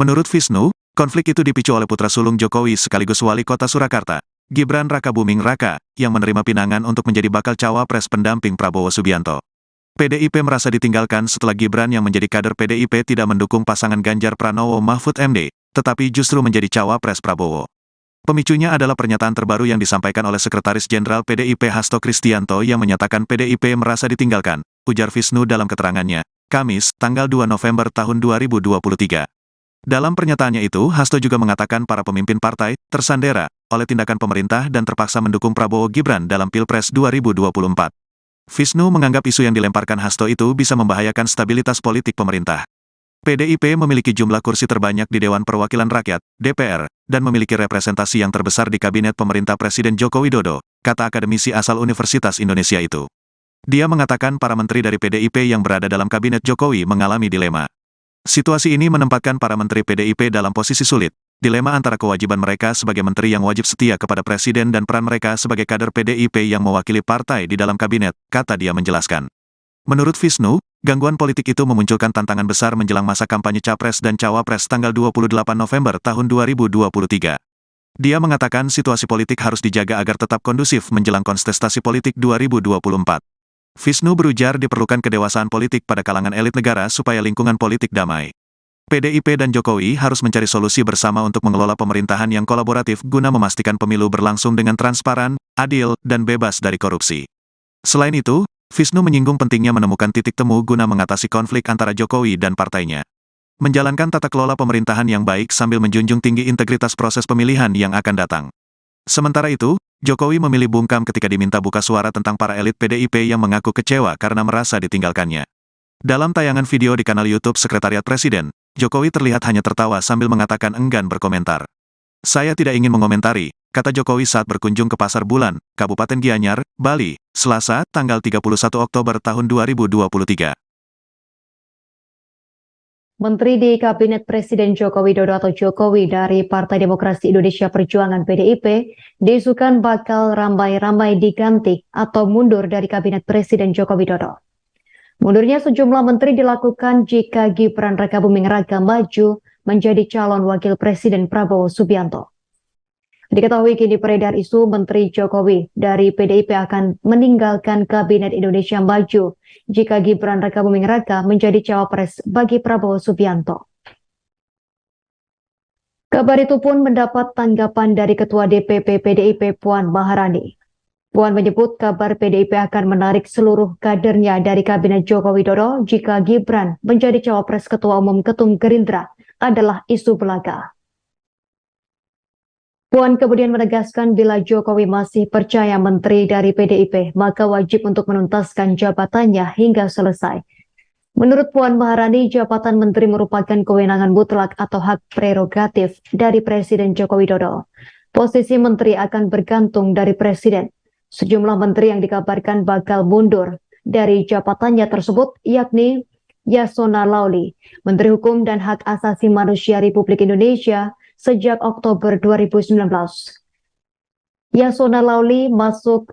Menurut Visnu, konflik itu dipicu oleh putra sulung Jokowi sekaligus wali kota Surakarta, Gibran Rakabuming Raka, yang menerima pinangan untuk menjadi bakal cawapres pendamping Prabowo Subianto. PDIP merasa ditinggalkan setelah Gibran yang menjadi kader PDIP tidak mendukung pasangan Ganjar Pranowo Mahfud MD, tetapi justru menjadi cawapres Prabowo. Pemicunya adalah pernyataan terbaru yang disampaikan oleh Sekretaris Jenderal PDIP Hasto Kristianto yang menyatakan PDIP merasa ditinggalkan, ujar Visnu dalam keterangannya, Kamis, tanggal 2 November tahun 2023. Dalam pernyataannya itu, Hasto juga mengatakan para pemimpin partai tersandera oleh tindakan pemerintah dan terpaksa mendukung Prabowo Gibran dalam Pilpres 2024. Visnu menganggap isu yang dilemparkan Hasto itu bisa membahayakan stabilitas politik pemerintah. PDIP memiliki jumlah kursi terbanyak di Dewan Perwakilan Rakyat, DPR, dan memiliki representasi yang terbesar di Kabinet Pemerintah Presiden Joko Widodo, kata akademisi asal Universitas Indonesia itu. Dia mengatakan para menteri dari PDIP yang berada dalam Kabinet Jokowi mengalami dilema. Situasi ini menempatkan para menteri PDIP dalam posisi sulit. Dilema antara kewajiban mereka sebagai menteri yang wajib setia kepada presiden dan peran mereka sebagai kader PDIP yang mewakili partai di dalam kabinet, kata dia menjelaskan. Menurut Visnu, gangguan politik itu memunculkan tantangan besar menjelang masa kampanye Capres dan Cawapres tanggal 28 November tahun 2023. Dia mengatakan situasi politik harus dijaga agar tetap kondusif menjelang kontestasi politik 2024. Visnu berujar diperlukan kedewasaan politik pada kalangan elit negara supaya lingkungan politik damai. PDIP dan Jokowi harus mencari solusi bersama untuk mengelola pemerintahan yang kolaboratif guna memastikan pemilu berlangsung dengan transparan, adil, dan bebas dari korupsi. Selain itu, Visnu menyinggung pentingnya menemukan titik temu guna mengatasi konflik antara Jokowi dan partainya. Menjalankan tata kelola pemerintahan yang baik sambil menjunjung tinggi integritas proses pemilihan yang akan datang. Sementara itu, Jokowi memilih bungkam ketika diminta buka suara tentang para elit PDIP yang mengaku kecewa karena merasa ditinggalkannya. Dalam tayangan video di kanal YouTube Sekretariat Presiden, Jokowi terlihat hanya tertawa sambil mengatakan enggan berkomentar. Saya tidak ingin mengomentari, kata Jokowi saat berkunjung ke Pasar Bulan, Kabupaten Gianyar, Bali, Selasa, tanggal 31 Oktober tahun 2023. Menteri di Kabinet Presiden Joko Widodo atau Jokowi dari Partai Demokrasi Indonesia Perjuangan PDIP diisukan bakal ramai-ramai diganti atau mundur dari Kabinet Presiden Joko Widodo. Mundurnya sejumlah menteri dilakukan jika Gibran Rakabuming Raka maju menjadi calon wakil presiden Prabowo Subianto. Diketahui kini beredar isu Menteri Jokowi dari PDIP akan meninggalkan Kabinet Indonesia Maju jika Gibran Rakabuming Raka menjadi cawapres bagi Prabowo Subianto. Kabar itu pun mendapat tanggapan dari Ketua DPP PDIP Puan Maharani. Puan menyebut kabar PDIP akan menarik seluruh kadernya dari Kabinet Joko Widodo jika Gibran menjadi cawapres Ketua Umum Ketum Gerindra adalah isu belaka. Puan kemudian menegaskan bila Jokowi masih percaya menteri dari PDIP, maka wajib untuk menuntaskan jabatannya hingga selesai. Menurut Puan Maharani, jabatan menteri merupakan kewenangan mutlak atau hak prerogatif dari Presiden Joko Widodo. Posisi menteri akan bergantung dari Presiden. Sejumlah menteri yang dikabarkan bakal mundur dari jabatannya tersebut yakni Yasona Lauli, Menteri Hukum dan Hak Asasi Manusia Republik Indonesia sejak Oktober 2019. Yasona Lauli masuk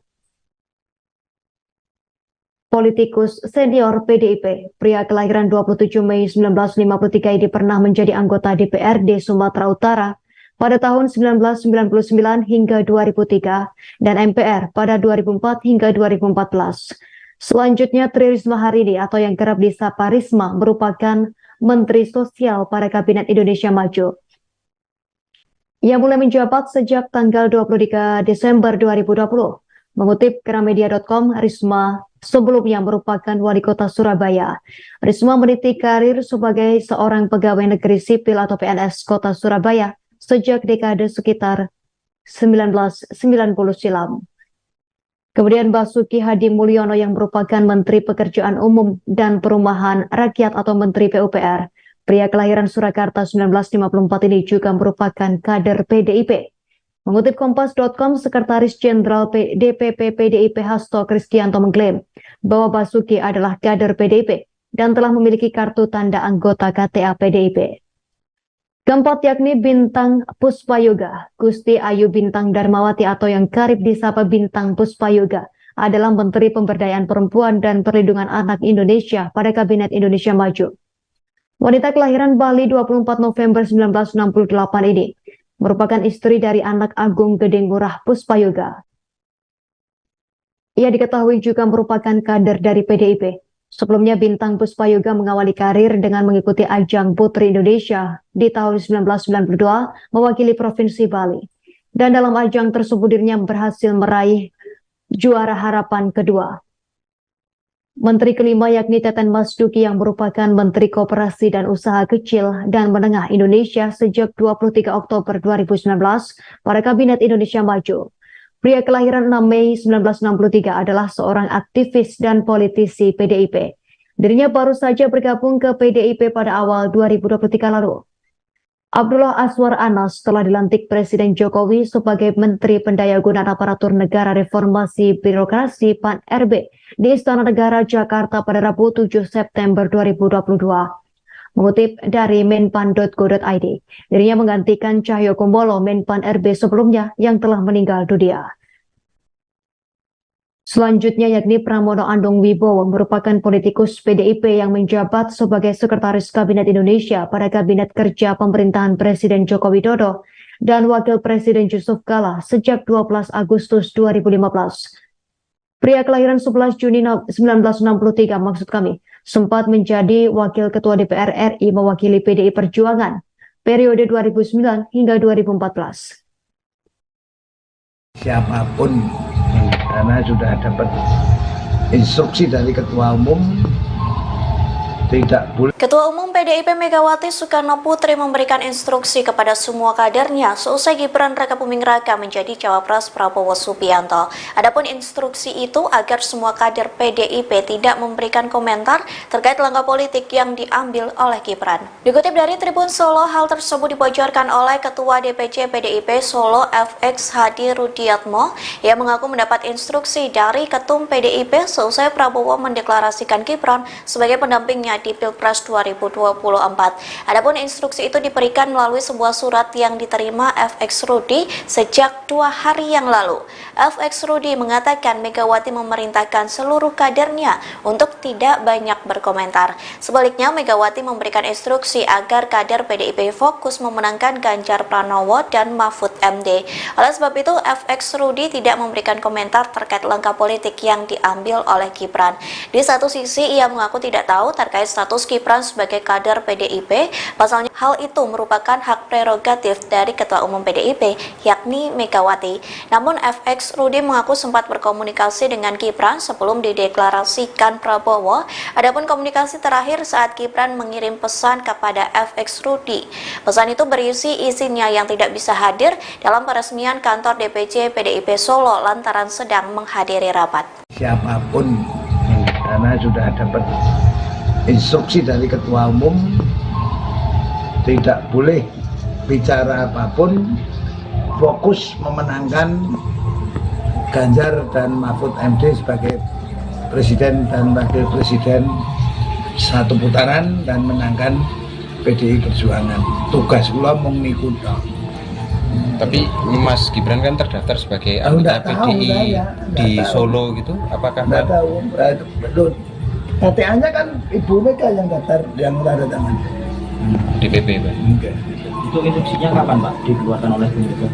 politikus senior PDIP. Pria kelahiran 27 Mei 1953 ini pernah menjadi anggota DPRD Sumatera Utara pada tahun 1999 hingga 2003 dan MPR pada 2004 hingga 2014. Selanjutnya Tri Risma hari ini atau yang kerap disapa Risma merupakan Menteri Sosial pada Kabinet Indonesia Maju. Ia mulai menjabat sejak tanggal 23 Desember 2020. Mengutip Gramedia.com, Risma sebelumnya merupakan wali kota Surabaya. Risma meniti karir sebagai seorang pegawai negeri sipil atau PNS kota Surabaya sejak dekade sekitar 1990 silam. Kemudian Basuki Hadi Mulyono yang merupakan Menteri Pekerjaan Umum dan Perumahan Rakyat atau Menteri PUPR. Pria kelahiran Surakarta 1954 ini juga merupakan kader PDIP. Mengutip Kompas.com, Sekretaris Jenderal DPP PDIP Hasto Kristianto mengklaim bahwa Basuki adalah kader PDIP dan telah memiliki kartu tanda anggota KTA PDIP. Keempat yakni Bintang Puspayoga. Gusti Ayu Bintang Darmawati atau yang kerap disapa Bintang Puspayoga adalah Menteri Pemberdayaan Perempuan dan Perlindungan Anak Indonesia pada Kabinet Indonesia Maju. Wanita kelahiran Bali 24 November 1968 ini merupakan istri dari anak Agung Gedeng Murah Puspayoga. Ia diketahui juga merupakan kader dari PDIP. Sebelumnya Bintang Puspayoga mengawali karir dengan mengikuti ajang Putri Indonesia di tahun 1992 mewakili Provinsi Bali. Dan dalam ajang tersebut dirinya berhasil meraih juara harapan kedua. Menteri kelima yakni Teten Mas Duki yang merupakan Menteri Koperasi dan Usaha Kecil dan Menengah Indonesia sejak 23 Oktober 2019 pada Kabinet Indonesia Maju. Pria kelahiran 6 Mei 1963 adalah seorang aktivis dan politisi PDIP. Dirinya baru saja bergabung ke PDIP pada awal 2023 lalu. Abdullah Aswar Anas telah dilantik Presiden Jokowi sebagai Menteri Pendayagunaan Aparatur Negara Reformasi Birokrasi PAN-RB di Istana Negara Jakarta pada Rabu 7 September 2022. Mengutip dari menpan.go.id, dirinya menggantikan Cahyo Kumolo Menpan-RB sebelumnya yang telah meninggal dunia. Selanjutnya yakni Pramono Anung Wibowo merupakan politikus PDIP yang menjabat sebagai Sekretaris Kabinet Indonesia pada Kabinet Kerja Pemerintahan Presiden Joko Widodo dan Wakil Presiden Yusuf Kala sejak 12 Agustus 2015. Pria kelahiran 11 Juni 1963 maksud kami, sempat menjadi Wakil Ketua DPR RI mewakili PDI Perjuangan periode 2009 hingga 2014. Siapapun, karena sudah dapat instruksi dari Ketua Umum tidak boleh. Ketua Umum PDIP Megawati Soekarno Putri memberikan instruksi kepada semua kadernya seusai Gibran Rakabuming Raka menjadi cawapres Prabowo Subianto. Adapun instruksi itu agar semua kader PDIP tidak memberikan komentar terkait langkah politik yang diambil oleh Gibran. Dikutip dari Tribun Solo, hal tersebut dibocorkan oleh Ketua DPC PDIP Solo FX Hadi Rudiatmo yang mengaku mendapat instruksi dari Ketum PDIP seusai Prabowo mendeklarasikan Gibran sebagai pendampingnya di Pilpres 2024. Adapun instruksi itu diberikan melalui sebuah surat yang diterima FX Rudi sejak 2 hari yang lalu. FX Rudi mengatakan Megawati memerintahkan seluruh kadernya untuk tidak banyak berkomentar. Sebaliknya, Megawati memberikan instruksi agar kader PDIP fokus memenangkan Ganjar Pranowo dan Mahfud MD. Oleh sebab itu, FX Rudi tidak memberikan komentar terkait langkah politik yang diambil oleh Gibran. Di satu sisi, ia mengaku tidak tahu terkait status Gibran sebagai kader PDIP. Pasalnya, hal itu merupakan hak prerogatif dari Ketua Umum PDIP, yakni Megawati. Namun, FX Rudi mengaku sempat berkomunikasi dengan Gibran sebelum dideklarasikan Prabowo. Adapun komunikasi terakhir saat Gibran mengirim pesan kepada FX Rudi. Pesan itu berisi isinya yang tidak bisa hadir dalam peresmian kantor DPC PDIP Solo lantaran sedang menghadiri rapat. Siapapun, karena sudah dapat instruksi dari Ketua Umum, tidak boleh bicara apapun, fokus memenangkan Ganjar dan Mahfud MD sebagai Presiden dan Wakil Presiden satu putaran dan menangkan PDI Perjuangan. Tugas kula mung niku tok. Tapi Mas Gibran kan terdaftar sebagai anggota PDI di Solo gitu, apakah Enggak tahu. Betul. KTA-nya kan Ibu Mega yang daftar, yang tanda tangan. DPP, Pak? Enggak. Itu instruksinya kapan Pak dikeluarkan oleh Bu Mega?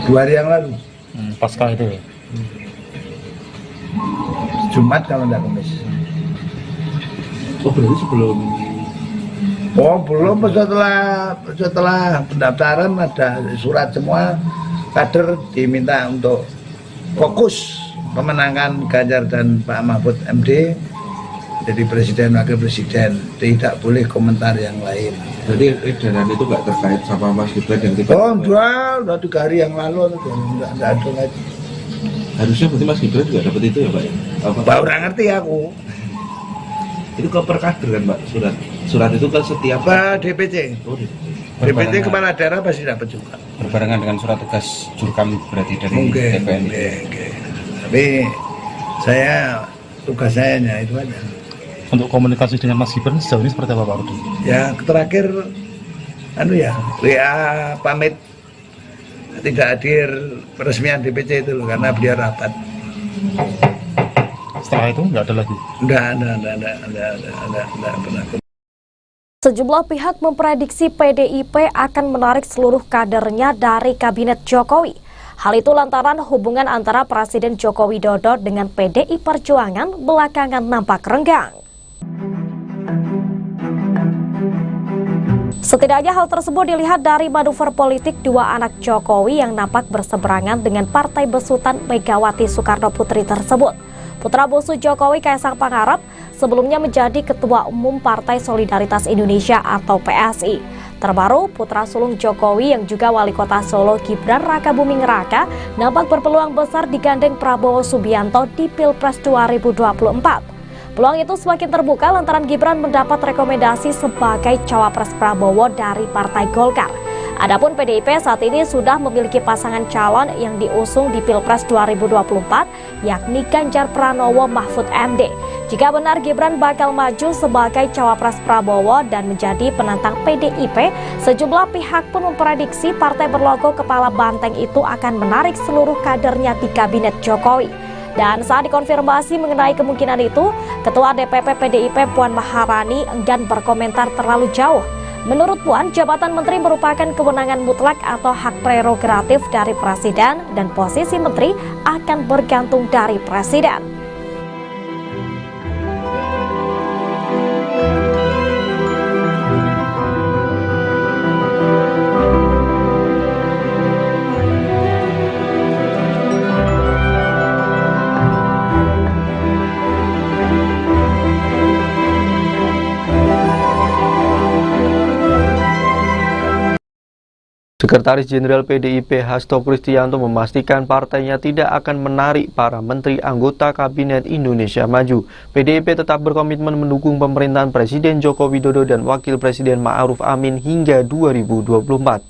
2 hari yang lalu. Pasca itu ya? Jumat kalau enggak Kamis. Oh berarti sebelum Oh belum, setelah pendaftaran ada surat semua kader diminta untuk fokus memenangkan Ganjar dan Pak Mahfud MD jadi Presiden Wakil Presiden, tidak boleh komentar yang lain. jadi edaran itu nggak terkait sama Mas Gibran yang tiba Oh udah 3 hari yang lalu, enggak ada lagi. harusnya berarti Mas Gibran juga dapat itu ya Pak ya? Apa? Baru ngerti aku. Itu ke perkader kan Pak surat itu kan setiap Pak DPC. Oh, DPC kepala daerah pasti dapat juga. Berbarengan dengan surat tugas Jurkam berarti dari Mungkin. TPN. Tapi saya tugas saya hanya itu aja. Untuk komunikasi dengan Mas Gibran sejauh ini seperti apa Pak Rudi? Ya terakhir WA pamit tidak hadir peresmian DPC itu loh, karena beliau rapat. Setelah itu nggak ada lagi? Enggak pernah. Sejumlah pihak memprediksi PDIP akan menarik seluruh kadernya dari Kabinet Jokowi. Hal itu lantaran hubungan antara Presiden Joko Widodo dengan PDI Perjuangan belakangan nampak renggang. Setidaknya hal tersebut dilihat dari manuver politik 2 anak Jokowi yang nampak berseberangan dengan partai besutan Megawati Soekarno Putri tersebut. Putra bungsu Jokowi, Kaisang Pangarep, sebelumnya menjadi Ketua Umum Partai Solidaritas Indonesia atau PSI. Terbaru, putra sulung Jokowi yang juga Wali Kota Solo, Gibran Rakabuming Raka, nampak berpeluang besar digandeng Prabowo Subianto di Pilpres 2024. Peluang itu semakin terbuka lantaran Gibran mendapat rekomendasi sebagai cawapres Prabowo dari Partai Golkar. Adapun PDIP saat ini sudah memiliki pasangan calon yang diusung di Pilpres 2024, yakni Ganjar Pranowo Mahfud MD. Jika benar Gibran bakal maju sebagai cawapres Prabowo dan menjadi penantang PDIP, sejumlah pihak pun memprediksi partai berlogo kepala banteng itu akan menarik seluruh kadernya di Kabinet Jokowi. Dan saat dikonfirmasi mengenai kemungkinan itu, Ketua DPP PDIP Puan Maharani enggan berkomentar terlalu jauh. Menurut Puan, jabatan menteri merupakan kewenangan mutlak atau hak prerogatif dari presiden dan posisi menteri akan bergantung dari presiden. Sekretaris Jenderal PDIP Hasto Kristianto memastikan partainya tidak akan menarik para menteri anggota Kabinet Indonesia Maju. PDIP tetap berkomitmen mendukung pemerintahan Presiden Joko Widodo dan Wakil Presiden Ma'ruf Amin hingga 2024.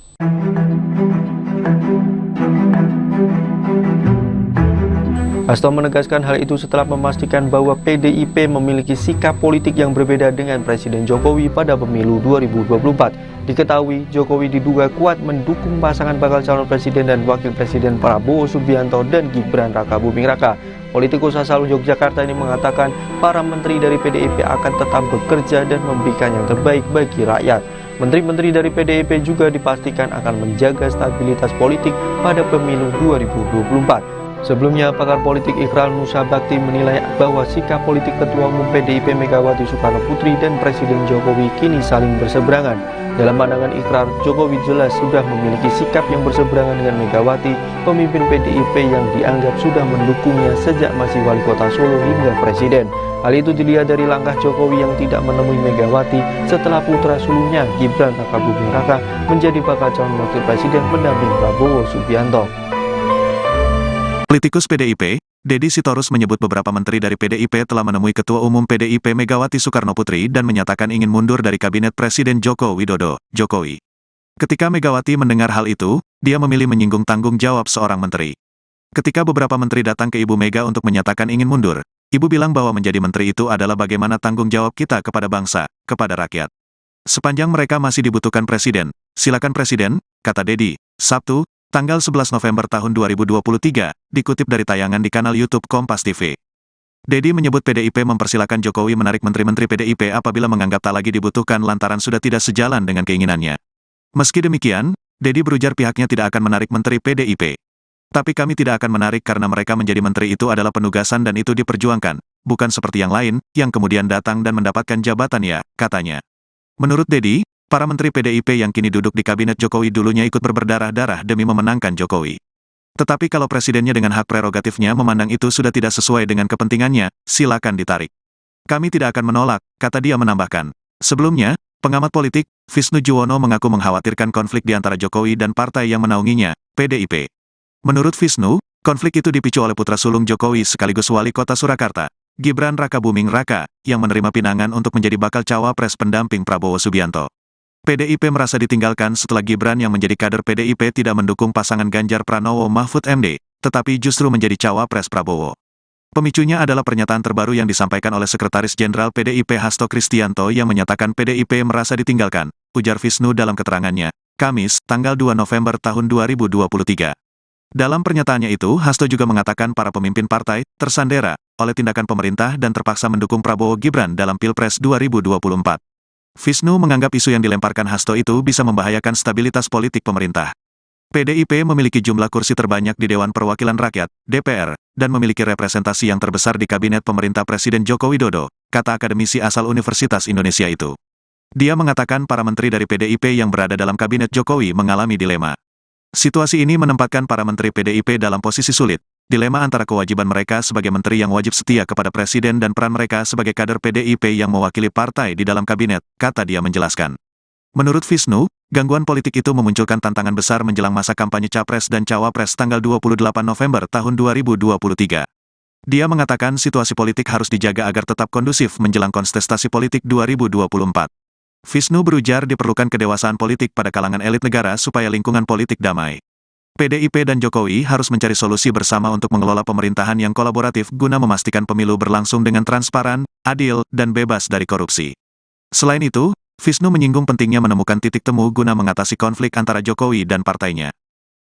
Hasto menegaskan hal itu setelah memastikan bahwa PDIP memiliki sikap politik yang berbeda dengan Presiden Jokowi pada pemilu 2024. Diketahui Jokowi diduga kuat mendukung pasangan bakal calon presiden dan wakil presiden Prabowo Subianto dan Gibran Rakabuming Raka. Politikus asal Yogyakarta ini mengatakan para menteri dari PDIP akan tetap bekerja dan memberikan yang terbaik bagi rakyat. Menteri-menteri dari PDIP juga dipastikan akan menjaga stabilitas politik pada pemilu 2024. Sebelumnya, pakar politik Ikral Nusa Bakti menilai bahwa sikap politik Ketua Umum PDIP Megawati Soekarno Putri dan Presiden Jokowi kini saling berseberangan. Dalam pandangan Ikrar, Jokowi jelas sudah memiliki sikap yang berseberangan dengan Megawati, pemimpin PDIP yang dianggap sudah mendukungnya sejak masih wali kota Solo hingga presiden. Hal itu dilihat dari langkah Jokowi yang tidak menemui Megawati setelah putra sulungnya Gibran Rakabuming Raka menjadi bakal calon wakil presiden pendamping Prabowo Subianto. Politikus PDIP, Deddy Sitorus menyebut beberapa menteri dari PDIP telah menemui Ketua Umum PDIP Megawati Soekarno Putri dan menyatakan ingin mundur dari kabinet Presiden Joko Widodo, Jokowi. Ketika Megawati mendengar hal itu, dia memilih menyinggung tanggung jawab seorang menteri. Ketika beberapa menteri datang ke Ibu Mega untuk menyatakan ingin mundur, Ibu bilang bahwa menjadi menteri itu adalah bagaimana tanggung jawab kita kepada bangsa, kepada rakyat. Sepanjang mereka masih dibutuhkan presiden, silakan presiden, kata Deddy, Sabtu, tanggal 11 November tahun 2023, dikutip dari tayangan di kanal YouTube Kompas TV. Deddy menyebut PDIP mempersilakan Jokowi menarik menteri-menteri PDIP apabila menganggap tak lagi dibutuhkan lantaran sudah tidak sejalan dengan keinginannya. Meski demikian, Deddy berujar pihaknya tidak akan menarik menteri PDIP. Tapi kami tidak akan menarik karena mereka menjadi menteri itu adalah penugasan dan itu diperjuangkan, bukan seperti yang lain, yang kemudian datang dan mendapatkan jabatan ya, katanya. Menurut Deddy, para menteri PDIP yang kini duduk di kabinet Jokowi dulunya ikut berdarah-darah demi memenangkan Jokowi. Tetapi kalau presidennya dengan hak prerogatifnya memandang itu sudah tidak sesuai dengan kepentingannya, silakan ditarik. Kami tidak akan menolak, kata dia menambahkan. Sebelumnya, pengamat politik, Visnu Juwono mengaku mengkhawatirkan konflik di antara Jokowi dan partai yang menaunginya, PDIP. Menurut Visnu, konflik itu dipicu oleh putra sulung Jokowi sekaligus wali kota Surakarta, Gibran Rakabuming Raka, yang menerima pinangan untuk menjadi bakal cawapres pendamping Prabowo Subianto. PDIP merasa ditinggalkan setelah Gibran yang menjadi kader PDIP tidak mendukung pasangan Ganjar Pranowo Mahfud MD, tetapi justru menjadi cawapres Prabowo. Pemicunya adalah pernyataan terbaru yang disampaikan oleh Sekretaris Jenderal PDIP Hasto Kristianto yang menyatakan PDIP merasa ditinggalkan, ujar Visnu dalam keterangannya, Kamis, tanggal 2 November tahun 2023. Dalam pernyataannya itu, Hasto juga mengatakan para pemimpin partai tersandera oleh tindakan pemerintah dan terpaksa mendukung Prabowo Gibran dalam Pilpres 2024. Visnu menganggap isu yang dilemparkan Hasto itu bisa membahayakan stabilitas politik pemerintah. PDIP memiliki jumlah kursi terbanyak di Dewan Perwakilan Rakyat, DPR, dan memiliki representasi yang terbesar di Kabinet Pemerintah Presiden Joko Widodo, kata akademisi asal Universitas Indonesia itu. Dia mengatakan para menteri dari PDIP yang berada dalam Kabinet Jokowi mengalami dilema. Situasi ini menempatkan para menteri PDIP dalam posisi sulit. Dilema antara kewajiban mereka sebagai menteri yang wajib setia kepada presiden dan peran mereka sebagai kader PDIP yang mewakili partai di dalam kabinet, kata dia menjelaskan. Menurut Visnu, gangguan politik itu memunculkan tantangan besar menjelang masa kampanye Capres dan Cawapres tanggal 28 November tahun 2023. Dia mengatakan situasi politik harus dijaga agar tetap kondusif menjelang kontestasi politik 2024. Visnu berujar diperlukan kedewasaan politik pada kalangan elit negara supaya lingkungan politik damai. PDIP dan Jokowi harus mencari solusi bersama untuk mengelola pemerintahan yang kolaboratif guna memastikan pemilu berlangsung dengan transparan, adil, dan bebas dari korupsi. Selain itu, Visnu menyinggung pentingnya menemukan titik temu guna mengatasi konflik antara Jokowi dan partainya.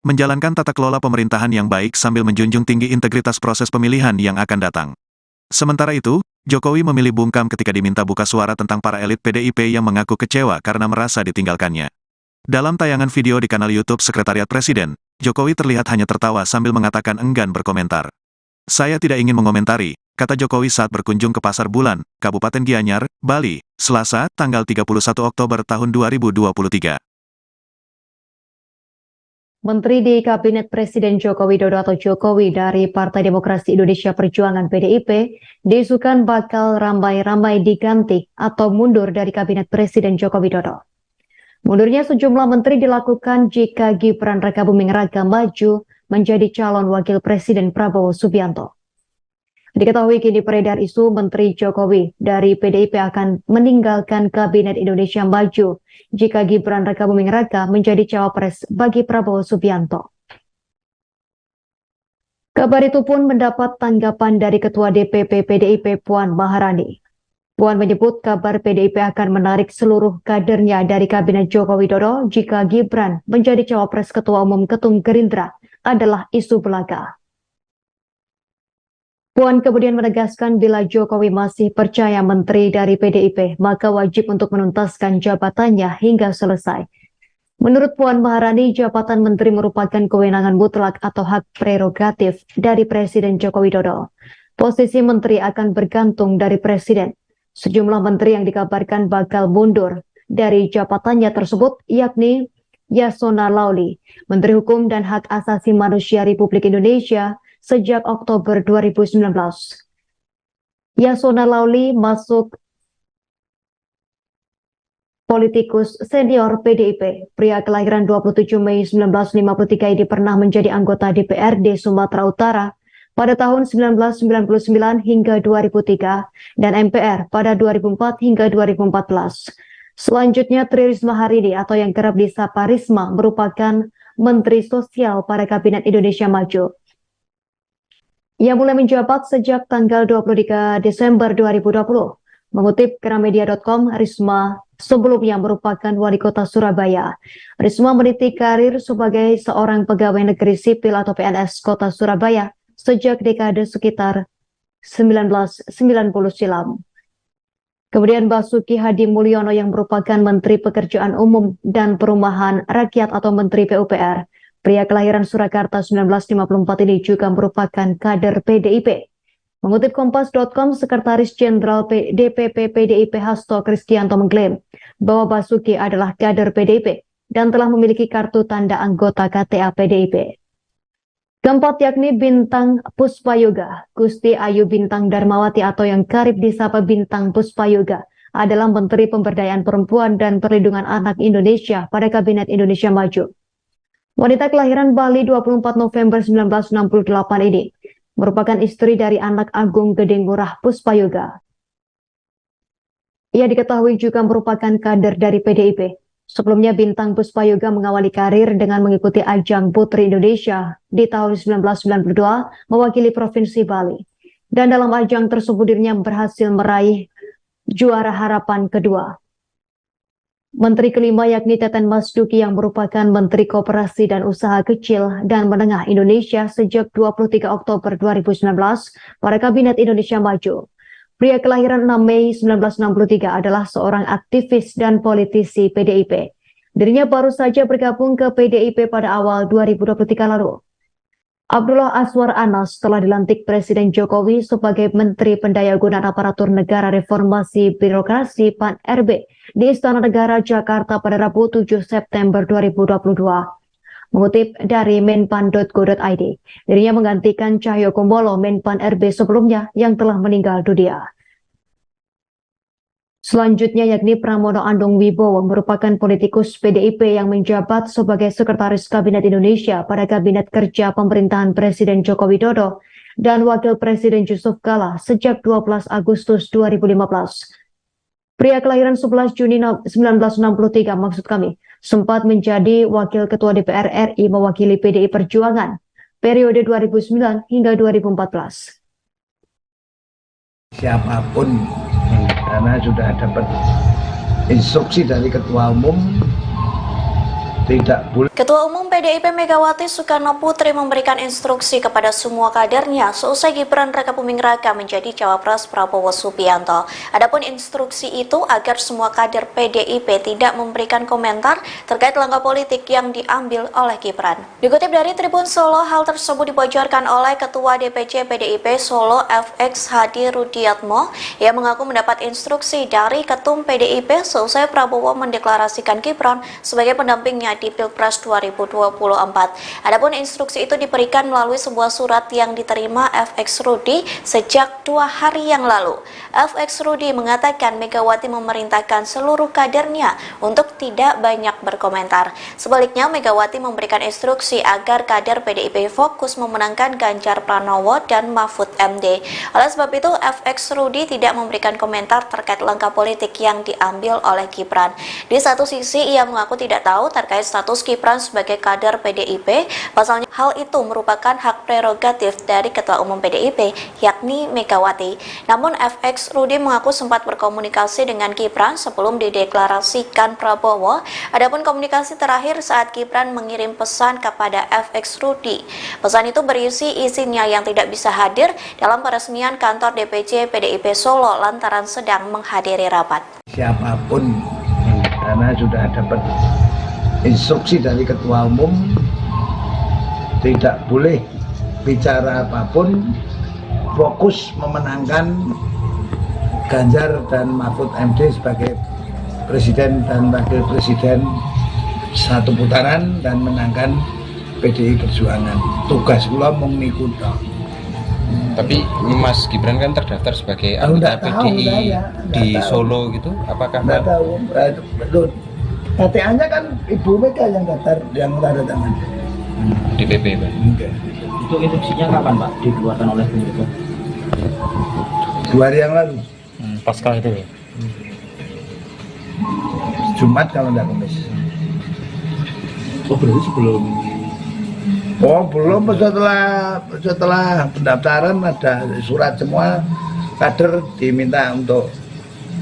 Menjalankan tata kelola pemerintahan yang baik sambil menjunjung tinggi integritas proses pemilihan yang akan datang. Sementara itu, Jokowi memilih bungkam ketika diminta buka suara tentang para elit PDIP yang mengaku kecewa karena merasa ditinggalkannya. Dalam tayangan video di kanal YouTube Sekretariat Presiden, Jokowi terlihat hanya tertawa sambil mengatakan enggan berkomentar. Saya tidak ingin mengomentari, kata Jokowi saat berkunjung ke Pasar Bulan, Kabupaten Gianyar, Bali, Selasa, tanggal 31 Oktober tahun 2023. Menteri di Kabinet Presiden Joko Widodo atau Jokowi dari Partai Demokrasi Indonesia Perjuangan PDIP diisukan bakal ramai-ramai diganti atau mundur dari Kabinet Presiden Joko Widodo. Mundurnya sejumlah menteri dilakukan jika Gibran Rakabuming Raka maju menjadi calon wakil presiden Prabowo Subianto. Diketahui kini beredar isu Menteri Jokowi dari PDIP akan meninggalkan Kabinet Indonesia Maju jika Gibran Rakabuming Raka menjadi cawapres bagi Prabowo Subianto. Kabar itu pun mendapat tanggapan dari Ketua DPP PDIP Puan Maharani. Puan menyebut kabar PDIP akan menarik seluruh kadernya dari Kabinet Joko Widodo jika Gibran menjadi cawapres Ketua Umum Ketum Gerindra adalah isu belaka. Puan kemudian menegaskan bila Jokowi masih percaya menteri dari PDIP, maka wajib untuk menuntaskan jabatannya hingga selesai. Menurut Puan Maharani, jabatan menteri merupakan kewenangan mutlak atau hak prerogatif dari Presiden Joko Widodo. Posisi menteri akan bergantung dari Presiden. Sejumlah menteri yang dikabarkan bakal mundur dari jabatannya tersebut yakni Yasona Lauli, Menteri Hukum dan Hak Asasi Manusia Republik Indonesia sejak Oktober 2019. Yasona Lauli masuk politikus senior PDIP. Pria kelahiran 27 Mei 1953 ini pernah menjadi anggota DPRD Sumatera Utara pada tahun 1999 hingga 2003 dan MPR pada 2004 hingga 2014. Selanjutnya Tri Risma hari ini atau yang kerap disapa Risma merupakan Menteri Sosial pada Kabinet Indonesia Maju. Ia mulai menjabat sejak tanggal 23 Desember 2020. Mengutip Gramedia.com, Risma sebelumnya merupakan wali kota Surabaya. Risma meniti karir sebagai seorang pegawai negeri sipil atau PNS kota Surabaya sejak dekade sekitar 1990 silam. Kemudian Basuki Hadi Mulyono yang merupakan Menteri Pekerjaan Umum dan Perumahan Rakyat atau Menteri PUPR. Pria kelahiran Surakarta 1954 ini juga merupakan kader PDIP. Mengutip Kompas.com, Sekretaris Jenderal DPP PDIP Hasto Kristianto mengklaim bahwa Basuki adalah kader PDIP dan telah memiliki kartu tanda anggota KTA PDIP. Keempat yakni Bintang Puspayoga. Gusti Ayu Bintang Darmawati atau yang kerap disapa Bintang Puspayoga adalah Menteri Pemberdayaan Perempuan dan Perlindungan Anak Indonesia pada Kabinet Indonesia Maju. Wanita kelahiran Bali 24 November 1968 ini merupakan istri dari anak Agung Gede Ngurah Puspayoga. Ia diketahui juga merupakan kader dari PDIP. Sebelumnya Bintang Puspayoga mengawali karir dengan mengikuti ajang Putri Indonesia di tahun 1992 mewakili Provinsi Bali. Dan dalam ajang tersebut dirinya berhasil meraih juara harapan kedua. Menteri kelima yakni Teten Mas Duki yang merupakan Menteri Koperasi dan Usaha Kecil dan Menengah Indonesia sejak 23 Oktober 2019 pada Kabinet Indonesia Maju. Pria kelahiran 6 Mei 1963 adalah seorang aktivis dan politisi PDIP. Dirinya baru saja bergabung ke PDIP pada awal 2023 lalu. Abdullah Aswar Anas telah dilantik Presiden Jokowi sebagai Menteri Pendayagunaan Aparatur Negara Reformasi Birokrasi PAN-RB di Istana Negara Jakarta pada Rabu 7 September 2022. Mengutip dari menpan.go.id, dirinya menggantikan Cahyo Kumolo Menpan RB sebelumnya yang telah meninggal dunia. Selanjutnya yakni Pramono Anung Wibowo merupakan politikus PDIP yang menjabat sebagai Sekretaris Kabinet Indonesia pada Kabinet Kerja Pemerintahan Presiden Joko Widodo dan Wakil Presiden Yusuf Kala sejak 12 Agustus 2015. Pria kelahiran 11 Juni 1963 maksud kami, sempat menjadi Wakil Ketua DPR RI mewakili PDI Perjuangan periode 2009 hingga 2014. Siapapun, karena sudah dapat instruksi dari Ketua Umum, tidak boleh. Ketua Umum PDIP Megawati Soekarno Putri memberikan instruksi kepada semua kadernya seusai Gibran Rakabuming Raka menjadi cawapres Prabowo Subianto. Adapun instruksi itu agar semua kader PDIP tidak memberikan komentar terkait langkah politik yang diambil oleh Gibran. Dikutip dari Tribun Solo, hal tersebut dibocorkan oleh Ketua DPC PDIP Solo FX Hadi Rudiatmo yang mengaku mendapat instruksi dari Ketum PDIP seusai Prabowo mendeklarasikan Gibran sebagai pendampingnya di Pilpres 2024. Adapun instruksi itu diberikan melalui sebuah surat yang diterima FX Rudi sejak 2 hari yang lalu. FX Rudi mengatakan Megawati memerintahkan seluruh kadernya untuk tidak banyak berkomentar. Sebaliknya, Megawati memberikan instruksi agar kader PDIP fokus memenangkan Ganjar Pranowo dan Mahfud MD. Oleh sebab itu, FX Rudi tidak memberikan komentar terkait langkah politik yang diambil oleh Gibran. Di satu sisi, ia mengaku tidak tahu terkait terkait status Gibran sebagai kader PDIP. Pasalnya hal itu merupakan hak prerogatif dari Ketua Umum PDIP, yakni Megawati. Namun FX Rudi mengaku sempat berkomunikasi dengan Gibran sebelum dideklarasikan Prabowo. Adapun komunikasi terakhir saat Gibran mengirim pesan kepada FX Rudi. Pesan itu berisi izinnya yang tidak bisa hadir dalam peresmian kantor DPC PDIP Solo lantaran sedang menghadiri rapat. Siapapun, karena sudah dapat instruksi dari Ketua Umum, tidak boleh bicara apapun, fokus memenangkan Ganjar dan Mahfud MD sebagai Presiden dan Wakil Presiden satu putaran dan menangkan PDI Perjuangan. Tugas kula mung niku tok. Tapi Mas Gibran kan terdaftar sebagai anggota PDI di Solo gitu, apakah Nggak tahu. KTA-nya kan Ibu Mega yang daftar, yang tanda tangan. DPP, Pak? Itu instruksinya kapan Pak dikeluarkan oleh pemerintah? 2 hari yang lalu. Pasca itu ya? Jumat kalau nggak Kamis. Oh berarti sebelum Oh belum, setelah pendaftaran ada surat semua, kader diminta untuk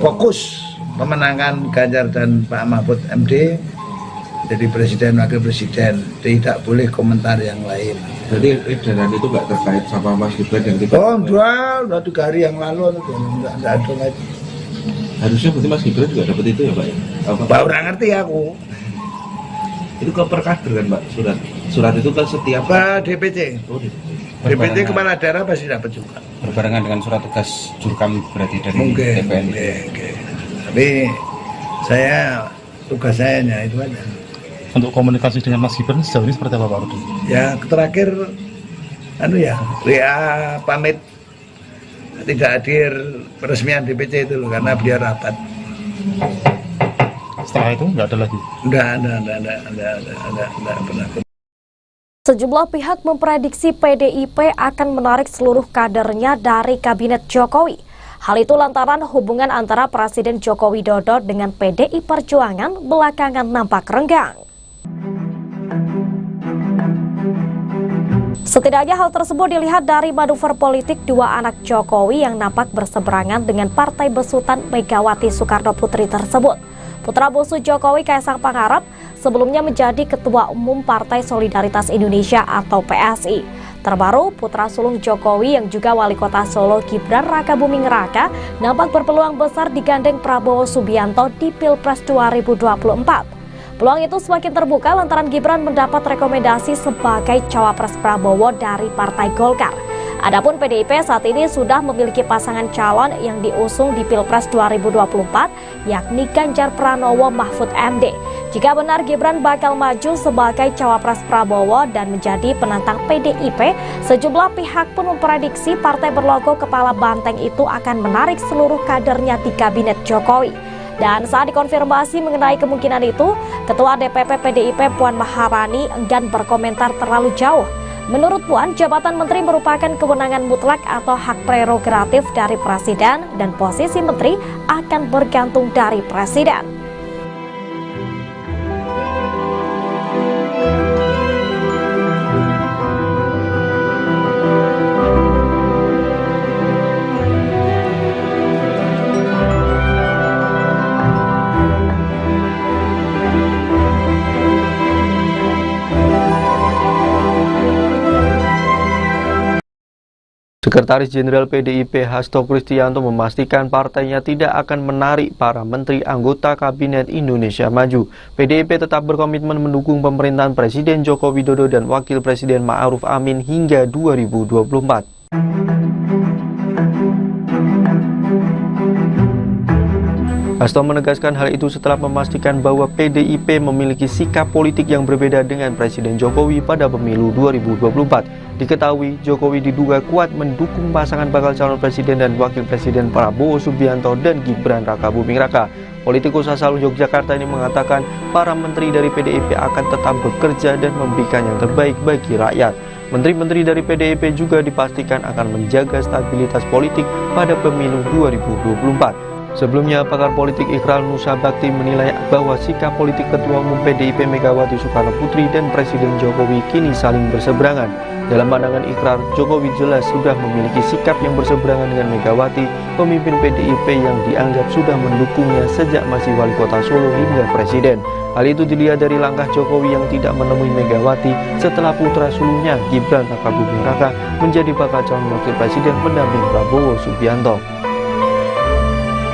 fokus memenangkan Ganjar dan Pak Mahfud MD jadi Presiden Wakil Presiden, tidak boleh komentar yang lain. jadi edaran itu nggak terkait sama Mas Gibran yang tiba? Oh udah 3 hari yang lalu, nggak ada lagi. Harusnya berarti Mas Gibran juga dapat itu ya Pak? Baru ngerti aku. Itu ke perkader kan Pak, surat itu kan setiap DPC. Oh, DPC kepala daerah pasti dapat juga. Berbarengan dengan surat tugas Jurkam berarti dari Mungkin. TPN. Tapi saya tugas saya hanya itu aja. Untuk komunikasi dengan Mas Gibran sejauh ini seperti apa Pak Rudi? Ya terakhir WA pamit tidak hadir peresmian DPC itu loh, karena beliau rapat. Setelah itu nggak ada lagi? Enggak pernah. Sejumlah pihak memprediksi PDIP akan menarik seluruh kadernya dari Kabinet Jokowi. Hal itu lantaran hubungan antara Presiden Joko Widodo dengan PDI Perjuangan belakangan nampak renggang. Setidaknya hal tersebut dilihat dari manuver politik dua anak Jokowi yang nampak berseberangan dengan partai besutan Megawati Soekarno Putri tersebut. Putra bungsu Jokowi Kaisang Pangarep sebelumnya menjadi Ketua Umum Partai Solidaritas Indonesia atau PSI. Terbaru, putra sulung Jokowi yang juga Wali Kota Solo Gibran Rakabuming Raka nampak berpeluang besar digandeng Prabowo Subianto di Pilpres 2024. Peluang itu semakin terbuka lantaran Gibran mendapat rekomendasi sebagai cawapres Prabowo dari Partai Golkar. Adapun PDIP saat ini sudah memiliki pasangan calon yang diusung di Pilpres 2024, yakni Ganjar Pranowo Mahfud MD. Jika benar Gibran bakal maju sebagai cawapres Prabowo dan menjadi penantang PDIP, sejumlah pihak pun memprediksi partai berlogo kepala banteng itu akan menarik seluruh kadernya di Kabinet Jokowi. Dan saat dikonfirmasi mengenai kemungkinan itu, Ketua DPP PDIP Puan Maharani enggan berkomentar terlalu jauh. Menurut Puan, jabatan menteri merupakan kewenangan mutlak atau hak prerogatif dari presiden dan posisi menteri akan bergantung dari presiden. Sekretaris Jenderal PDIP Hasto Kristianto memastikan partainya tidak akan menarik para menteri anggota Kabinet Indonesia Maju. PDIP tetap berkomitmen mendukung pemerintahan Presiden Joko Widodo dan Wakil Presiden Ma'ruf Amin hingga 2024. Hasto menegaskan hal itu setelah memastikan bahwa PDIP memiliki sikap politik yang berbeda dengan Presiden Jokowi pada pemilu 2024. Diketahui, Jokowi diduga kuat mendukung pasangan bakal calon presiden dan wakil presiden Prabowo Subianto dan Gibran Rakabuming Raka. Politikus asal Yogyakarta ini mengatakan para menteri dari PDIP akan tetap bekerja dan memberikan yang terbaik bagi rakyat. Menteri-menteri dari PDIP juga dipastikan akan menjaga stabilitas politik pada pemilu 2024. Sebelumnya, pakar politik Ikral Nusa Bakti menilai bahwa sikap politik Ketua Umum PDIP Megawati Soekarno Putri dan Presiden Jokowi kini saling berseberangan. Dalam pandangan Ikrar, Jokowi jelas sudah memiliki sikap yang berseberangan dengan Megawati, pemimpin PDIP yang dianggap sudah mendukungnya sejak masih wali kota Solo hingga presiden. Hal itu dilihat dari langkah Jokowi yang tidak menemui Megawati setelah putra sulungnya Gibran Rakabuming Raka menjadi bakal calon wakil presiden pendamping Prabowo Subianto.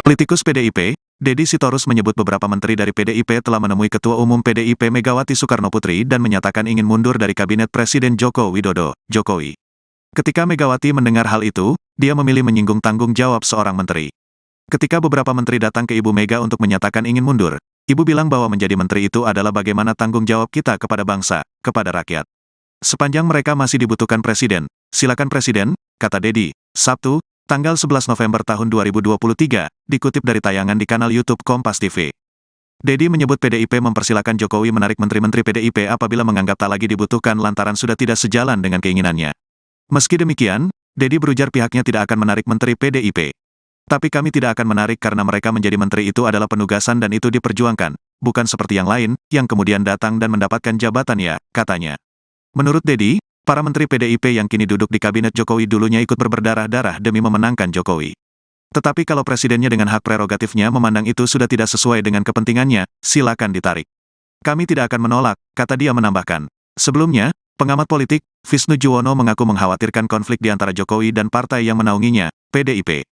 Politikus PDIP, Deddy Sitorus menyebut beberapa menteri dari PDIP telah menemui Ketua Umum PDIP Megawati Soekarno Putri dan menyatakan ingin mundur dari kabinet Presiden Joko Widodo, Jokowi. Ketika Megawati mendengar hal itu, dia memilih menyinggung tanggung jawab seorang menteri. Ketika beberapa menteri datang ke Ibu Mega untuk menyatakan ingin mundur, Ibu bilang bahwa menjadi menteri itu adalah bagaimana tanggung jawab kita kepada bangsa, kepada rakyat. Sepanjang mereka masih dibutuhkan presiden, silakan presiden, kata Deddy, Sabtu, tanggal 11 November tahun 2023, dikutip dari tayangan di kanal YouTube Kompas TV. Deddy menyebut PDIP mempersilakan Jokowi menarik menteri-menteri PDIP apabila menganggap tak lagi dibutuhkan lantaran sudah tidak sejalan dengan keinginannya. Meski demikian, Deddy berujar pihaknya tidak akan menarik menteri PDIP. Tapi kami tidak akan menarik karena mereka menjadi menteri itu adalah penugasan dan itu diperjuangkan, bukan seperti yang lain, yang kemudian datang dan mendapatkan jabatan ya, katanya. Menurut Deddy, para menteri PDIP yang kini duduk di kabinet Jokowi dulunya ikut berdarah-darah demi memenangkan Jokowi. Tetapi kalau presidennya dengan hak prerogatifnya memandang itu sudah tidak sesuai dengan kepentingannya, silakan ditarik. Kami tidak akan menolak, kata dia menambahkan. Sebelumnya, pengamat politik, Visnu Juwono mengaku mengkhawatirkan konflik di antara Jokowi dan partai yang menaunginya, PDIP.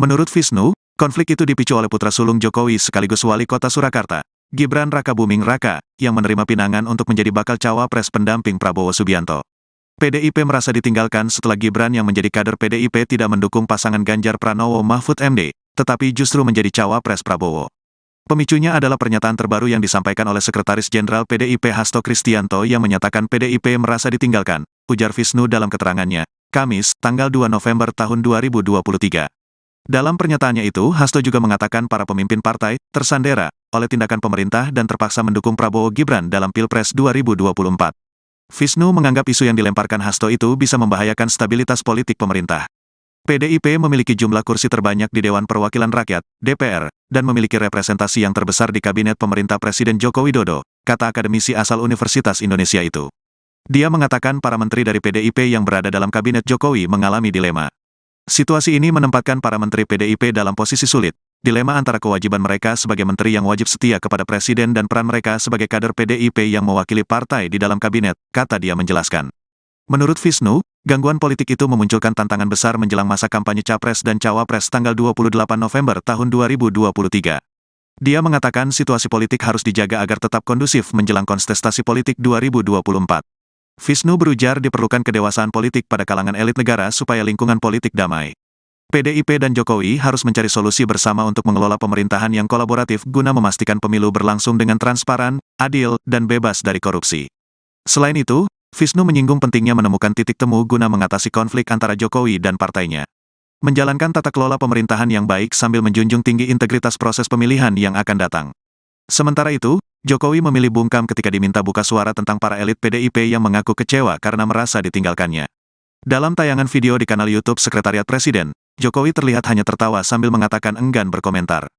Menurut Visnu, konflik itu dipicu oleh putra sulung Jokowi sekaligus wali kota Surakarta, Gibran Rakabuming Raka, yang menerima pinangan untuk menjadi bakal cawapres pendamping Prabowo Subianto. PDIP merasa ditinggalkan setelah Gibran yang menjadi kader PDIP tidak mendukung pasangan Ganjar Pranowo Mahfud MD, tetapi justru menjadi cawapres Prabowo. Pemicunya adalah pernyataan terbaru yang disampaikan oleh Sekretaris Jenderal PDIP Hasto Kristianto yang menyatakan PDIP merasa ditinggalkan, ujar Visnu dalam keterangannya, Kamis, tanggal 2 November tahun 2023. Dalam pernyataannya itu, Hasto juga mengatakan para pemimpin partai tersandera oleh tindakan pemerintah dan terpaksa mendukung Prabowo Gibran dalam Pilpres 2024. Visnu menganggap isu yang dilemparkan Hasto itu bisa membahayakan stabilitas politik pemerintah. PDIP memiliki jumlah kursi terbanyak di Dewan Perwakilan Rakyat, DPR, dan memiliki representasi yang terbesar di kabinet pemerintah Presiden Joko Widodo, kata akademisi asal Universitas Indonesia itu. Dia mengatakan para menteri dari PDIP yang berada dalam kabinet Jokowi mengalami dilema. Situasi ini menempatkan para menteri PDIP dalam posisi sulit, dilema antara kewajiban mereka sebagai menteri yang wajib setia kepada presiden dan peran mereka sebagai kader PDIP yang mewakili partai di dalam kabinet, kata dia menjelaskan. Menurut Visnu, gangguan politik itu memunculkan tantangan besar menjelang masa kampanye Capres dan Cawapres tanggal 28 November tahun 2023. Dia mengatakan situasi politik harus dijaga agar tetap kondusif menjelang kontestasi politik 2024. Visnu berujar diperlukan kedewasaan politik pada kalangan elit negara supaya lingkungan politik damai. PDIP dan Jokowi harus mencari solusi bersama untuk mengelola pemerintahan yang kolaboratif guna memastikan pemilu berlangsung dengan transparan, adil, dan bebas dari korupsi. Selain itu, Visnu menyinggung pentingnya menemukan titik temu guna mengatasi konflik antara Jokowi dan partainya. Menjalankan tata kelola pemerintahan yang baik sambil menjunjung tinggi integritas proses pemilihan yang akan datang. Sementara itu, Jokowi memilih bungkam ketika diminta buka suara tentang para elit PDIP yang mengaku kecewa karena merasa ditinggalkannya. Dalam tayangan video di kanal YouTube Sekretariat Presiden, Jokowi terlihat hanya tertawa sambil mengatakan enggan berkomentar.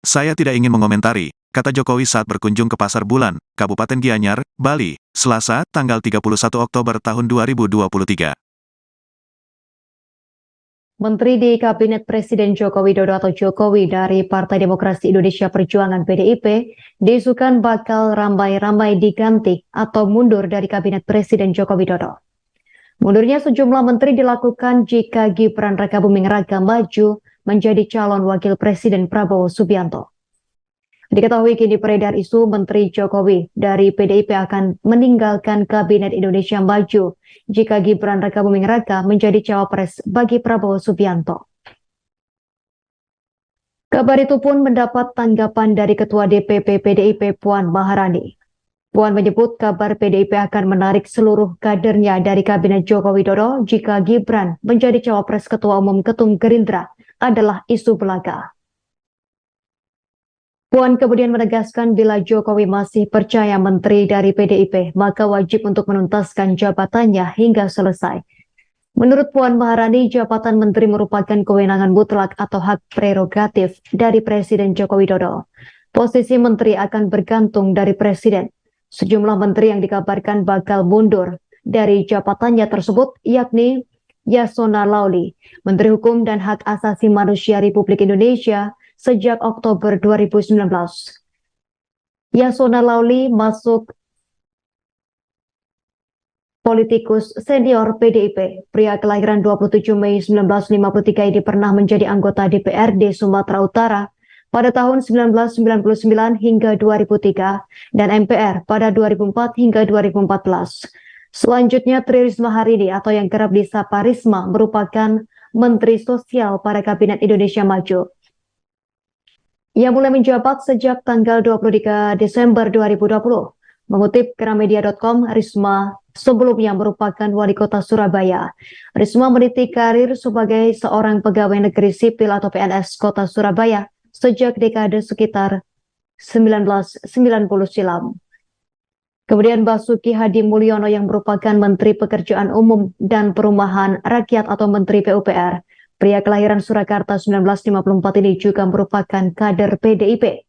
Saya tidak ingin mengomentari, kata Jokowi saat berkunjung ke Pasar Bulan, Kabupaten Gianyar, Bali, Selasa, tanggal 31 Oktober tahun 2023. Menteri di Kabinet Presiden Joko Widodo atau Jokowi dari Partai Demokrasi Indonesia Perjuangan PDIP diisukan bakal ramai-ramai diganti atau mundur dari Kabinet Presiden Joko Widodo. Mundurnya sejumlah menteri dilakukan jika Gibran Rakabuming Raka maju menjadi calon wakil Presiden Prabowo Subianto. Diketahui kini beredar isu Menteri Jokowi dari PDIP akan meninggalkan Kabinet Indonesia Maju jika Gibran Rakabuming Raka menjadi cawapres bagi Prabowo Subianto. Kabar itu pun mendapat tanggapan dari Ketua DPP PDIP Puan Maharani. Puan menyebut kabar PDIP akan menarik seluruh kadernya dari Kabinet Joko Widodo jika Gibran menjadi cawapres Ketua Umum Ketum Gerindra adalah isu belaka. Puan kemudian menegaskan bila Jokowi masih percaya menteri dari PDIP, maka wajib untuk menuntaskan jabatannya hingga selesai. Menurut Puan Maharani, jabatan menteri merupakan kewenangan mutlak atau hak prerogatif dari Presiden Joko Widodo. Posisi menteri akan bergantung dari Presiden. Sejumlah menteri yang dikabarkan bakal mundur dari jabatannya tersebut yakni Yasona Lauli, Menteri Hukum dan Hak Asasi Manusia Republik Indonesia sejak Oktober 2019. Yasona Lauli masuk politikus senior PDIP. Pria kelahiran 27 Mei 1953 ini pernah menjadi anggota DPRD Sumatera Utara pada tahun 1999 hingga 2003 dan MPR pada 2004 hingga 2014. Selanjutnya Tri Risma hari ini atau yang kerap disapa Risma merupakan Menteri Sosial pada Kabinet Indonesia Maju. Ia mulai menjabat sejak tanggal 23 Desember 2020. Mengutip Gramedia.com, Risma sebelumnya merupakan wali kota Surabaya. Risma meniti karir sebagai seorang pegawai negeri sipil atau PNS kota Surabaya sejak dekade sekitar 1990 silam. Kemudian Basuki Hadi Mulyono yang merupakan Menteri Pekerjaan Umum dan Perumahan Rakyat atau Menteri PUPR. Pria kelahiran Surakarta 1954 ini juga merupakan kader PDIP.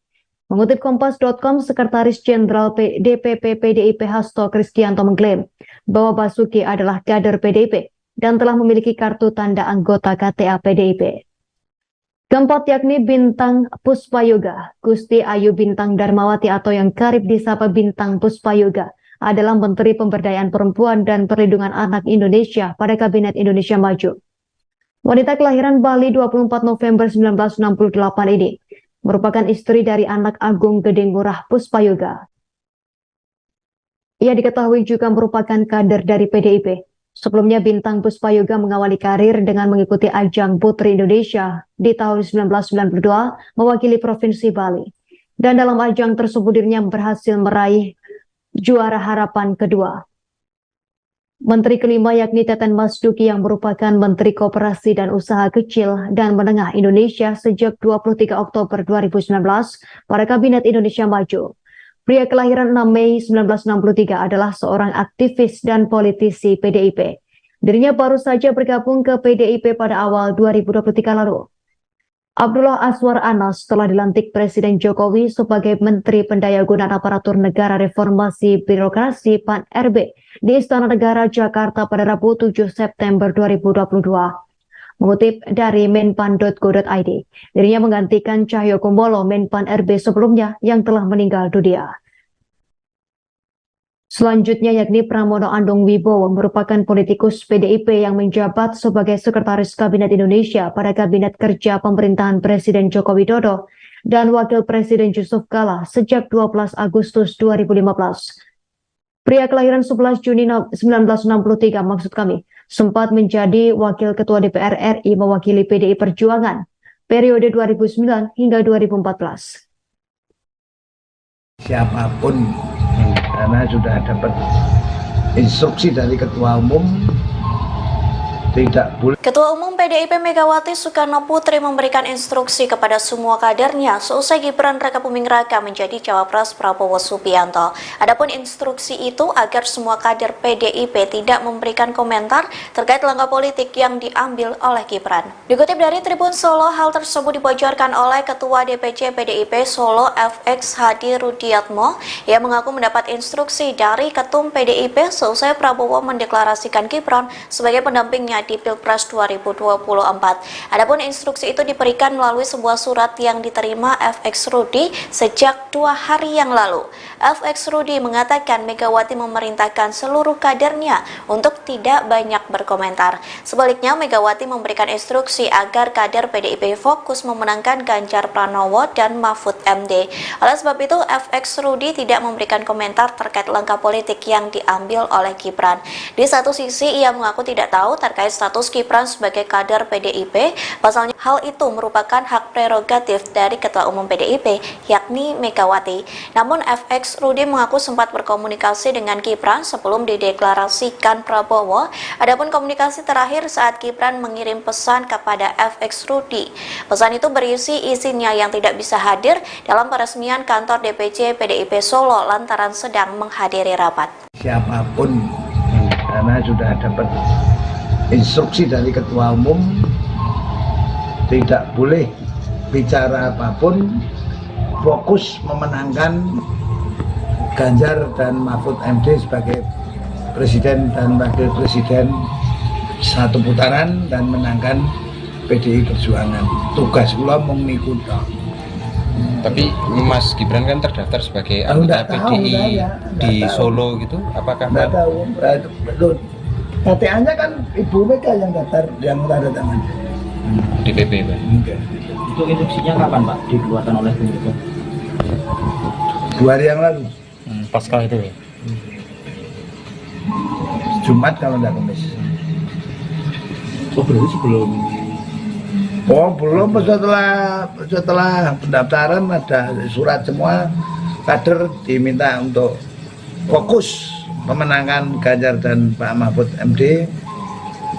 Mengutip Kompas.com, Sekretaris Jenderal DPP PDIP Hasto Kristianto mengklaim bahwa Basuki adalah kader PDIP dan telah memiliki kartu tanda anggota KTA PDIP. Keempat yakni Bintang Puspayoga. Gusti Ayu Bintang Darmawati atau yang kerap disapa Bintang Puspayoga adalah Menteri Pemberdayaan Perempuan dan Perlindungan Anak Indonesia pada Kabinet Indonesia Maju. Wanita kelahiran Bali 24 November 1968 ini merupakan istri dari anak Agung Gedengurah Puspayoga. Ia diketahui juga merupakan kader dari PDIP. Sebelumnya Bintang Puspayoga mengawali karir dengan mengikuti ajang Putri Indonesia di tahun 1992 mewakili Provinsi Bali. Dan dalam ajang tersebut dirinya berhasil meraih juara harapan kedua. Menteri kelima yakni Teten Mas Duki yang merupakan Menteri Koperasi dan Usaha Kecil dan Menengah Indonesia sejak 23 Oktober 2019 pada Kabinet Indonesia Maju. Pria kelahiran 6 Mei 1963 adalah seorang aktivis dan politisi PDIP. Dirinya baru saja bergabung ke PDIP pada awal 2023 lalu. Abdullah Azwar Anas telah dilantik Presiden Jokowi sebagai Menteri Pendayagunaan Aparatur Negara Reformasi Birokrasi PAN-RB di Istana Negara Jakarta pada Rabu 7 September 2022. Mengutip dari menpan.go.id, dirinya menggantikan Cahyo Kumolo Menpan RB sebelumnya yang telah meninggal dunia. Selanjutnya yakni Pramono Anung Wibowo merupakan politikus PDIP yang menjabat sebagai Sekretaris Kabinet Indonesia pada Kabinet Kerja Pemerintahan Presiden Joko Widodo dan Wakil Presiden Yusuf Kala sejak 12 Agustus 2015. Pria kelahiran 11 Juni 1963 sempat menjadi Wakil Ketua DPR RI mewakili PDI Perjuangan periode 2009 hingga 2014. Siapapun karena sudah dapat instruksi dari Ketua Umum tidak boleh. Ketua Umum PDIP Megawati Soekarno Putri memberikan instruksi kepada semua kadernya seusai Gibran Rakabuming Raka menjadi cawapres Prabowo Subianto. Adapun instruksi itu agar semua kader PDIP tidak memberikan komentar terkait langkah politik yang diambil oleh Gibran. Dikutip dari Tribun Solo, hal tersebut dibocorkan oleh Ketua DPC PDIP Solo FX Hadi Rudiatmo yang mengaku mendapat instruksi dari Ketum PDIP seusai Prabowo mendeklarasikan Gibran sebagai pendampingnya di Pilpres 2024. Adapun instruksi itu diberikan melalui sebuah surat yang diterima FX Rudi sejak 2 hari yang lalu. FX Rudi mengatakan Megawati memerintahkan seluruh kadernya untuk tidak banyak berkomentar. Sebaliknya, Megawati memberikan instruksi agar kader PDIP fokus memenangkan Ganjar Pranowo dan Mahfud MD. Oleh sebab itu, FX Rudi tidak memberikan komentar terkait langkah politik yang diambil oleh Gibran. Di satu sisi, ia mengaku tidak tahu terkait status Gibran sebagai kader PDIP, pasalnya hal itu merupakan hak prerogatif dari Ketua Umum PDIP, yakni Megawati. Namun FX Rudi mengaku sempat berkomunikasi dengan Gibran sebelum dideklarasikan Prabowo. Adapun komunikasi terakhir saat Gibran mengirim pesan kepada FX Rudi. Pesan itu berisi izinnya yang tidak bisa hadir dalam peresmian kantor DPC PDIP Solo lantaran sedang menghadiri rapat. Siapapun karena sudah dapat instruksi dari ketua umum, tidak boleh bicara apapun, fokus memenangkan Ganjar dan Mahfud MD sebagai presiden dan wakil presiden satu putaran dan menangkan PDI Perjuangan. Tugas kula mung niku tok. Tapi Mas Gibran kan terdaftar sebagai anggota PDI di Solo gitu, apakah Nggak tahu. Betul. KTA-nya kan Ibu Mega yang daftar, yang tanda tangan. DPP, Pak? Itu instruksinya kapan Pak dikeluarkan oleh pemerintah? 2 hari yang lalu. Pasca itu ya. Jumat kalau nggak Kamis. Oh berarti sebelum Oh belum, setelah pendaftaran ada surat semua, kader diminta untuk fokus memenangkan Ganjar dan Pak Mahfud MD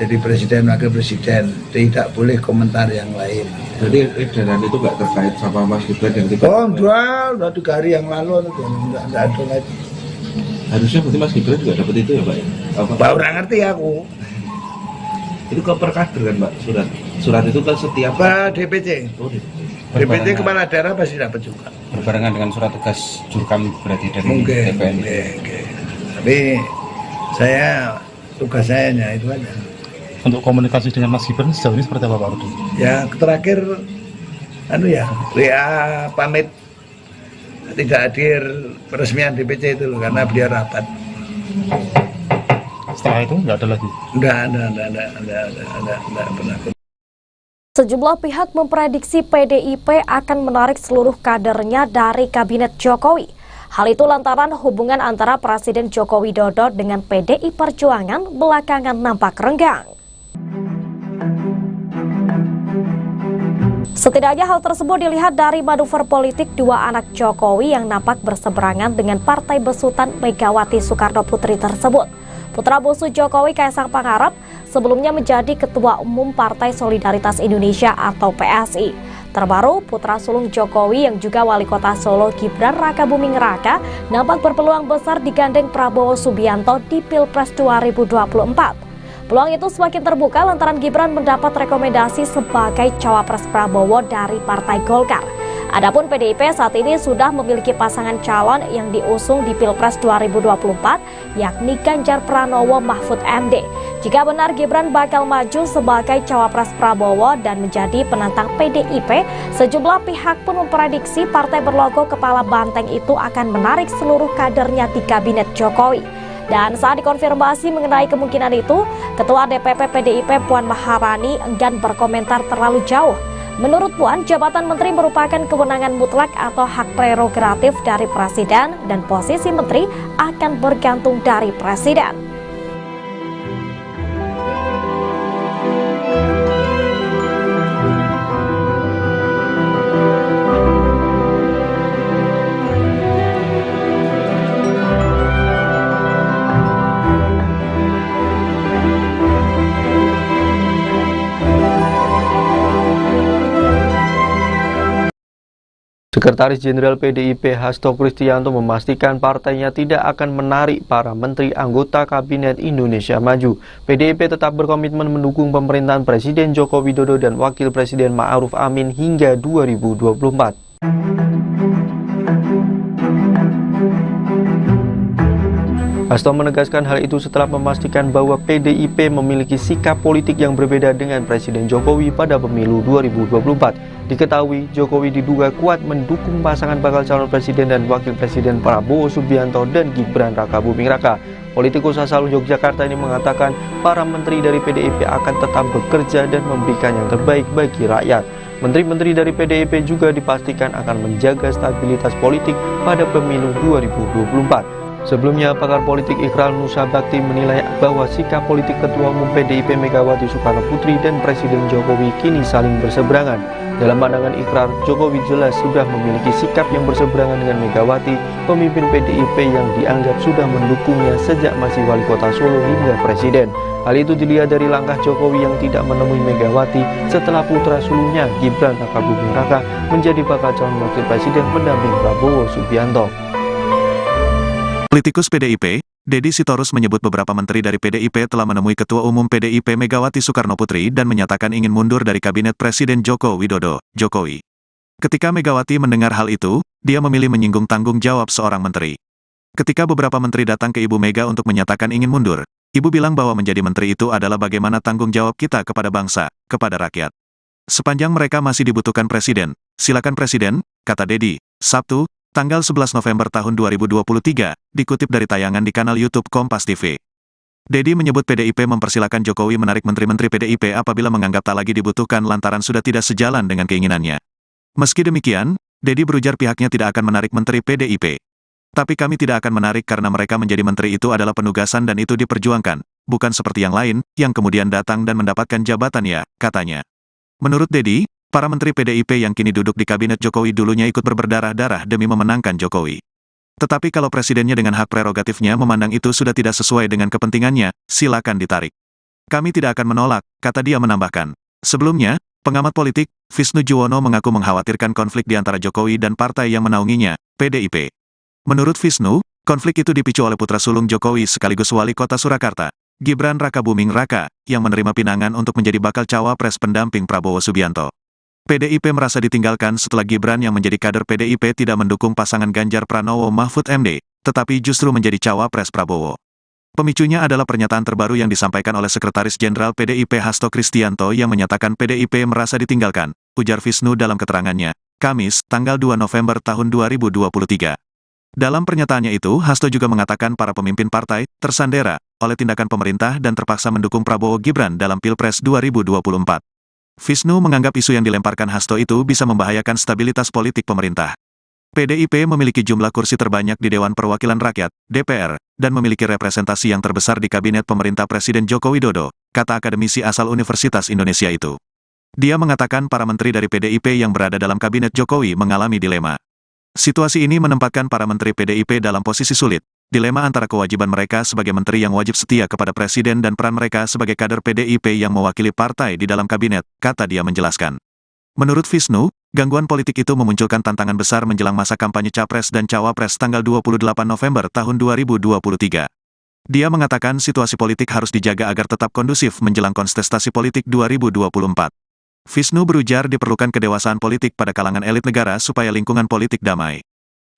jadi presiden wakil presiden, tidak boleh komentar yang lain. jadi edaran itu nggak terkait sama Mas Gibran yang tiba. Oh udah 3 hari yang lalu nggak ada lagi. Harusnya berarti Mas Gibran juga dapat itu ya Pak ya? Apa? Pak orang ngerti aku. Itu ke per kader kan Pak surat itu kan setiap Pak DPC. Oh, DPC kepala daerah pasti dapat juga. Berbarengan dengan surat tugas Jurkam berarti dari Mungkin. TPN. Tapi saya tugas saya hanya itu aja. Untuk komunikasi dengan Mas Gibran sejauh ini seperti apa Pak Rudi? Ya terakhir WA pamit tidak hadir peresmian DPC itu loh, karena beliau rapat. Setelah itu nggak ada lagi? Enggak pernah. Sejumlah pihak memprediksi PDIP akan menarik seluruh kadernya dari Kabinet Jokowi. Hal itu lantaran hubungan antara Presiden Joko Widodo dengan PDI Perjuangan belakangan nampak renggang. Setidaknya hal tersebut dilihat dari manuver politik dua anak Jokowi yang nampak berseberangan dengan partai besutan Megawati Soekarno Putri tersebut. Putra bungsu Jokowi Kaisang Pangarep sebelumnya menjadi Ketua Umum Partai Solidaritas Indonesia atau PSI. Terbaru, putra sulung Jokowi yang juga Wali Kota Solo Gibran Rakabuming Raka nampak berpeluang besar digandeng Prabowo Subianto di Pilpres 2024. Peluang itu semakin terbuka lantaran Gibran mendapat rekomendasi sebagai cawapres Prabowo dari Partai Golkar. Adapun PDIP saat ini sudah memiliki pasangan calon yang diusung di Pilpres 2024, yakni Ganjar Pranowo Mahfud MD. Jika benar Gibran bakal maju sebagai cawapres Prabowo dan menjadi penantang PDIP, sejumlah pihak pun memprediksi partai berlogo kepala banteng itu akan menarik seluruh kadernya di Kabinet Jokowi. Dan saat dikonfirmasi mengenai kemungkinan itu, Ketua DPP PDIP Puan Maharani enggan berkomentar terlalu jauh. Menurut Puan, jabatan menteri merupakan kewenangan mutlak atau hak prerogatif dari presiden dan posisi menteri akan bergantung dari presiden. Sekretaris Jenderal PDIP Hasto Kristianto memastikan partainya tidak akan menarik para menteri anggota Kabinet Indonesia Maju. PDIP tetap berkomitmen mendukung pemerintahan Presiden Joko Widodo dan Wakil Presiden Ma'ruf Amin hingga 2024. Hasto menegaskan hal itu setelah memastikan bahwa PDIP memiliki sikap politik yang berbeda dengan Presiden Jokowi pada pemilu 2024. Diketahui, Jokowi diduga kuat mendukung pasangan bakal calon presiden dan wakil presiden Prabowo Subianto dan Gibran Rakabuming Raka. Politikus asal Yogyakarta ini mengatakan para menteri dari PDIP akan tetap bekerja dan memberikan yang terbaik bagi rakyat. Menteri-menteri dari PDIP juga dipastikan akan menjaga stabilitas politik pada pemilu 2024. Sebelumnya, pakar politik Ikral Nusa Bakti menilai bahwa sikap politik Ketua Umum PDIP Megawati Soekarno Putri dan Presiden Jokowi kini saling berseberangan. Dalam pandangan Ikrar, Jokowi jelas sudah memiliki sikap yang berseberangan dengan Megawati, pemimpin PDIP yang dianggap sudah mendukungnya sejak masih Wali Kota Solo hingga Presiden. Hal itu dilihat dari langkah Jokowi yang tidak menemui Megawati setelah putra sulungnya Gibran Rakabuming Raka menjadi bakal calon wakil presiden pendamping Prabowo Subianto. Politikus PDIP, Deddy Sitorus menyebut beberapa menteri dari PDIP telah menemui Ketua Umum PDIP Megawati Soekarnoputri dan menyatakan ingin mundur dari Kabinet Presiden Joko Widodo, Jokowi. Ketika Megawati mendengar hal itu, dia memilih menyinggung tanggung jawab seorang menteri. Ketika beberapa menteri datang ke Ibu Mega untuk menyatakan ingin mundur, Ibu bilang bahwa menjadi menteri itu adalah bagaimana tanggung jawab kita kepada bangsa, kepada rakyat. Sepanjang mereka masih dibutuhkan presiden, silakan presiden, kata Deddy, Sabtu, tanggal 11 November tahun 2023, dikutip dari tayangan di kanal YouTube Kompas TV. Deddy menyebut PDIP mempersilakan Jokowi menarik menteri-menteri PDIP apabila menganggap tak lagi dibutuhkan lantaran sudah tidak sejalan dengan keinginannya. Meski demikian, Deddy berujar pihaknya tidak akan menarik menteri PDIP. Tapi kami tidak akan menarik karena mereka menjadi menteri itu adalah penugasan dan itu diperjuangkan, bukan seperti yang lain, yang kemudian datang dan mendapatkan jabatan ya, katanya. Menurut Deddy, para menteri PDIP yang kini duduk di kabinet Jokowi dulunya ikut berdarah-darah demi memenangkan Jokowi. Tetapi kalau presidennya dengan hak prerogatifnya memandang itu sudah tidak sesuai dengan kepentingannya, silakan ditarik. Kami tidak akan menolak, kata dia menambahkan. Sebelumnya, pengamat politik, Visnu Juwono mengaku mengkhawatirkan konflik di antara Jokowi dan partai yang menaunginya, PDIP. Menurut Visnu, konflik itu dipicu oleh putra sulung Jokowi sekaligus wali kota Surakarta, Gibran Rakabuming Raka, yang menerima pinangan untuk menjadi bakal cawapres pendamping Prabowo Subianto. PDIP merasa ditinggalkan setelah Gibran yang menjadi kader PDIP tidak mendukung pasangan Ganjar Pranowo Mahfud MD, tetapi justru menjadi cawapres Prabowo. Pemicunya adalah pernyataan terbaru yang disampaikan oleh Sekretaris Jenderal PDIP Hasto Kristianto yang menyatakan PDIP merasa ditinggalkan, ujar Visnu dalam keterangannya, Kamis, tanggal 2 November tahun 2023. Dalam pernyataannya itu, Hasto juga mengatakan para pemimpin partai tersandera oleh tindakan pemerintah dan terpaksa mendukung Prabowo Gibran dalam Pilpres 2024. Visnu menganggap isu yang dilemparkan Hasto itu bisa membahayakan stabilitas politik pemerintah. PDIP memiliki jumlah kursi terbanyak di Dewan Perwakilan Rakyat, DPR, dan memiliki representasi yang terbesar di Kabinet Pemerintah Presiden Joko Widodo, kata akademisi asal Universitas Indonesia itu. Dia mengatakan para menteri dari PDIP yang berada dalam Kabinet Jokowi mengalami dilema. Situasi ini menempatkan para menteri PDIP dalam posisi sulit. Dilema antara kewajiban mereka sebagai menteri yang wajib setia kepada presiden dan peran mereka sebagai kader PDIP yang mewakili partai di dalam kabinet, kata dia menjelaskan. Menurut Visnu, gangguan politik itu memunculkan tantangan besar menjelang masa kampanye Capres dan Cawapres tanggal 28 November tahun 2023. Dia mengatakan situasi politik harus dijaga agar tetap kondusif menjelang kontestasi politik 2024. Visnu berujar diperlukan kedewasaan politik pada kalangan elit negara supaya lingkungan politik damai.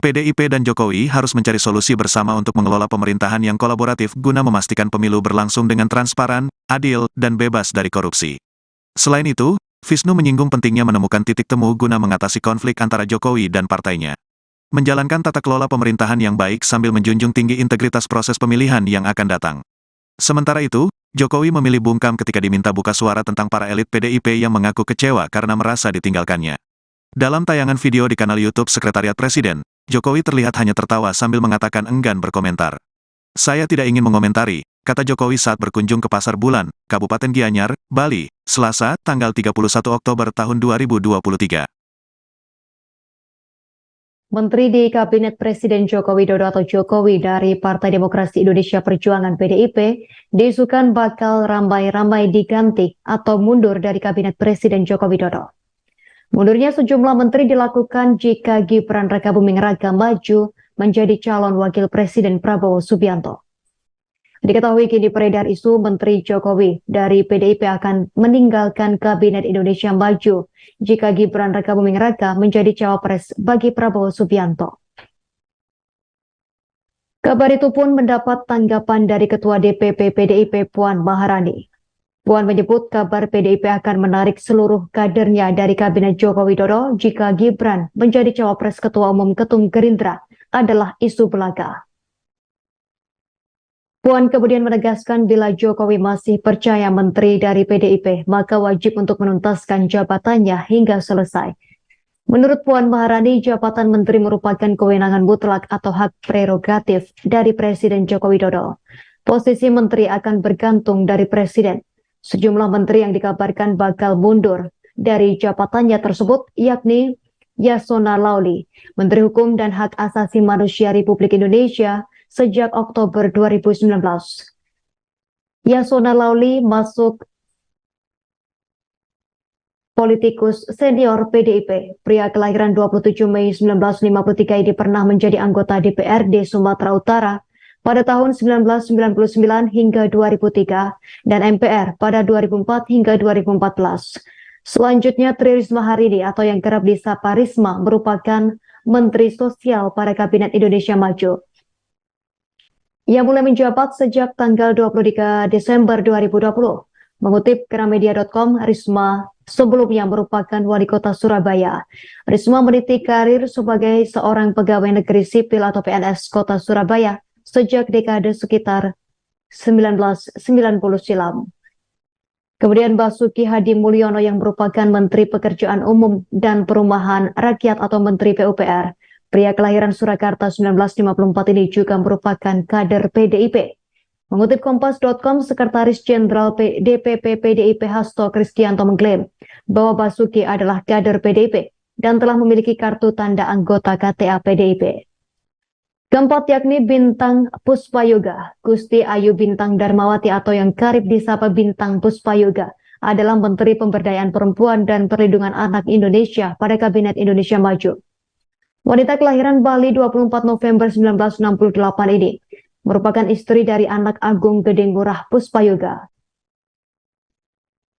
PDIP dan Jokowi harus mencari solusi bersama untuk mengelola pemerintahan yang kolaboratif guna memastikan pemilu berlangsung dengan transparan, adil, dan bebas dari korupsi. Selain itu, Visnu menyinggung pentingnya menemukan titik temu guna mengatasi konflik antara Jokowi dan partainya. Menjalankan tata kelola pemerintahan yang baik sambil menjunjung tinggi integritas proses pemilihan yang akan datang. Sementara itu, Jokowi memilih bungkam ketika diminta buka suara tentang para elit PDIP yang mengaku kecewa karena merasa ditinggalkannya. Dalam tayangan video di kanal YouTube Sekretariat Presiden, Jokowi terlihat hanya tertawa sambil mengatakan enggan berkomentar. Saya tidak ingin mengomentari, kata Jokowi saat berkunjung ke Pasar Bulan, Kabupaten Gianyar, Bali, Selasa, tanggal 31 Oktober tahun 2023. Menteri di Kabinet Presiden Joko Widodo atau Jokowi dari Partai Demokrasi Indonesia Perjuangan PDIP diisukan bakal ramai-ramai diganti atau mundur dari Kabinet Presiden Joko Widodo. Mundurnya sejumlah menteri dilakukan jika Gibran Rakabuming Raka maju menjadi calon wakil Presiden Prabowo Subianto. Diketahui kini beredar isu Menteri Jokowi dari PDIP akan meninggalkan Kabinet Indonesia Maju jika Gibran Rakabuming Raka menjadi cawapres bagi Prabowo Subianto. Kabar itu pun mendapat tanggapan dari Ketua DPP PDIP Puan Maharani. Puan menyebut kabar PDIP akan menarik seluruh kadernya dari Kabinet Joko Widodo jika Gibran menjadi cawapres Ketua Umum Ketum Gerindra adalah isu belaka. Puan kemudian menegaskan bila Jokowi masih percaya menteri dari PDIP, maka wajib untuk menuntaskan jabatannya hingga selesai. Menurut Puan Maharani, jabatan menteri merupakan kewenangan mutlak atau hak prerogatif dari Presiden Joko Widodo. Posisi menteri akan bergantung dari Presiden. Sejumlah menteri yang dikabarkan bakal mundur dari jabatannya tersebut yakni Yasona Lauli, Menteri Hukum dan Hak Asasi Manusia Republik Indonesia sejak Oktober 2019. Yasona Lauli masuk politikus senior PDIP. Pria kelahiran 27 Mei 1953 ini pernah menjadi anggota DPRD Sumatera Utara pada tahun 1999 hingga 2003 dan MPR pada 2004 hingga 2014. Selanjutnya Tri Risma hari ini atau yang kerap disapa Risma merupakan Menteri Sosial pada Kabinet Indonesia Maju. Ia mulai menjabat sejak tanggal 23 Desember 2020. Mengutip Gramedia.com, Risma sebelumnya merupakan wali kota Surabaya. Risma meniti karir sebagai seorang pegawai negeri sipil atau PNS kota Surabaya sejak dekade sekitar 1990 silam. Kemudian Basuki Hadi Mulyono yang merupakan Menteri Pekerjaan Umum dan Perumahan Rakyat atau Menteri PUPR. Pria kelahiran Surakarta 1954 ini juga merupakan kader PDIP. Mengutip Kompas.com, Sekretaris Jenderal DPP PDIP Hasto Kristianto mengklaim bahwa Basuki adalah kader PDIP dan telah memiliki kartu tanda anggota KTA PDIP. Keempat yakni Bintang Puspayoga. Gusti Ayu Bintang Darmawati atau yang kerap disapa Bintang Puspayoga adalah Menteri Pemberdayaan Perempuan dan Perlindungan Anak Indonesia pada Kabinet Indonesia Maju. Wanita kelahiran Bali 24 November 1968 ini merupakan istri dari anak Agung Gede Ngurah Puspayoga.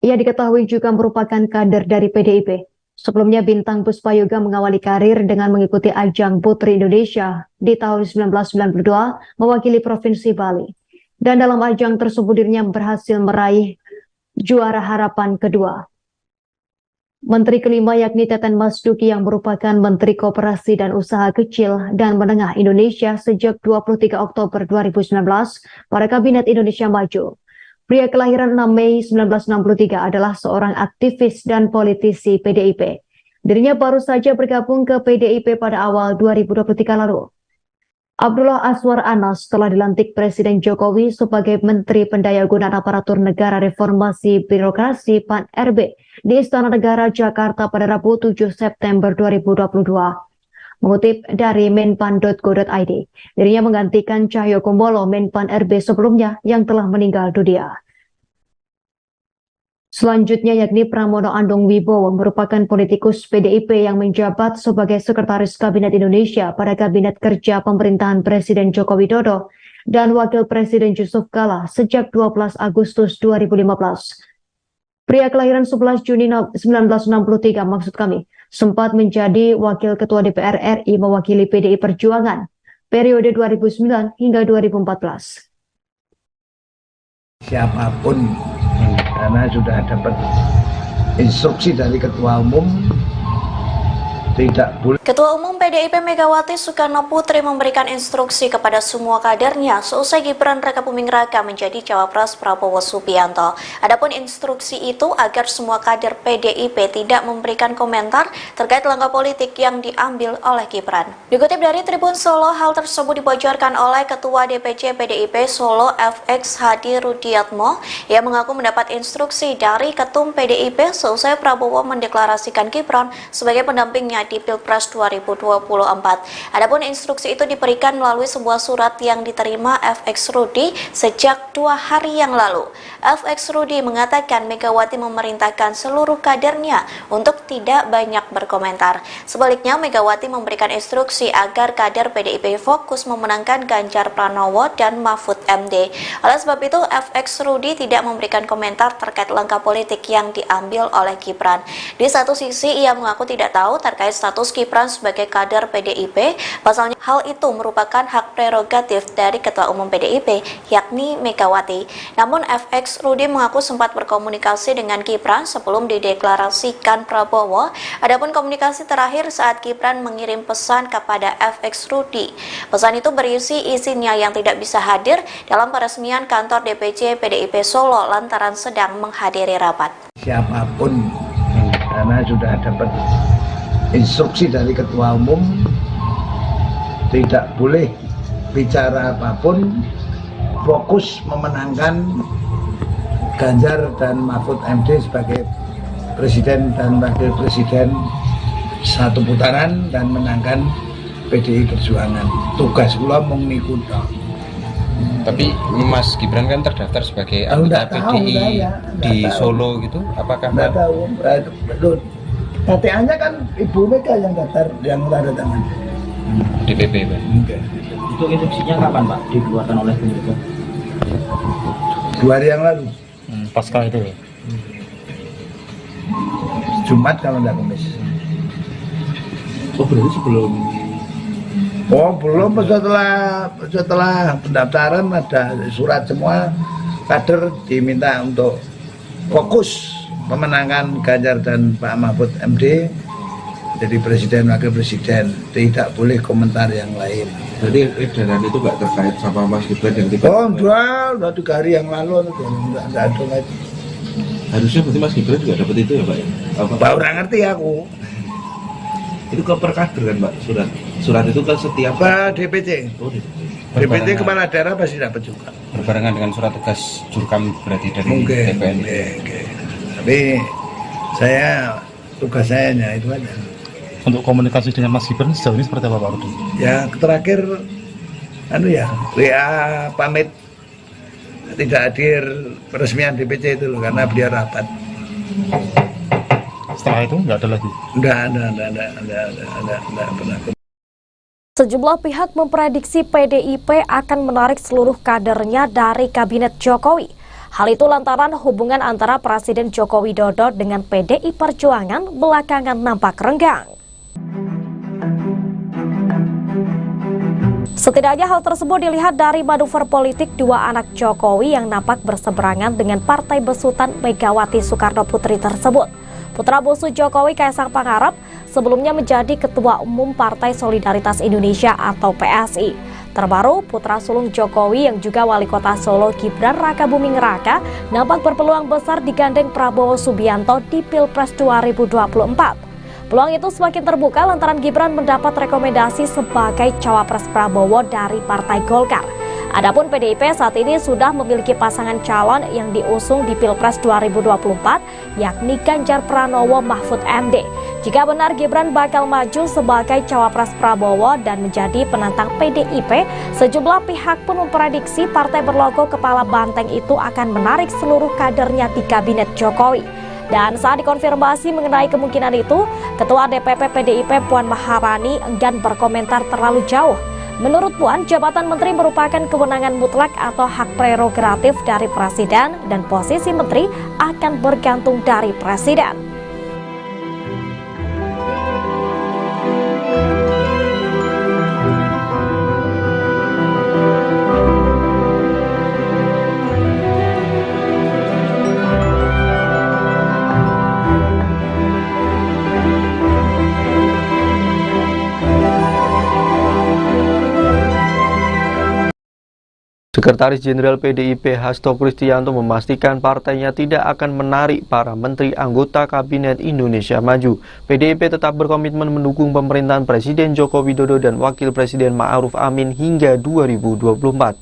Ia diketahui juga merupakan kader dari PDIP. Sebelumnya Bintang Puspayoga mengawali karir dengan mengikuti ajang Putri Indonesia di tahun 1992 mewakili Provinsi Bali. Dan dalam ajang tersebut dirinya berhasil meraih juara harapan kedua. Menteri kelima yakni Teten Mas Duki yang merupakan Menteri Koperasi dan Usaha Kecil dan Menengah Indonesia sejak 23 Oktober 2019 pada Kabinet Indonesia Maju. Pria kelahiran 6 Mei 1963 adalah seorang aktivis dan politisi PDIP. Dirinya baru saja bergabung ke PDIP pada awal 2023 lalu. Abdullah Azwar Anas telah dilantik Presiden Jokowi sebagai Menteri Pendayagunaan Aparatur Negara Reformasi Birokrasi PAN-RB di Istana Negara Jakarta pada Rabu 7 September 2022. Mengutip dari menpan.go.id, dirinya menggantikan Cahyokumolo Menpan-RB sebelumnya yang telah meninggal dunia. Selanjutnya yakni Pramono Anung Wibowo merupakan politikus PDIP yang menjabat sebagai Sekretaris Kabinet Indonesia pada Kabinet Kerja Pemerintahan Presiden Joko Widodo dan Wakil Presiden Yusuf Kala sejak 12 Agustus 2015. Pria kelahiran 11 Juni 1963 maksud kami, sempat menjadi Wakil Ketua DPR RI mewakili PDI Perjuangan periode 2009 hingga 2014. Siapapun, karena sudah dapat instruksi dari Ketua Umum tidak boleh. Ketua Umum PDIP Megawati Soekarno Putri memberikan instruksi kepada semua kadernya seusai Gibran Rakabuming Raka menjadi cawapres Prabowo Subianto. Adapun instruksi itu agar semua kader PDIP tidak memberikan komentar terkait langkah politik yang diambil oleh Gibran. Dikutip dari Tribun Solo, hal tersebut dibocorkan oleh Ketua DPC PDIP Solo FX Hadi Rudiatmo yang mengaku mendapat instruksi dari Ketum PDIP seusai Prabowo mendeklarasikan Gibran sebagai pendampingnya di Pilpres 2024. Adapun instruksi itu diberikan melalui sebuah surat yang diterima FX Rudi sejak 2 hari yang lalu. FX Rudi mengatakan Megawati memerintahkan seluruh kadernya untuk tidak banyak berkomentar. Sebaliknya, Megawati memberikan instruksi agar kader PDIP fokus memenangkan Ganjar Pranowo dan Mahfud MD. Oleh sebab itu, FX Rudi tidak memberikan komentar terkait langkah politik yang diambil oleh Gibran. Di satu sisi, ia mengaku tidak tahu terkait status Gibran sebagai kader PDIP, pasalnya hal itu merupakan hak prerogatif dari Ketua Umum PDIP, yakni Megawati. Namun FX Rudi mengaku sempat berkomunikasi dengan Gibran sebelum dideklarasikan Prabowo. Adapun komunikasi terakhir saat Gibran mengirim pesan kepada FX Rudi. Pesan itu berisi izinnya yang tidak bisa hadir dalam peresmian kantor DPC PDIP Solo lantaran sedang menghadiri rapat. Siapapun, karena sudah dapat instruksi dari Ketua Umum tidak boleh bicara apapun, fokus memenangkan Ganjar dan Mahfud MD sebagai Presiden dan Wakil Presiden satu putaran dan menangkan PDI Perjuangan. Tugas kula mung niku tok. Tapi Mas Gibran kan terdaftar sebagai anggota PDI di Solo gitu, apakah Nggak tahu, belum. KTA-nya kan Ibu Mega yang daftar, yang tanda tangan. DPP, Pak? Enggak. Itu instruksinya kapan Pak dikeluarkan oleh Bu Mega? 2 hari yang lalu, Pasca itu ya. Jumat kalau nggak Kamis. Oh berarti sebelum Oh belum, setelah pendaftaran ada surat semua kader diminta untuk fokus memenangkan Ganjar dan Pak Mahfud MD jadi presiden wakil presiden, tidak boleh komentar yang lain. Jadi edaran itu nggak terkait sama Mas Gibran yang tiba. Oh udah 3 hari yang lalu nggak ada lagi. Harusnya berarti Mas Gibran juga dapat itu ya Pak ya? Pak orang ngerti aku. Itu ke perkader kan Pak surat itu ke setiap Ke DPC. Oh, DPC kepala daerah pasti dapat juga. Berbarengan dengan surat tugas Jurkam berarti dari Mungkin. TPN. Oke. Tapi saya tugas saya hanya itu aja. Untuk komunikasi dengan Mas Gibran sejauh ini seperti apa Pak Rudi? Ya terakhir WA pamit tidak hadir peresmian DPC itu loh, karena beliau rapat. Setelah itu nggak ada lagi? Enggak pernah. Sejumlah pihak memprediksi PDIP akan menarik seluruh kadernya dari Kabinet Jokowi. Hal itu lantaran hubungan antara Presiden Joko Widodo dengan PDI Perjuangan belakangan nampak renggang. Setidaknya hal tersebut dilihat dari manuver politik dua anak Jokowi yang nampak berseberangan dengan partai besutan Megawati Soekarno Putri tersebut. Putra bungsu Jokowi Kaisang Pangarep sebelumnya menjadi Ketua Umum Partai Solidaritas Indonesia atau PSI. Terbaru, putra sulung Jokowi yang juga Wali Kota Solo Gibran Rakabuming Raka nampak berpeluang besar digandeng Prabowo Subianto di Pilpres 2024. Peluang itu semakin terbuka lantaran Gibran mendapat rekomendasi sebagai cawapres Prabowo dari Partai Golkar. Adapun PDIP saat ini sudah memiliki pasangan calon yang diusung di Pilpres 2024, yakni Ganjar Pranowo Mahfud MD. Jika benar Gibran bakal maju sebagai cawapres Prabowo dan menjadi penantang PDIP, sejumlah pihak pun memprediksi partai berlogo kepala banteng itu akan menarik seluruh kadernya di Kabinet Jokowi. Dan saat dikonfirmasi mengenai kemungkinan itu, Ketua DPP PDIP Puan Maharani enggan berkomentar terlalu jauh. Menurut Puan, jabatan menteri merupakan kewenangan mutlak atau hak prerogatif dari presiden dan posisi menteri akan bergantung dari presiden. Sekretaris Jenderal PDIP Hasto Kristianto memastikan partainya tidak akan menarik para menteri anggota Kabinet Indonesia Maju. PDIP tetap berkomitmen mendukung pemerintahan Presiden Joko Widodo dan Wakil Presiden Ma'ruf Amin hingga 2024.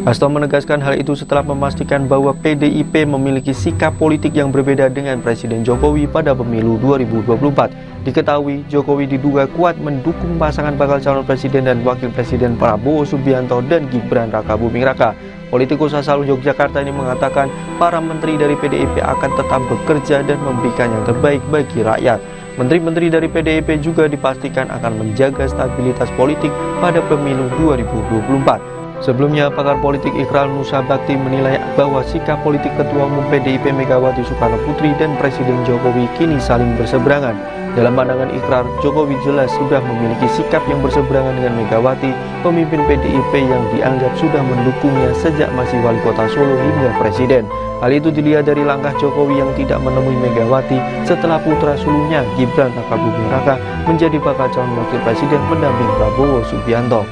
Hasto menegaskan hal itu setelah memastikan bahwa PDIP memiliki sikap politik yang berbeda dengan Presiden Jokowi pada pemilu 2024. Diketahui, Jokowi diduga kuat mendukung pasangan bakal calon presiden dan wakil presiden Prabowo Subianto dan Gibran Rakabuming Raka. Politikus asal Yogyakarta ini mengatakan para menteri dari PDIP akan tetap bekerja dan memberikan yang terbaik bagi rakyat. Menteri-menteri dari PDIP juga dipastikan akan menjaga stabilitas politik pada pemilu 2024. Sebelumnya, pakar politik Ikral Nusa Bakti menilai bahwa sikap politik Ketua Umum PDIP Megawati Soekarno Putri dan Presiden Jokowi kini saling berseberangan. Dalam pandangan Ikrar, Jokowi jelas sudah memiliki sikap yang berseberangan dengan Megawati, pemimpin PDIP yang dianggap sudah mendukungnya sejak masih Wali Kota Solo hingga Presiden. Hal itu dilihat dari langkah Jokowi yang tidak menemui Megawati setelah putra sulungnya Gibran Rakabuming Raka menjadi bakal calon wakil presiden pendamping Prabowo Subianto.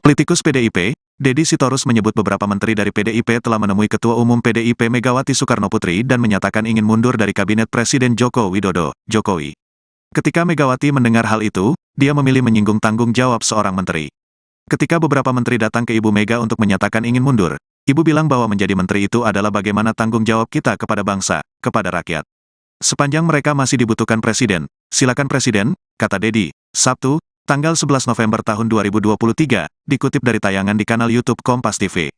Politikus PDIP, Deddy Sitorus menyebut beberapa menteri dari PDIP telah menemui Ketua Umum PDIP Megawati Soekarno Putri dan menyatakan ingin mundur dari Kabinet Presiden Joko Widodo, Jokowi. Ketika Megawati mendengar hal itu, dia memilih menyinggung tanggung jawab seorang menteri. Ketika beberapa menteri datang ke Ibu Mega untuk menyatakan ingin mundur, Ibu bilang bahwa menjadi menteri itu adalah bagaimana tanggung jawab kita kepada bangsa, kepada rakyat. Sepanjang mereka masih dibutuhkan presiden, silakan presiden, kata Deddy, Sabtu, tanggal 11 November tahun 2023, dikutip dari tayangan di kanal YouTube Kompas TV.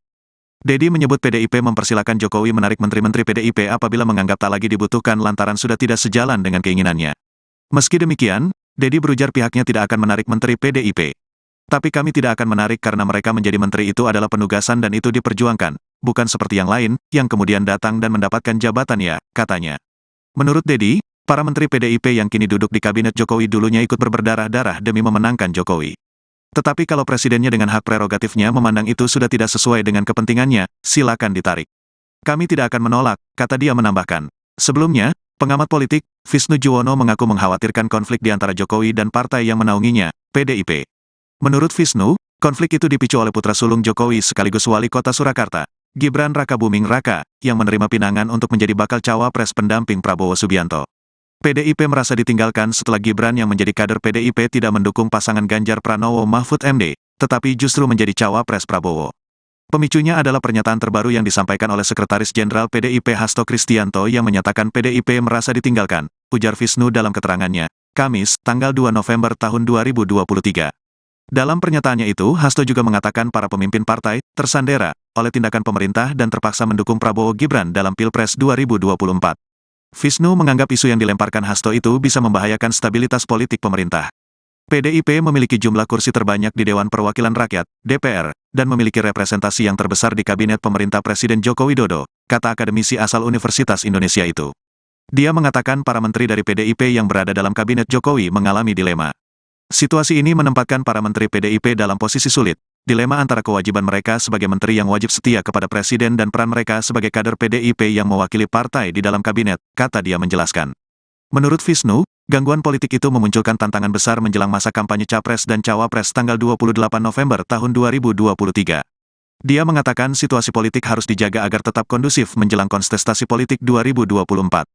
Dedi menyebut PDIP mempersilahkan Jokowi menarik menteri-menteri PDIP apabila menganggap tak lagi dibutuhkan lantaran sudah tidak sejalan dengan keinginannya. Meski demikian, Dedi berujar pihaknya tidak akan menarik menteri PDIP. Tapi kami tidak akan menarik karena mereka menjadi menteri itu adalah penugasan dan itu diperjuangkan, bukan seperti yang lain, yang kemudian datang dan mendapatkan jabatan ya, katanya. Menurut Dedi, para menteri PDIP yang kini duduk di kabinet Jokowi dulunya ikut berdarah-darah demi memenangkan Jokowi. Tetapi kalau presidennya dengan hak prerogatifnya memandang itu sudah tidak sesuai dengan kepentingannya, silakan ditarik. Kami tidak akan menolak, kata dia menambahkan. Sebelumnya, pengamat politik, Visnu Juwono mengaku mengkhawatirkan konflik di antara Jokowi dan partai yang menaunginya, PDIP. Menurut Visnu, konflik itu dipicu oleh putra sulung Jokowi sekaligus wali kota Surakarta, Gibran Rakabuming Raka, yang menerima pinangan untuk menjadi bakal cawapres pendamping Prabowo Subianto. PDIP merasa ditinggalkan setelah Gibran yang menjadi kader PDIP tidak mendukung pasangan Ganjar Pranowo Mahfud MD, tetapi justru menjadi cawapres Prabowo. Pemicunya adalah pernyataan terbaru yang disampaikan oleh Sekretaris Jenderal PDIP Hasto Kristianto yang menyatakan PDIP merasa ditinggalkan, ujar Visnu dalam keterangannya, Kamis, tanggal 2 November tahun 2023. Dalam pernyataannya itu, Hasto juga mengatakan para pemimpin partai tersandera oleh tindakan pemerintah dan terpaksa mendukung Prabowo Gibran dalam Pilpres 2024. Visnu menganggap isu yang dilemparkan Hasto itu bisa membahayakan stabilitas politik pemerintah. PDIP memiliki jumlah kursi terbanyak di Dewan Perwakilan Rakyat, DPR, dan memiliki representasi yang terbesar di kabinet pemerintah Presiden Joko Widodo, kata akademisi asal Universitas Indonesia itu. Dia mengatakan para menteri dari PDIP yang berada dalam kabinet Jokowi mengalami dilema. Situasi ini menempatkan para menteri PDIP dalam posisi sulit, dilema antara kewajiban mereka sebagai menteri yang wajib setia kepada presiden dan peran mereka sebagai kader PDIP yang mewakili partai di dalam kabinet, kata dia menjelaskan. Menurut Visnu, gangguan politik itu memunculkan tantangan besar menjelang masa kampanye Capres dan Cawapres tanggal 28 November tahun 2023. Dia mengatakan situasi politik harus dijaga agar tetap kondusif menjelang kontestasi politik 2024.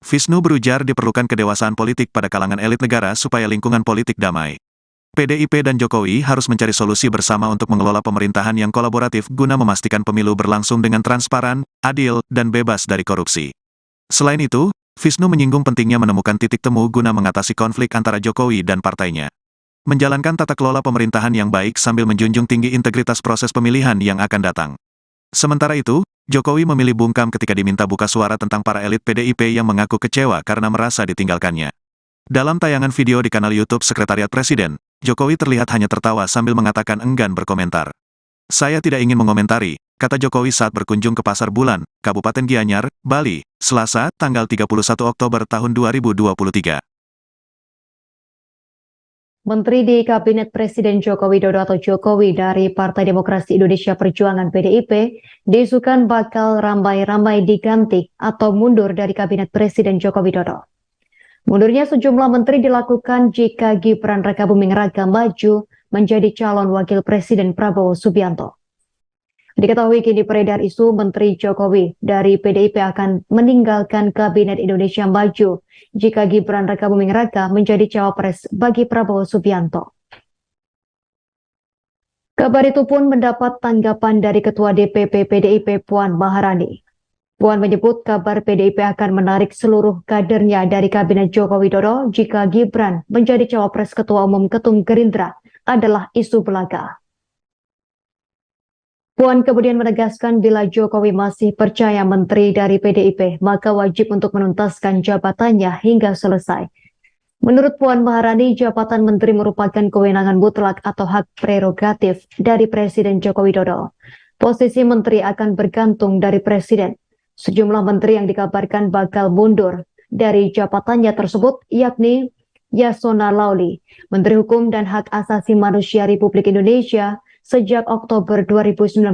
Visnu berujar diperlukan kedewasaan politik pada kalangan elit negara supaya lingkungan politik damai. PDIP dan Jokowi harus mencari solusi bersama untuk mengelola pemerintahan yang kolaboratif guna memastikan pemilu berlangsung dengan transparan, adil, dan bebas dari korupsi. Selain itu, Visnu menyinggung pentingnya menemukan titik temu guna mengatasi konflik antara Jokowi dan partainya. Menjalankan tata kelola pemerintahan yang baik sambil menjunjung tinggi integritas proses pemilihan yang akan datang. Sementara itu, Jokowi memilih bungkam ketika diminta buka suara tentang para elit PDIP yang mengaku kecewa karena merasa ditinggalkannya. Dalam tayangan video di kanal YouTube Sekretariat Presiden, Jokowi terlihat hanya tertawa sambil mengatakan enggan berkomentar. Saya tidak ingin mengomentari, kata Jokowi saat berkunjung ke Pasar Bulan, Kabupaten Gianyar, Bali, Selasa, tanggal 31 Oktober tahun 2023. Menteri di Kabinet Presiden Joko Widodo atau Jokowi dari Partai Demokrasi Indonesia Perjuangan PDIP diisukan bakal ramai-ramai diganti atau mundur dari Kabinet Presiden Joko Widodo. Mundurnya sejumlah menteri dilakukan jika Gibran Rakabuming Raka maju menjadi calon wakil Presiden Prabowo Subianto. Diketahui kini beredar isu Menteri Jokowi dari PDIP akan meninggalkan Kabinet Indonesia Maju jika Gibran Rakabuming Raka menjadi cawapres bagi Prabowo Subianto. Kabar itu pun mendapat tanggapan dari Ketua DPP PDIP Puan Maharani. Puan menyebut kabar PDIP akan menarik seluruh kadernya dari Kabinet Joko Widodo jika Gibran menjadi cawapres Ketua Umum Ketum Gerindra adalah isu belaka. Puan kemudian menegaskan bila Jokowi masih percaya menteri dari PDIP, maka wajib untuk menuntaskan jabatannya hingga selesai. Menurut Puan Maharani, jabatan menteri merupakan kewenangan mutlak atau hak prerogatif dari Presiden Joko Widodo. Posisi menteri akan bergantung dari Presiden. Sejumlah menteri yang dikabarkan bakal mundur dari jabatannya tersebut yakni Yasona Lauli, Menteri Hukum dan Hak Asasi Manusia Republik Indonesia sejak Oktober 2019.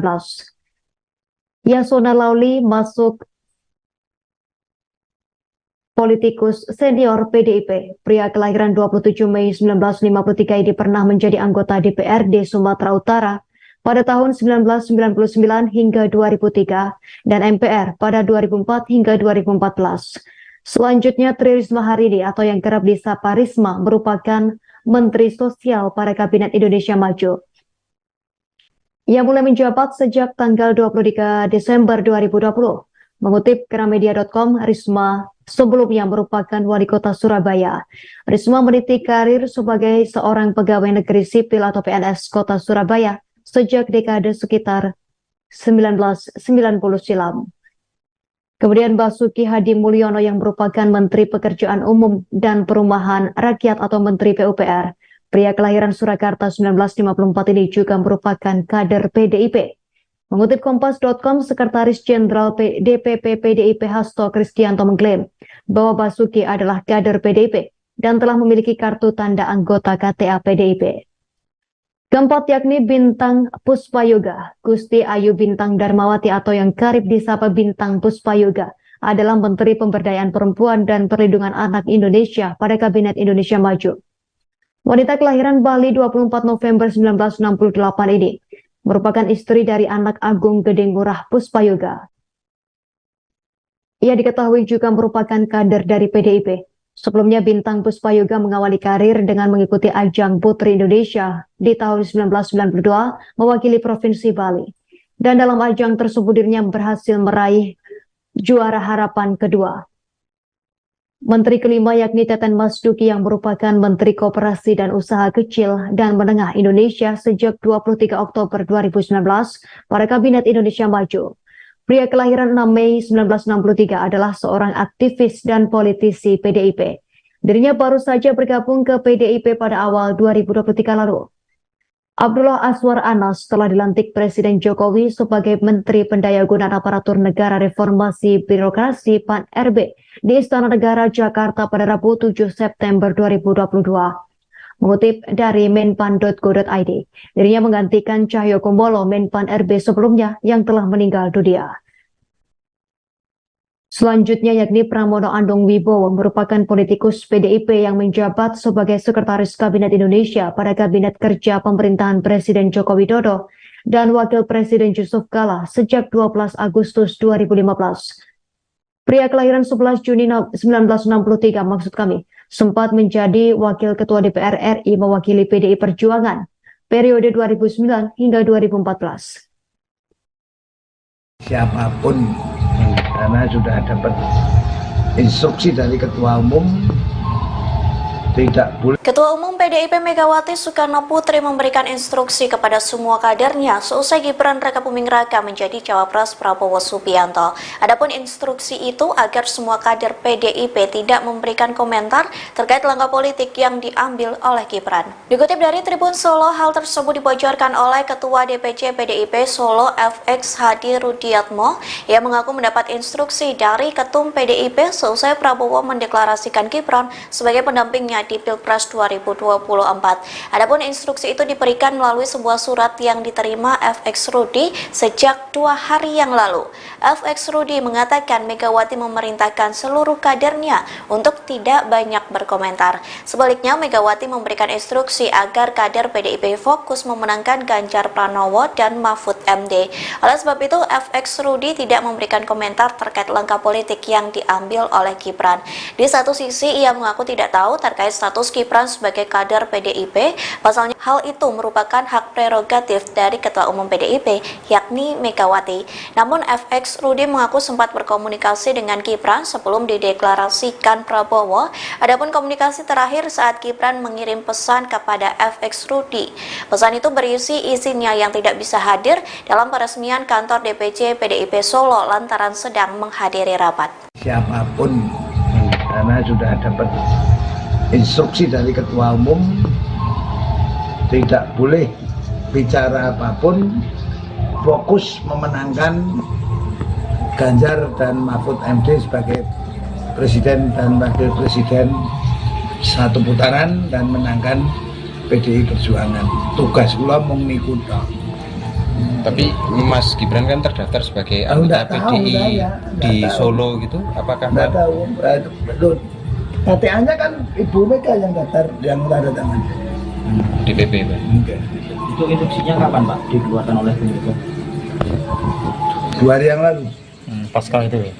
Yasona Lauli masuk politikus senior PDIP. Pria kelahiran 27 Mei 1953 ini pernah menjadi anggota DPRD Sumatera Utara pada tahun 1999 hingga 2003 dan MPR pada 2004 hingga 2014. Selanjutnya Tri Risma hari ini atau yang kerap disapa Risma merupakan Menteri Sosial pada Kabinet Indonesia Maju. Ia mulai menjabat sejak tanggal 23 Desember 2020. Mengutip Gramedia.com, Risma sebelumnya merupakan wali kota Surabaya. Risma meniti karir sebagai seorang pegawai negeri sipil atau PNS kota Surabaya sejak dekade sekitar 1990 silam. Kemudian Basuki Hadi Mulyono yang merupakan Menteri Pekerjaan Umum dan Perumahan Rakyat atau Menteri PUPR. Pria kelahiran Surakarta 1954 ini juga merupakan kader PDIP. Mengutip Kompas.com, Sekretaris Jenderal DPP PDIP Hasto Kristianto mengklaim bahwa Basuki adalah kader PDIP dan telah memiliki kartu tanda anggota KTA PDIP. Keempat yakni Bintang Puspayoga. Gusti Ayu Bintang Darmawati atau yang kerap disapa Bintang Puspayoga adalah Menteri Pemberdayaan Perempuan dan Perlindungan Anak Indonesia pada Kabinet Indonesia Maju. Wanita kelahiran Bali 24 November 1968 ini merupakan istri dari anak Agung Gede Ngurah Puspayoga. Ia diketahui juga merupakan kader dari PDIP. Sebelumnya Bintang Puspayoga mengawali karir dengan mengikuti ajang Putri Indonesia di tahun 1992 mewakili Provinsi Bali. Dan dalam ajang tersebut dirinya berhasil meraih juara harapan kedua. Menteri kelima yakni Teten Mas Duki yang merupakan Menteri Koperasi dan Usaha Kecil dan Menengah Indonesia sejak 23 Oktober 2019 pada Kabinet Indonesia Maju. Pria kelahiran 6 Mei 1963 adalah seorang aktivis dan politisi PDIP. Dirinya baru saja bergabung ke PDIP pada awal 2023 lalu. Abdullah Aswar Anas telah dilantik Presiden Jokowi sebagai Menteri Pendayagunaan Aparatur Negara Reformasi Birokrasi PAN-RB di Istana Negara Jakarta pada Rabu 7 September 2022. Mengutip dari menpan.go.id, dirinya menggantikan Cahyo Kumolo Menpan RB sebelumnya yang telah meninggal dunia. Selanjutnya yakni Pramono Anung Wibowo merupakan politikus PDIP yang menjabat sebagai Sekretaris Kabinet Indonesia pada Kabinet Kerja Pemerintahan Presiden Joko Widodo dan Wakil Presiden Yusuf Kala sejak 12 Agustus 2015. Pria kelahiran 11 Juni 1963 maksud kami, sempat menjadi Wakil Ketua DPR RI mewakili PDI Perjuangan periode 2009 hingga 2014. Siapapun, karena sudah dapat instruksi dari Ketua Umum, tidak boleh. Ketua Umum PDIP Megawati Soekarno Putri memberikan instruksi kepada semua kadernya seusai Gibran Rakabuming Raka menjadi cawapres Prabowo Subianto. Adapun instruksi itu agar semua kader PDIP tidak memberikan komentar terkait langkah politik yang diambil oleh Gibran. Dikutip dari Tribun Solo, hal tersebut dibocorkan oleh Ketua DPC PDIP Solo FX Hadi Rudiatmo yang mengaku mendapat instruksi dari Ketum PDIP seusai Prabowo mendeklarasikan Gibran sebagai pendampingnya di Pilpres 2024. Adapun instruksi itu diberikan melalui sebuah surat yang diterima FX Rudi sejak 2 hari yang lalu. FX Rudi mengatakan Megawati memerintahkan seluruh kadernya untuk tidak banyak berkomentar. Sebaliknya, Megawati memberikan instruksi agar kader PDIP fokus memenangkan Ganjar Pranowo dan Mahfud MD. Oleh sebab itu, FX Rudi tidak memberikan komentar terkait langkah politik yang diambil oleh Gibran. Di satu sisi, ia mengaku tidak tahu terkait status Gibran sebagai kader PDIP, pasalnya hal itu merupakan hak prerogatif dari Ketua Umum PDIP, yakni Megawati. Namun FX Rudi mengaku sempat berkomunikasi dengan Gibran sebelum dideklarasikan Prabowo. Adapun komunikasi terakhir saat Gibran mengirim pesan kepada FX Rudi. Pesan itu berisi izinnya yang tidak bisa hadir dalam peresmian kantor DPC PDIP Solo lantaran sedang menghadiri rapat. Siapapun, karena sudah dapat instruksi dari Ketua Umum, tidak boleh bicara apapun, fokus memenangkan Ganjar dan Mahfud MD sebagai Presiden dan Wakil Presiden satu putaran dan menangkan PDI Perjuangan. Tugas kula mung niku tok. Tapi Mas Gibran kan terdaftar sebagai anggota PDI di Solo gitu, apakah Nggak tahu, betul. KTA-nya kan Ibu Mega yang daftar, yang tanda tangan. DPP, Pak? Enggak. Itu instruksinya kapan Pak dikeluarkan oleh Bu Mega? 2 hari yang lalu. Pasca itu ya.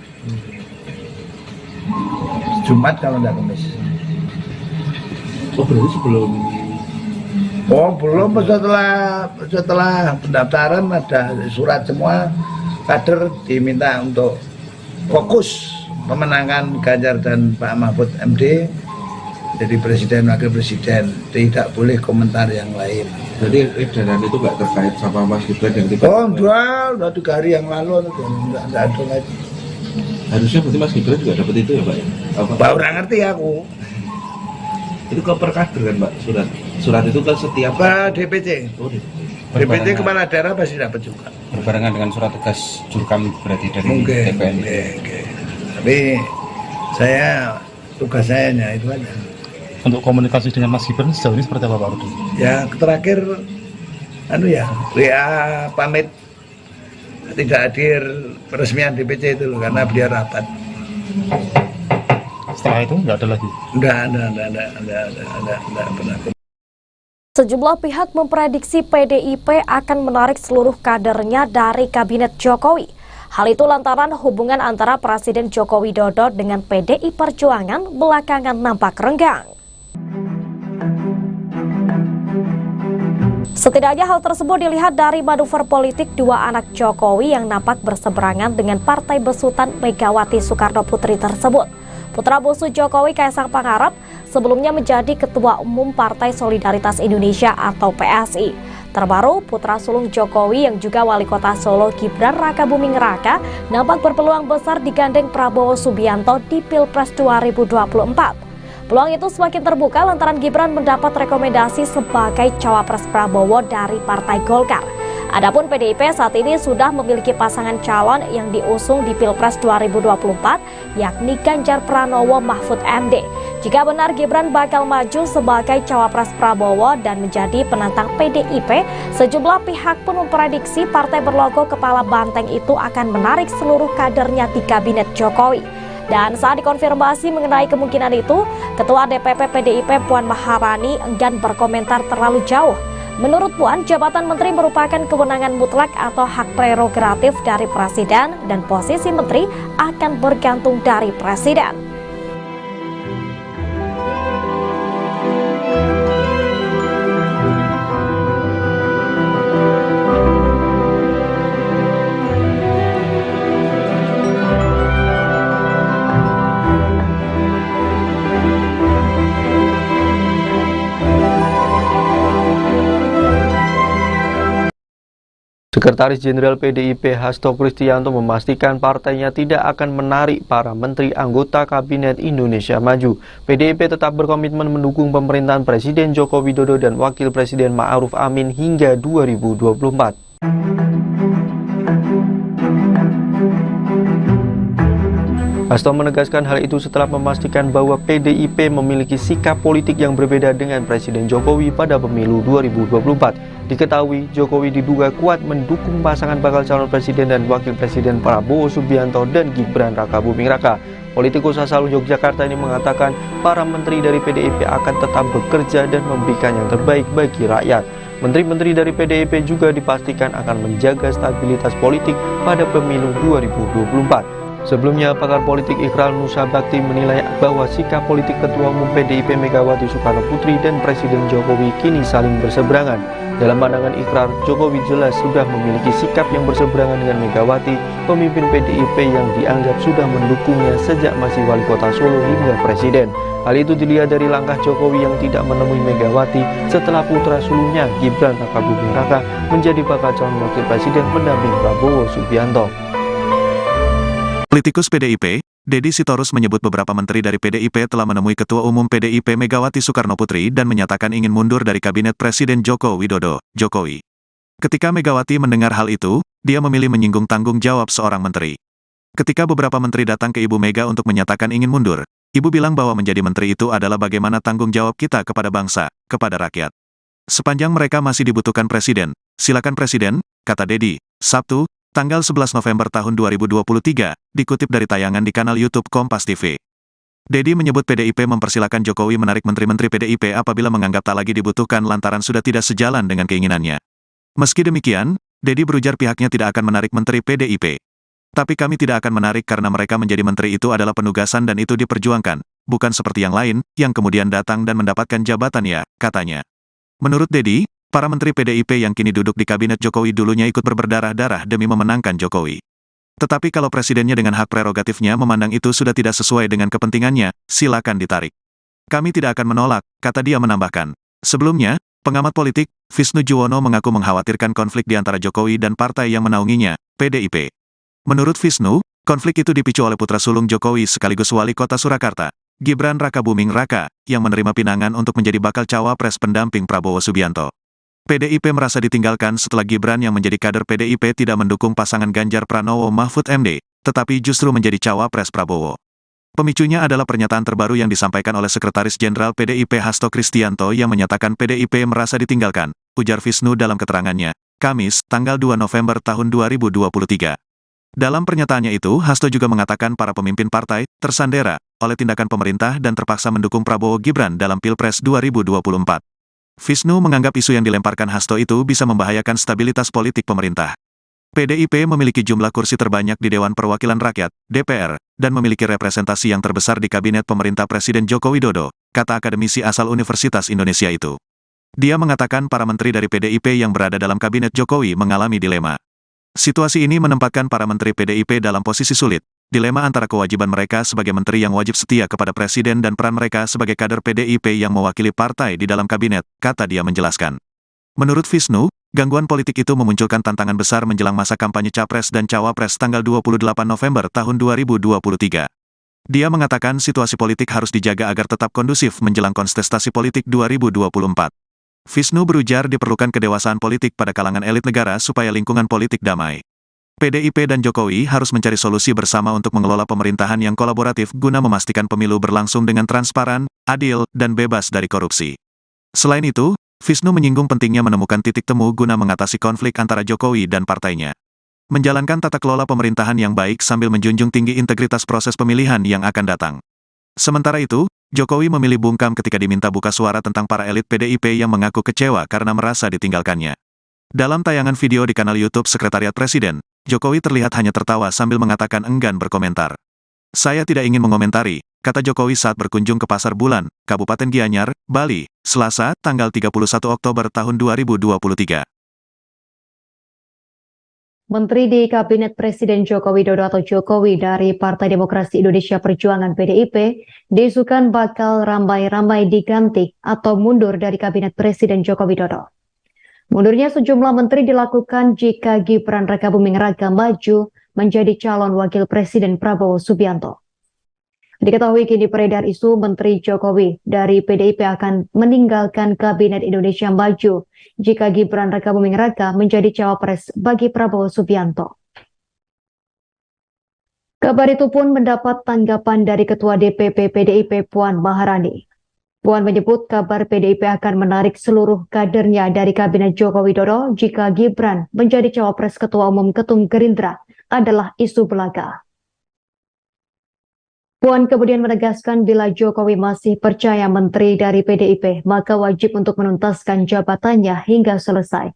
Jumat kalau nggak Kamis. Oh berarti sebelum. Oh belum, setelah pendaftaran ada surat semua kader diminta untuk fokus memenangkan Ganjar dan Pak Mahfud MD Jadi presiden, wakil presiden, tidak boleh komentar yang lain. Jadi edaran itu nggak terkait sama Mas Gibran yang tiba. Oh, udah 3 hari yang lalu, enggak ada lagi. Harusnya berarti Mas Gibran juga dapat itu ya Pak ya? Apa? Baru ngerti aku. Itu ke perkader kan Pak surat itu ke setiap Ke DPC. Oh, DPC kepala daerah pasti dapat juga. Berbarengan dengan surat tugas Jurkam berarti dari Mungkin. TPN. Tapi saya tugas saya hanya itu aja. Untuk komunikasi dengan Mas Gibran sejauh ini seperti apa Pak Rudi? Ya terakhir WA pamit tidak hadir peresmian DPC itu loh, karena beliau rapat. Setelah itu nggak ada lagi? Enggak pernah. Sejumlah pihak memprediksi PDIP akan menarik seluruh kadernya dari Kabinet Jokowi. Hal itu lantaran hubungan antara Presiden Joko Widodo dengan PDI Perjuangan belakangan nampak renggang. Setidaknya hal tersebut dilihat dari manuver politik dua anak Jokowi yang nampak berseberangan dengan partai besutan Megawati Soekarno Putri tersebut. Putra bungsu Jokowi Kaisang Pangarep sebelumnya menjadi Ketua Umum Partai Solidaritas Indonesia atau PSI. Terbaru, putra sulung Jokowi yang juga Wali Kota Solo Gibran Rakabuming Raka nampak berpeluang besar digandeng Prabowo Subianto di Pilpres 2024. Peluang itu semakin terbuka lantaran Gibran mendapat rekomendasi sebagai cawapres Prabowo dari Partai Golkar. Adapun PDIP saat ini sudah memiliki pasangan calon yang diusung di Pilpres 2024, yakni Ganjar Pranowo Mahfud MD. Jika benar Gibran bakal maju sebagai cawapres Prabowo dan menjadi penantang PDIP, sejumlah pihak pun memprediksi partai berlogo kepala banteng itu akan menarik seluruh kadernya di Kabinet Jokowi. Dan saat dikonfirmasi mengenai kemungkinan itu, Ketua DPP PDIP Puan Maharani enggan berkomentar terlalu jauh. Menurut Puan, jabatan menteri merupakan kewenangan mutlak atau hak prerogatif dari presiden dan posisi menteri akan bergantung dari presiden. Sekretaris Jenderal PDIP Hasto Kristianto memastikan partainya tidak akan menarik para menteri anggota Kabinet Indonesia Maju. PDIP tetap berkomitmen mendukung pemerintahan Presiden Joko Widodo dan Wakil Presiden Ma'ruf Amin hingga 2024. Hasto menegaskan hal itu setelah memastikan bahwa PDIP memiliki sikap politik yang berbeda dengan Presiden Jokowi pada pemilu 2024. Diketahui, Jokowi diduga kuat mendukung pasangan bakal calon presiden dan wakil presiden Prabowo Subianto dan Gibran Rakabuming Raka. Politikus asal Yogyakarta ini mengatakan para menteri dari PDIP akan tetap bekerja dan memberikan yang terbaik bagi rakyat. Menteri-menteri dari PDIP juga dipastikan akan menjaga stabilitas politik pada pemilu 2024. Sebelumnya, pakar politik Ikral Nusa Bakti menilai bahwa sikap politik Ketua Umum PDIP Megawati Soekarno Putri dan Presiden Jokowi kini saling berseberangan. Dalam pandangan Ikrar, Jokowi jelas sudah memiliki sikap yang berseberangan dengan Megawati, pemimpin PDIP yang dianggap sudah mendukungnya sejak masih Wali Kota Solo hingga Presiden. Hal itu dilihat dari langkah Jokowi yang tidak menemui Megawati setelah putra sulungnya Gibran Rakabuming Raka menjadi bakal calon wakil presiden pendamping Prabowo Subianto. Politikus PDIP, Deddy Sitorus menyebut beberapa menteri dari PDIP telah menemui Ketua Umum PDIP Megawati Soekarno Putri dan menyatakan ingin mundur dari Kabinet Presiden Joko Widodo, Jokowi. Ketika Megawati mendengar hal itu, dia memilih menyinggung tanggung jawab seorang menteri. Ketika beberapa menteri datang ke Ibu Mega untuk menyatakan ingin mundur, Ibu bilang bahwa menjadi menteri itu adalah bagaimana tanggung jawab kita kepada bangsa, kepada rakyat. Sepanjang mereka masih dibutuhkan presiden, silakan presiden, kata Deddy, Sabtu, tanggal 11 November tahun 2023, dikutip dari tayangan di kanal YouTube Kompas TV. Deddy menyebut PDIP mempersilakan Jokowi menarik menteri-menteri PDIP apabila menganggap tak lagi dibutuhkan lantaran sudah tidak sejalan dengan keinginannya. Meski demikian, Deddy berujar pihaknya tidak akan menarik menteri PDIP. Tapi kami tidak akan menarik karena mereka menjadi menteri itu adalah penugasan dan itu diperjuangkan, bukan seperti yang lain, yang kemudian datang dan mendapatkan jabatan ya, katanya. Menurut Deddy, para menteri PDIP yang kini duduk di Kabinet Jokowi dulunya ikut berdarah-darah demi memenangkan Jokowi. Tetapi kalau presidennya dengan hak prerogatifnya memandang itu sudah tidak sesuai dengan kepentingannya, silakan ditarik. Kami tidak akan menolak, kata dia menambahkan. Sebelumnya, pengamat politik, Visnu Juwono mengaku mengkhawatirkan konflik di antara Jokowi dan partai yang menaunginya, PDIP. Menurut Visnu, konflik itu dipicu oleh putra sulung Jokowi sekaligus wali kota Surakarta, Gibran Rakabuming Raka, yang menerima pinangan untuk menjadi bakal cawapres pendamping Prabowo Subianto. PDIP merasa ditinggalkan setelah Gibran yang menjadi kader PDIP tidak mendukung pasangan Ganjar Pranowo Mahfud MD, tetapi justru menjadi cawapres Prabowo. Pemicunya adalah pernyataan terbaru yang disampaikan oleh Sekretaris Jenderal PDIP Hasto Kristianto yang menyatakan PDIP merasa ditinggalkan, ujar Visnu dalam keterangannya, Kamis, tanggal 2 November tahun 2023. Dalam pernyataannya itu, Hasto juga mengatakan para pemimpin partai tersandera oleh tindakan pemerintah dan terpaksa mendukung Prabowo Gibran dalam Pilpres 2024. Visnu menganggap isu yang dilemparkan Hasto itu bisa membahayakan stabilitas politik pemerintah. PDIP memiliki jumlah kursi terbanyak di Dewan Perwakilan Rakyat, DPR, dan memiliki representasi yang terbesar di Kabinet Pemerintah Presiden Joko Widodo, kata akademisi asal Universitas Indonesia itu. Dia mengatakan para menteri dari PDIP yang berada dalam Kabinet Jokowi mengalami dilema. Situasi ini menempatkan para menteri PDIP dalam posisi sulit, dilema antara kewajiban mereka sebagai menteri yang wajib setia kepada Presiden dan peran mereka sebagai kader PDIP yang mewakili partai di dalam Kabinet, kata dia menjelaskan. Menurut Visnu, gangguan politik itu memunculkan tantangan besar menjelang masa kampanye Capres dan Cawapres tanggal 28 November tahun 2023. Dia mengatakan situasi politik harus dijaga agar tetap kondusif menjelang kontestasi politik 2024. Visnu berujar diperlukan kedewasaan politik pada kalangan elit negara supaya lingkungan politik damai. PDIP dan Jokowi harus mencari solusi bersama untuk mengelola pemerintahan yang kolaboratif guna memastikan pemilu berlangsung dengan transparan, adil, dan bebas dari korupsi. Selain itu, Visnu menyinggung pentingnya menemukan titik temu guna mengatasi konflik antara Jokowi dan partainya. Menjalankan tata kelola pemerintahan yang baik sambil menjunjung tinggi integritas proses pemilihan yang akan datang. Sementara itu, Jokowi memilih bungkam ketika diminta buka suara tentang para elit PDIP yang mengaku kecewa karena merasa ditinggalkannya. Dalam tayangan video di kanal YouTube Sekretariat Presiden, Jokowi terlihat hanya tertawa sambil mengatakan enggan berkomentar. Saya tidak ingin mengomentari, kata Jokowi saat berkunjung ke Pasar Bulan, Kabupaten Gianyar, Bali, Selasa, tanggal 31 Oktober tahun 2023. Menteri di Kabinet Presiden Joko Widodo atau Jokowi dari Partai Demokrasi Indonesia Perjuangan PDIP diisukan bakal ramai-ramai diganti atau mundur dari Kabinet Presiden Joko Widodo. Mundurnya sejumlah menteri dilakukan jika Gibran Rakabuming Raka maju menjadi calon wakil Presiden Prabowo Subianto. Diketahui kini beredar isu Menteri Jokowi dari PDIP akan meninggalkan Kabinet Indonesia Maju jika Gibran Rakabuming Raka menjadi cawapres bagi Prabowo Subianto. Kabar itu pun mendapat tanggapan dari Ketua DPP PDIP Puan Maharani. Puan menyebut kabar PDIP akan menarik seluruh kadernya dari Kabinet Joko Widodo jika Gibran menjadi cawapres Ketua Umum Ketum Gerindra adalah isu belaka. Puan kemudian menegaskan bila Jokowi masih percaya menteri dari PDIP, maka wajib untuk menuntaskan jabatannya hingga selesai.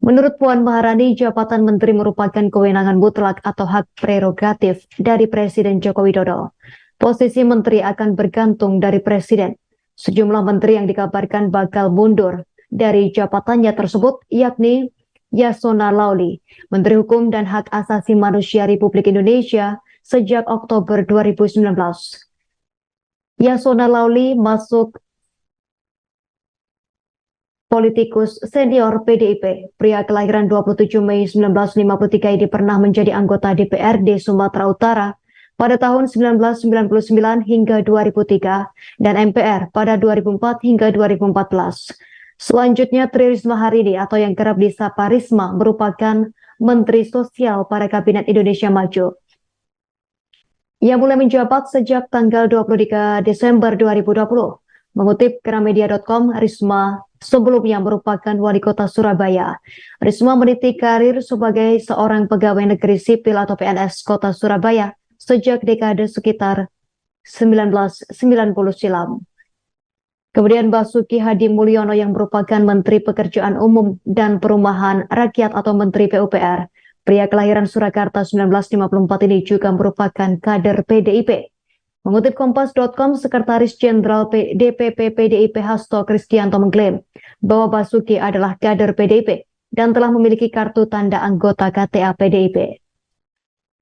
Menurut Puan Maharani, jabatan menteri merupakan kewenangan mutlak atau hak prerogatif dari Presiden Joko Widodo. Posisi menteri akan bergantung dari Presiden. Sejumlah menteri yang dikabarkan bakal mundur dari jabatannya tersebut yakni Yasona Lauli, Menteri Hukum dan Hak Asasi Manusia Republik Indonesia, sejak Oktober 2019. Yasona Lauli masuk politikus senior PDIP. Pria kelahiran 27 Mei 1953 ini pernah menjadi anggota DPRD Sumatera Utara pada tahun 1999 hingga 2003 dan MPR pada 2004 hingga 2014. Selanjutnya Tri Risma hari ini atau yang kerap disapa Risma merupakan Menteri Sosial pada Kabinet Indonesia Maju. Ia mulai menjabat sejak tanggal 23 Desember 2020. Mengutip Gramedia.com, Risma sebelumnya merupakan wali kota Surabaya. Risma meniti karir sebagai seorang pegawai negeri sipil atau PNS kota Surabaya sejak dekade sekitar 1990 silam. Kemudian Basuki Hadi Mulyono yang merupakan Menteri Pekerjaan Umum dan Perumahan Rakyat atau Menteri PUPR. Pria kelahiran Surakarta 1954 ini juga merupakan kader PDIP. Mengutip Kompas.com, Sekretaris Jenderal DPP PDIP Hasto Kristianto mengklaim bahwa Basuki adalah kader PDIP dan telah memiliki kartu tanda anggota KTA PDIP.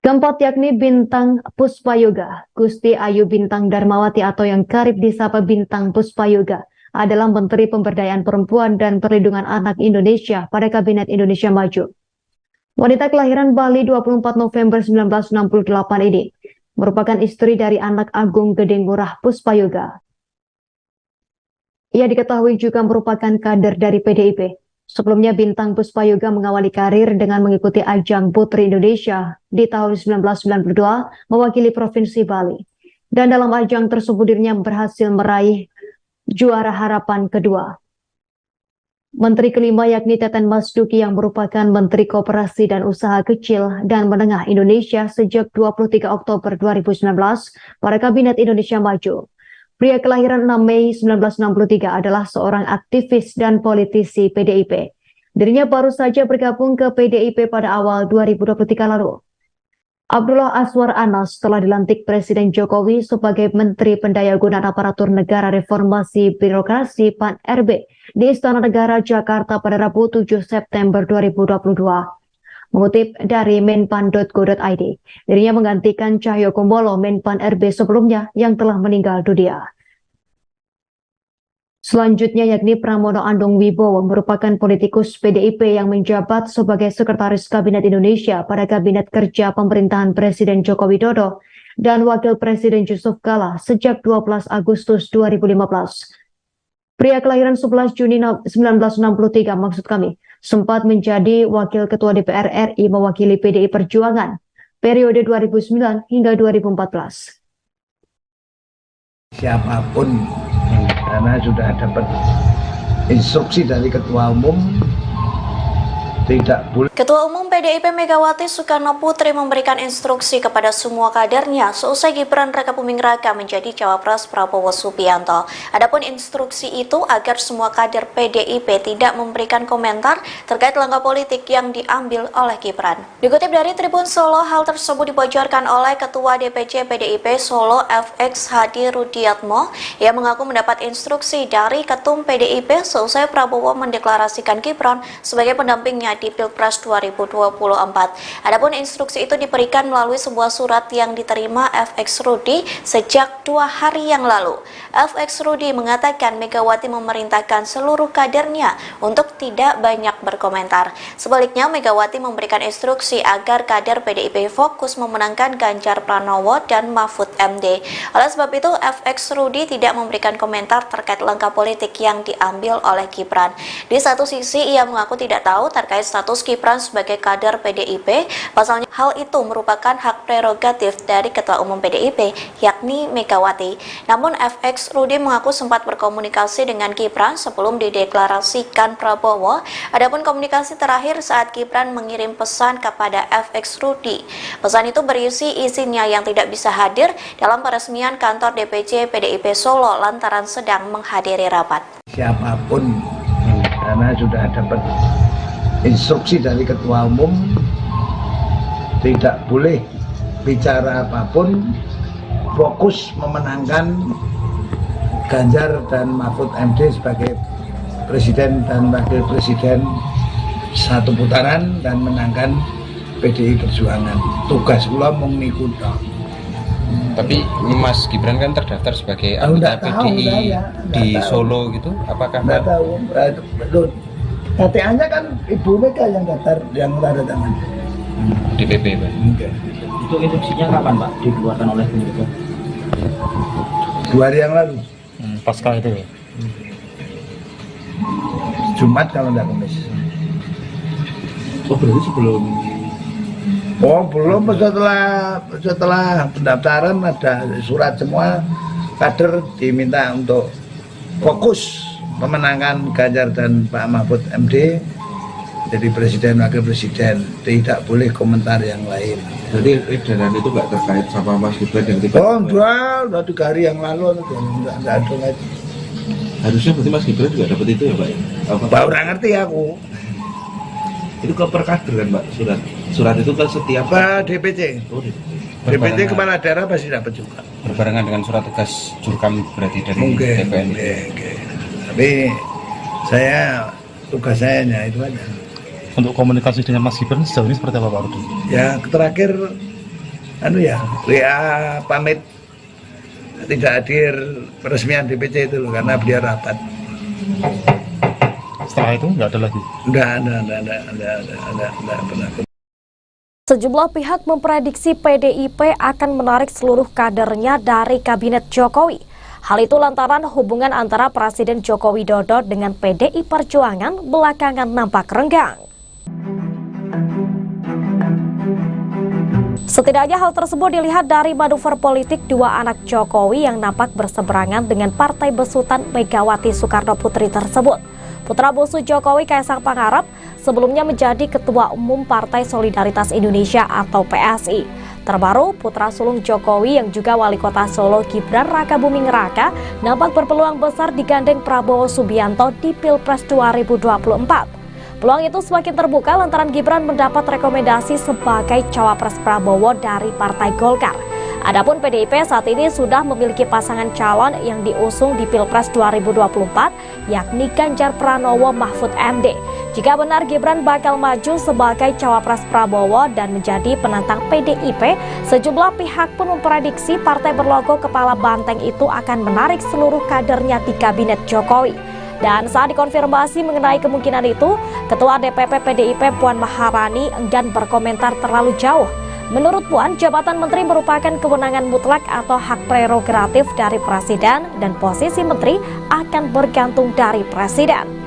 Keempat yakni Bintang Puspayoga, Gusti Ayu Bintang Darmawati atau yang kerap disapa Bintang Puspayoga adalah Menteri Pemberdayaan Perempuan dan Perlindungan Anak Indonesia pada Kabinet Indonesia Maju. Wanita kelahiran Bali 24 November 1968 ini merupakan istri dari anak Agung Gede Ngurah Puspayoga. Ia diketahui juga merupakan kader dari PDIP. Sebelumnya Bintang Puspayoga mengawali karir dengan mengikuti ajang Putri Indonesia di tahun 1992 mewakili Provinsi Bali. Dan dalam ajang tersebut dirinya berhasil meraih juara harapan kedua. Menteri kelima yakni Teten Mas Duki yang merupakan Menteri Koperasi dan Usaha Kecil dan Menengah Indonesia sejak 23 Oktober 2019 pada Kabinet Indonesia Maju. Pria kelahiran 6 Mei 1963 adalah seorang aktivis dan politisi PDIP. Dirinya baru saja bergabung ke PDIP pada awal 2023 lalu. Abdullah Aswar Anas telah dilantik Presiden Jokowi sebagai Menteri Pendayagunaan Aparatur Negara Reformasi Birokrasi PAN RB di Istana Negara Jakarta pada Rabu 7 September 2022. Mengutip dari menpan.go.id, dirinya menggantikan Cahyo Kumolo Menpan RB sebelumnya yang telah meninggal dunia. Selanjutnya yakni Pramono Anung Wibowo merupakan politikus PDIP yang menjabat sebagai Sekretaris Kabinet Indonesia pada Kabinet Kerja Pemerintahan Presiden Joko Widodo dan Wakil Presiden Yusuf Kala sejak 12 Agustus 2015. Pria kelahiran 11 Juni 1963 maksud kami, sempat menjadi Wakil Ketua DPR RI mewakili PDI Perjuangan periode 2009 hingga 2014. Siapapun, karena sudah dapat instruksi dari Ketua Umum, tidak boleh. Ketua Umum PDIP Megawati Soekarno Putri memberikan instruksi kepada semua kadernya seusai Gibran Rakabuming Raka menjadi cawapres Prabowo Subianto. Adapun instruksi itu agar semua kader PDIP tidak memberikan komentar terkait langkah politik yang diambil oleh Gibran. Dikutip dari Tribun Solo, hal tersebut dibocorkan oleh Ketua DPC PDIP Solo FX Hadi Rudiatmo yang mengaku mendapat instruksi dari Ketum PDIP seusai Prabowo mendeklarasikan Gibran sebagai pendampingnya di Pilpres 2024. Adapun instruksi itu diberikan melalui sebuah surat yang diterima FX Rudi sejak 2 hari yang lalu. FX Rudi mengatakan Megawati memerintahkan seluruh kadernya untuk tidak banyak berkomentar. Sebaliknya, Megawati memberikan instruksi agar kader PDIP fokus memenangkan Ganjar Pranowo dan Mahfud MD. Oleh sebab itu, FX Rudi tidak memberikan komentar terkait langkah politik yang diambil oleh Gibran. Di satu sisi, ia mengaku tidak tahu terkait status Gibran sebagai kader PDIP, pasalnya hal itu merupakan hak prerogatif dari Ketua Umum PDIP, yakni Megawati. Namun FX Rudi mengaku sempat berkomunikasi dengan Gibran sebelum dideklarasikan Prabowo. Adapun komunikasi terakhir saat Gibran mengirim pesan kepada FX Rudi. Pesan itu berisi izinnya yang tidak bisa hadir dalam peresmian kantor DPC PDIP Solo lantaran sedang menghadiri rapat. Siapapun, karena sudah dapat instruksi dari Ketua Umum, tidak boleh bicara apapun, fokus memenangkan Ganjar dan Mahfud MD sebagai Presiden dan Wakil Presiden satu putaran dan menangkan PDI Perjuangan. Tugas kula mung niku tok. Tapi Mas Gibran kan terdaftar sebagai anggota PDI di Solo gitu, apakah Nggak tahu. KTA-nya kan Ibu Mega yang daftar, yang tanda tangan. DPP, Pak? Itu instruksinya kapan, Pak, dikeluarkan oleh Bu Mega? 2 hari yang lalu. Pasca itu ya? Jumat kalau nggak Kamis. Oh, berarti sebelum. Oh, belum, setelah pendaftaran ada surat semua kader diminta untuk fokus memenangkan Ganjar dan Pak Mahfud MD jadi Presiden Wakil Presiden, tidak boleh komentar yang lain. Jadi edaran itu nggak terkait sama Mas Gibran yang tiba. Oh, udah 3 hari yang lalu nggak ada lagi. Harusnya berarti Mas Gibran juga dapat itu ya, Pak? Pak, udah ngerti aku. Itu ke perkader kan, Pak, surat itu kan setiap Pak DPC. Oh, DPC kepala daerah pasti dapat juga. Berbarengan dengan surat tugas Jurkam berarti dari Mungkin. TPN. Tapi tugas saya hanya itu aja. Untuk komunikasi dengan Mas Gibran sejauh ini seperti apa Pak Rudi? Ya terakhir WA pamit tidak hadir peresmian DPC itu loh, karena beliau rapat. Setelah itu nggak ada lagi? Enggak pernah. Sejumlah pihak memprediksi PDIP akan menarik seluruh kadernya dari Kabinet Jokowi. Hal itu lantaran hubungan antara Presiden Joko Widodo dengan PDI Perjuangan belakangan nampak renggang. Setidaknya hal tersebut dilihat dari manuver politik dua anak Jokowi yang nampak berseberangan dengan partai besutan Megawati Soekarno Putri tersebut. Putra bungsu Jokowi, Kaisang Pangarep, sebelumnya menjadi Ketua Umum Partai Solidaritas Indonesia atau PSI. Terbaru, putra sulung Jokowi yang juga Wali Kota Solo, Gibran Rakabuming Raka, nampak berpeluang besar digandeng Prabowo Subianto di Pilpres 2024. Peluang itu semakin terbuka lantaran Gibran mendapat rekomendasi sebagai cawapres Prabowo dari Partai Golkar. Adapun PDIP saat ini sudah memiliki pasangan calon yang diusung di Pilpres 2024, yakni Ganjar Pranowo Mahfud MD. Jika benar Gibran bakal maju sebagai cawapres Prabowo dan menjadi penantang PDIP, sejumlah pihak pun memprediksi partai berlogo kepala banteng itu akan menarik seluruh kadernya di Kabinet Jokowi. Dan saat dikonfirmasi mengenai kemungkinan itu, Ketua DPP PDIP Puan Maharani enggan berkomentar terlalu jauh. Menurut Puan, jabatan menteri merupakan kewenangan mutlak atau hak prerogatif dari presiden dan posisi menteri akan bergantung dari presiden.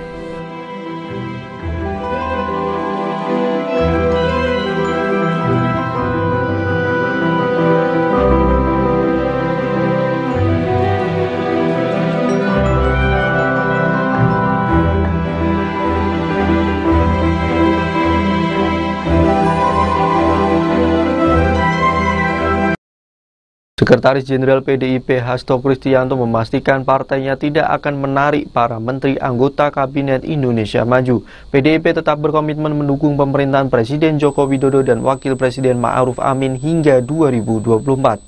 Sekretaris Jenderal PDIP Hasto Kristianto memastikan partainya tidak akan menarik para menteri anggota Kabinet Indonesia Maju. PDIP tetap berkomitmen mendukung pemerintahan Presiden Joko Widodo dan Wakil Presiden Ma'ruf Amin hingga 2024.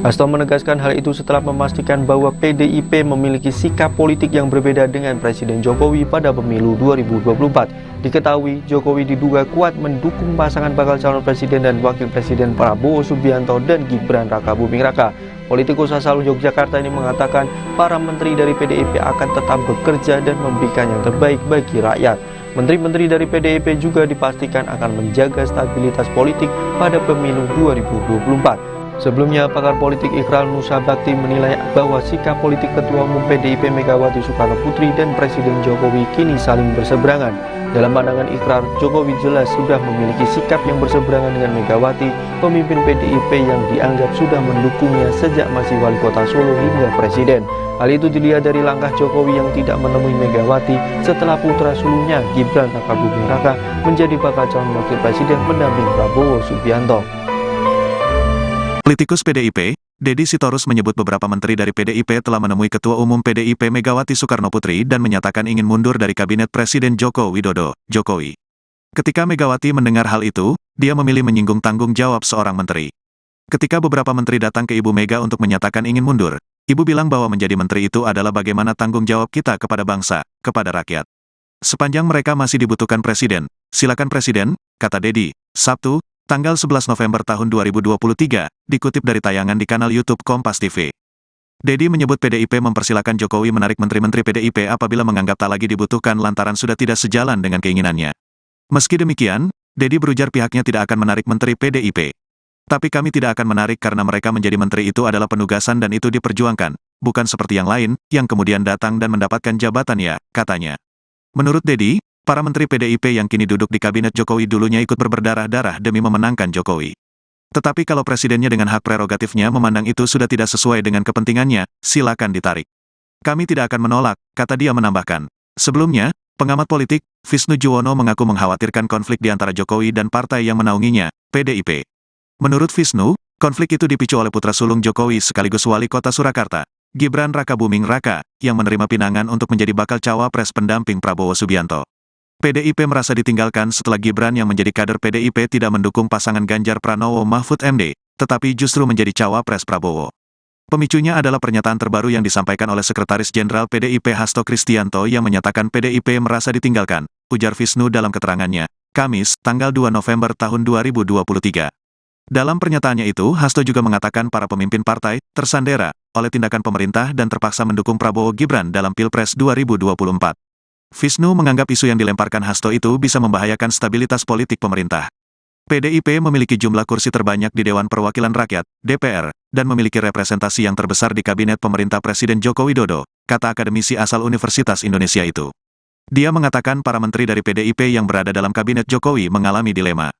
Hasto menegaskan hal itu setelah memastikan bahwa PDIP memiliki sikap politik yang berbeda dengan Presiden Jokowi pada pemilu 2024. Diketahui, Jokowi diduga kuat mendukung pasangan bakal calon presiden dan wakil presiden Prabowo Subianto dan Gibran Rakabuming Raka. Politikus asal Yogyakarta ini mengatakan para menteri dari PDIP akan tetap bekerja dan memberikan yang terbaik bagi rakyat. Menteri-menteri dari PDIP juga dipastikan akan menjaga stabilitas politik pada pemilu 2024. Sebelumnya, pakar politik Ikral Nusa Bakti menilai bahwa sikap politik Ketua Umum PDIP Megawati Soekarno Putri dan Presiden Jokowi kini saling berseberangan. Dalam pandangan Ikrar, Jokowi jelas sudah memiliki sikap yang berseberangan dengan Megawati, pemimpin PDIP yang dianggap sudah mendukungnya sejak masih Wali Kota Solo hingga Presiden. Hal itu dilihat dari langkah Jokowi yang tidak menemui Megawati setelah putra sulungnya Gibran Rakabuming Raka menjadi bakal calon wakil presiden pendamping Prabowo Subianto. Politikus PDIP, Deddy Sitorus menyebut beberapa menteri dari PDIP telah menemui Ketua Umum PDIP Megawati Soekarno Putri dan menyatakan ingin mundur dari Kabinet Presiden Joko Widodo, Jokowi. Ketika Megawati mendengar hal itu, dia memilih menyinggung tanggung jawab seorang menteri. Ketika beberapa menteri datang ke Ibu Mega untuk menyatakan ingin mundur, Ibu bilang bahwa menjadi menteri itu adalah bagaimana tanggung jawab kita kepada bangsa, kepada rakyat. Sepanjang mereka masih dibutuhkan presiden, silakan presiden, kata Deddy, Sabtu, tanggal 11 November tahun 2023, dikutip dari tayangan di kanal YouTube Kompas TV. Deddy menyebut PDIP mempersilakan Jokowi menarik menteri-menteri PDIP apabila menganggap tak lagi dibutuhkan lantaran sudah tidak sejalan dengan keinginannya. Meski demikian, Deddy berujar pihaknya tidak akan menarik menteri PDIP. Tapi kami tidak akan menarik karena mereka menjadi menteri itu adalah penugasan dan itu diperjuangkan, bukan seperti yang lain, yang kemudian datang dan mendapatkan jabatan ya, katanya. Menurut Deddy, para menteri PDIP yang kini duduk di Kabinet Jokowi dulunya ikut berdarah-darah demi memenangkan Jokowi. Tetapi kalau presidennya dengan hak prerogatifnya memandang itu sudah tidak sesuai dengan kepentingannya, silakan ditarik. Kami tidak akan menolak, kata dia menambahkan. Sebelumnya, pengamat politik, Visnu Juwono mengaku mengkhawatirkan konflik di antara Jokowi dan partai yang menaunginya, PDIP. Menurut Visnu, konflik itu dipicu oleh putra sulung Jokowi sekaligus Wali Kota Surakarta, Gibran Rakabuming Raka, yang menerima pinangan untuk menjadi bakal cawapres pendamping Prabowo Subianto. PDIP merasa ditinggalkan setelah Gibran yang menjadi kader PDIP tidak mendukung pasangan Ganjar Pranowo Mahfud MD, tetapi justru menjadi cawapres Prabowo. Pemicunya adalah pernyataan terbaru yang disampaikan oleh Sekretaris Jenderal PDIP Hasto Kristianto yang menyatakan PDIP merasa ditinggalkan, ujar Wisnu dalam keterangannya, Kamis, tanggal 2 November tahun 2023. Dalam pernyataannya itu, Hasto juga mengatakan para pemimpin partai tersandera oleh tindakan pemerintah dan terpaksa mendukung Prabowo Gibran dalam Pilpres 2024. Wisnu menganggap isu yang dilemparkan Hasto itu bisa membahayakan stabilitas politik pemerintah. PDIP memiliki jumlah kursi terbanyak di Dewan Perwakilan Rakyat, DPR, dan memiliki representasi yang terbesar di Kabinet Pemerintah Presiden Joko Widodo, kata akademisi asal Universitas Indonesia itu. Dia mengatakan para menteri dari PDIP yang berada dalam Kabinet Jokowi mengalami dilema.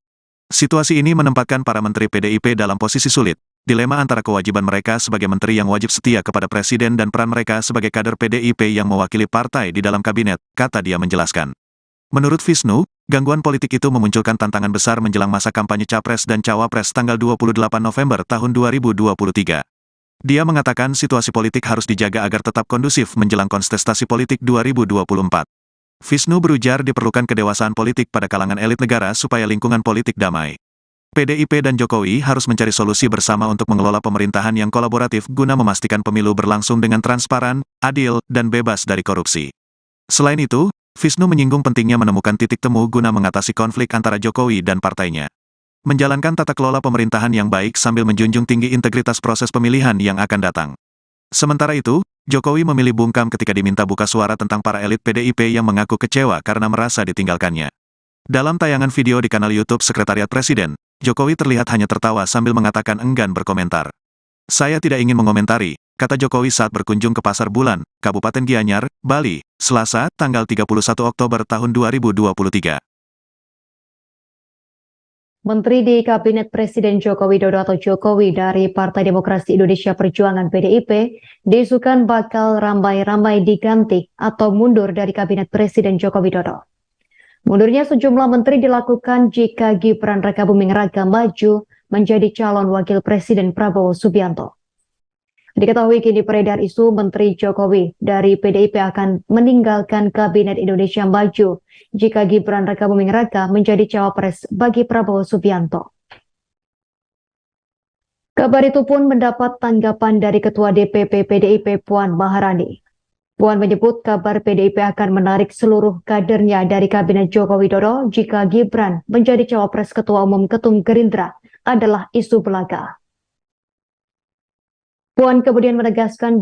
Situasi ini menempatkan para menteri PDIP dalam posisi sulit, dilema antara kewajiban mereka sebagai menteri yang wajib setia kepada Presiden dan peran mereka sebagai kader PDIP yang mewakili partai di dalam Kabinet, kata dia menjelaskan. Menurut Wisnu, gangguan politik itu memunculkan tantangan besar menjelang masa kampanye Capres dan Cawapres tanggal 28 November tahun 2023. Dia mengatakan situasi politik harus dijaga agar tetap kondusif menjelang kontestasi politik 2024. Wisnu berujar diperlukan kedewasaan politik pada kalangan elit negara supaya lingkungan politik damai. PDIP dan Jokowi harus mencari solusi bersama untuk mengelola pemerintahan yang kolaboratif guna memastikan pemilu berlangsung dengan transparan, adil, dan bebas dari korupsi. Selain itu, Wisnu menyinggung pentingnya menemukan titik temu guna mengatasi konflik antara Jokowi dan partainya. Menjalankan tata kelola pemerintahan yang baik sambil menjunjung tinggi integritas proses pemilihan yang akan datang. Sementara itu, Jokowi memilih bungkam ketika diminta buka suara tentang para elit PDIP yang mengaku kecewa karena merasa ditinggalkannya. Dalam tayangan video di kanal YouTube Sekretariat Presiden, Jokowi terlihat hanya tertawa sambil mengatakan enggan berkomentar. Saya tidak ingin mengomentari, kata Jokowi saat berkunjung ke Pasar Bulan, Kabupaten Gianyar, Bali, Selasa, tanggal 31 Oktober tahun 2023. Menteri di Kabinet Presiden Joko Widodo atau Jokowi dari Partai Demokrasi Indonesia Perjuangan PDIP diisukan bakal ramai-ramai diganti atau mundur dari Kabinet Presiden Joko Widodo. Mundurnya sejumlah menteri dilakukan jika Gibran Rakabuming Raka maju menjadi calon wakil Presiden Prabowo Subianto. Diketahui kini beredar isu Menteri Jokowi dari PDIP akan meninggalkan Kabinet Indonesia Maju jika Gibran Rakabuming Raka menjadi cawapres bagi Prabowo Subianto. Kabar itu pun mendapat tanggapan dari Ketua DPP PDIP Puan Maharani. Puan menyebut kabar PDIP akan menarik seluruh kadernya dari Kabinet Joko Widodo jika Gibran menjadi cawapres Ketua Umum Ketum Gerindra adalah isu belaka. Puan kemudian menegaskan bila